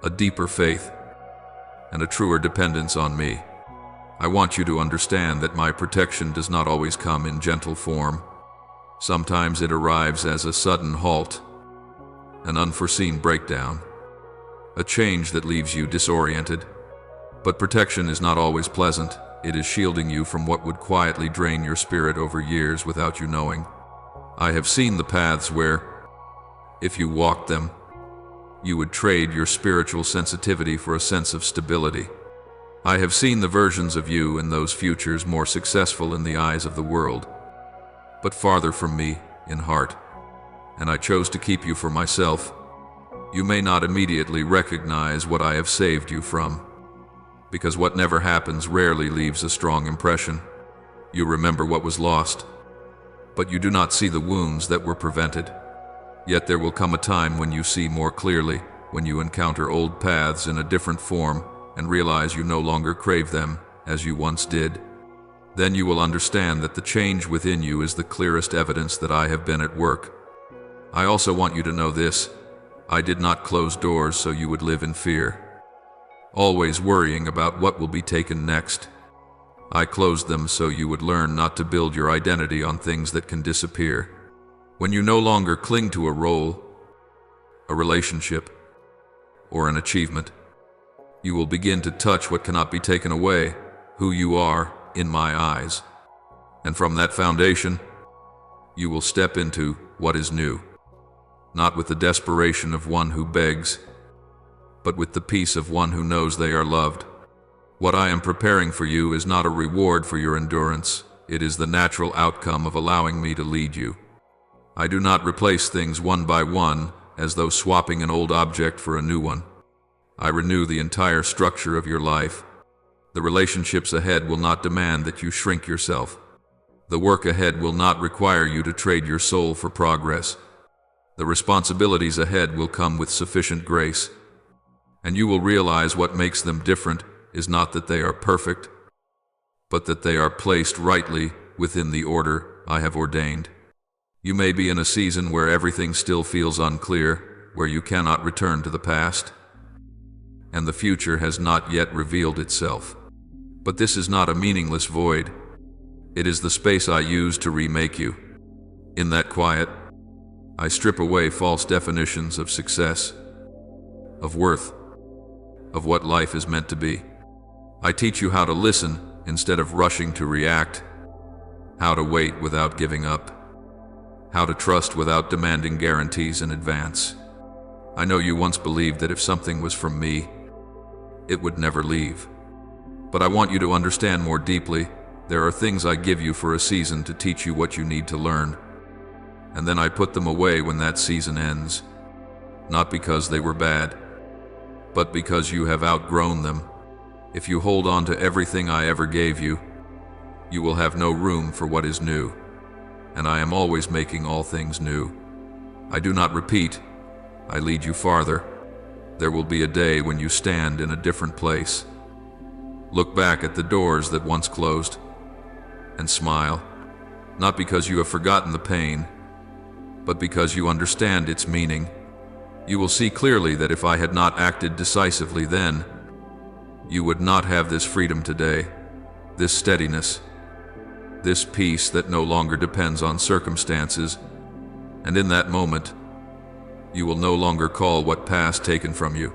Speaker 1: a deeper faith, and a truer dependence on me. I want you to understand that my protection does not always come in gentle form. Sometimes it arrives as a sudden halt, an unforeseen breakdown, a change that leaves you disoriented. But protection is not always pleasant. It is shielding you from what would quietly drain your spirit over years without you knowing. I have seen the paths where, if you walked them, you would trade your spiritual sensitivity for a sense of stability. I have seen the versions of you in those futures more successful in the eyes of the world, but farther from me in heart, and I chose to keep you for myself. You may not immediately recognize what I have saved you from, because what never happens rarely leaves a strong impression. You remember what was lost, but you do not see the wounds that were prevented. Yet there will come a time when you see more clearly, when you encounter old paths in a different form and realize you no longer crave them as you once did. Then you will understand that the change within you is the clearest evidence that I have been at work. I also want you to know this: I did not close doors so you would live in fear, always worrying about what will be taken next. I closed them so you would learn not to build your identity on things that can disappear. When you no longer cling to a role, a relationship, or an achievement, you will begin to touch what cannot be taken away, who you are in my eyes. And from that foundation, you will step into what is new, not with the desperation of one who begs, but with the peace of one who knows they are loved. What I am preparing for you is not a reward for your endurance. It is the natural outcome of allowing me to lead you. I do not replace things one by one, as though swapping an old object for a new one. I renew the entire structure of your life. The relationships ahead will not demand that you shrink yourself. The work ahead will not require you to trade your soul for progress. The responsibilities ahead will come with sufficient grace. And you will realize what makes them different is not that they are perfect, but that they are placed rightly within the order I have ordained. You may be in a season where everything still feels unclear, where you cannot return to the past, and the future has not yet revealed itself. But this is not a meaningless void. It is the space I use to remake you. In that quiet, I strip away false definitions of success, of worth, of what life is meant to be. I teach you how to listen instead of rushing to react, how to wait without giving up, how to trust without demanding guarantees in advance. I know you once believed that if something was from me, it would never leave. But I want you to understand more deeply. There are things I give you for a season to teach you what you need to learn, and then I put them away when that season ends, not because they were bad, but because you have outgrown them. If you hold on to everything I ever gave you, you will have no room for what is new, and I am always making all things new. I do not repeat, I lead you farther. There will be a day when you stand in a different place. Look back at the doors that once closed. and smile, not because you have forgotten the pain, but because you understand its meaning. You will see clearly that if I had not acted decisively then, you would not have this freedom today, this steadiness, this peace that no longer depends on circumstances, and in that moment, you will no longer call what passed taken from you,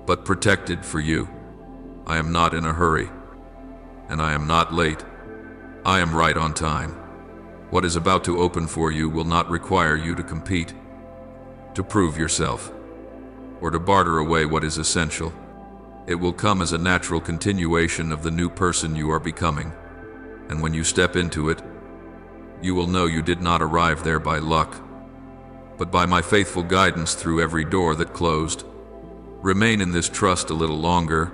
Speaker 1: but protected for you. I am not in a hurry, and I am not late. I am right on time. What is about to open for you will not require you to compete, to prove yourself, or to barter away what is essential. It will come as a natural continuation of the new person you are becoming, and when you step into it, you will know you did not arrive there by luck, but by my faithful guidance through every door that closed. Remain in this trust a little longer.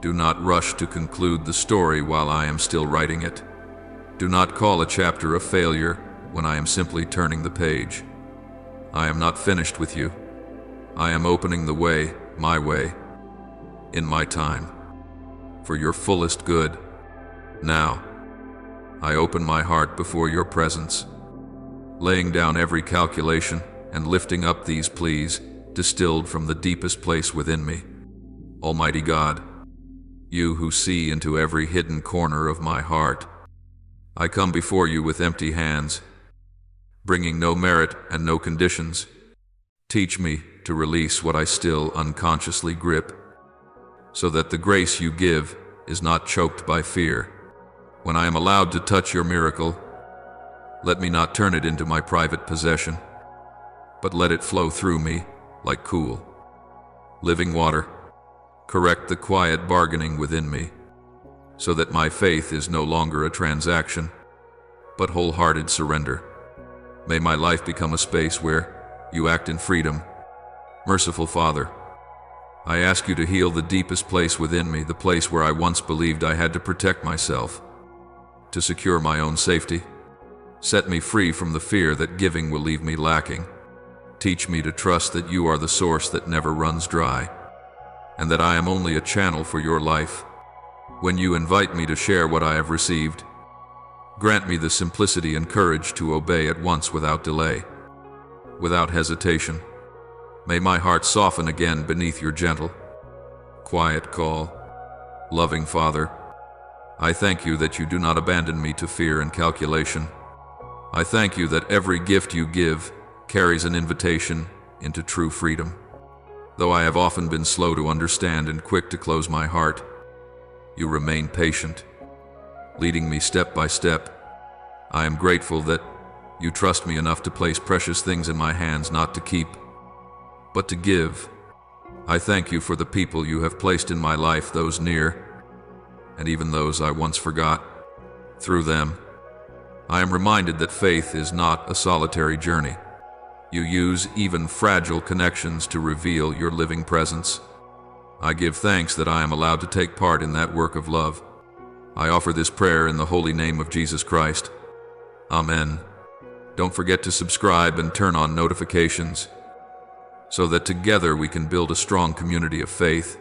Speaker 1: Do not rush to conclude the story while I am still writing it. Do not call a chapter a failure when I am simply turning the page. I am not finished with you. I am opening the way, my way, in my time, for your fullest good. Now, I open my heart before your presence, laying down every calculation and lifting up these pleas distilled from the deepest place within me. Almighty God, you who see into every hidden corner of my heart, I come before you with empty hands, bringing no merit and no conditions. Teach me to release what I still unconsciously grip, so that the grace you give is not choked by fear. When I am allowed to touch your miracle, let me not turn it into my private possession, but let it flow through me like cool, living water. Correct the quiet bargaining within me, so that my faith is no longer a transaction, but wholehearted surrender. May my life become a space where you act in freedom. Merciful Father, I ask you to heal the deepest place within me, the place where I once believed I had to protect myself, to secure my own safety. Set me free from the fear that giving will leave me lacking. Teach me to trust that you are the source that never runs dry, and that I am only a channel for your life. When you invite me to share what I have received, grant me the simplicity and courage to obey at once without delay, without hesitation. May my heart soften again beneath your gentle, quiet call. Loving Father, I thank you that you do not abandon me to fear and calculation. I thank you that every gift you give carries an invitation into true freedom. Though I have often been slow to understand and quick to close my heart, you remain patient, leading me step by step. I am grateful that you trust me enough to place precious things in my hands, not to keep, but to give. I thank you for the people you have placed in my life, those near, and even those I once forgot. Through them, I am reminded that faith is not a solitary journey. You use even fragile connections to reveal your living presence. I give thanks that I am allowed to take part in that work of love. I offer this prayer in the holy name of Jesus Christ. Amen. Don't forget to subscribe and turn on notifications, so that together we can build a strong community of faith.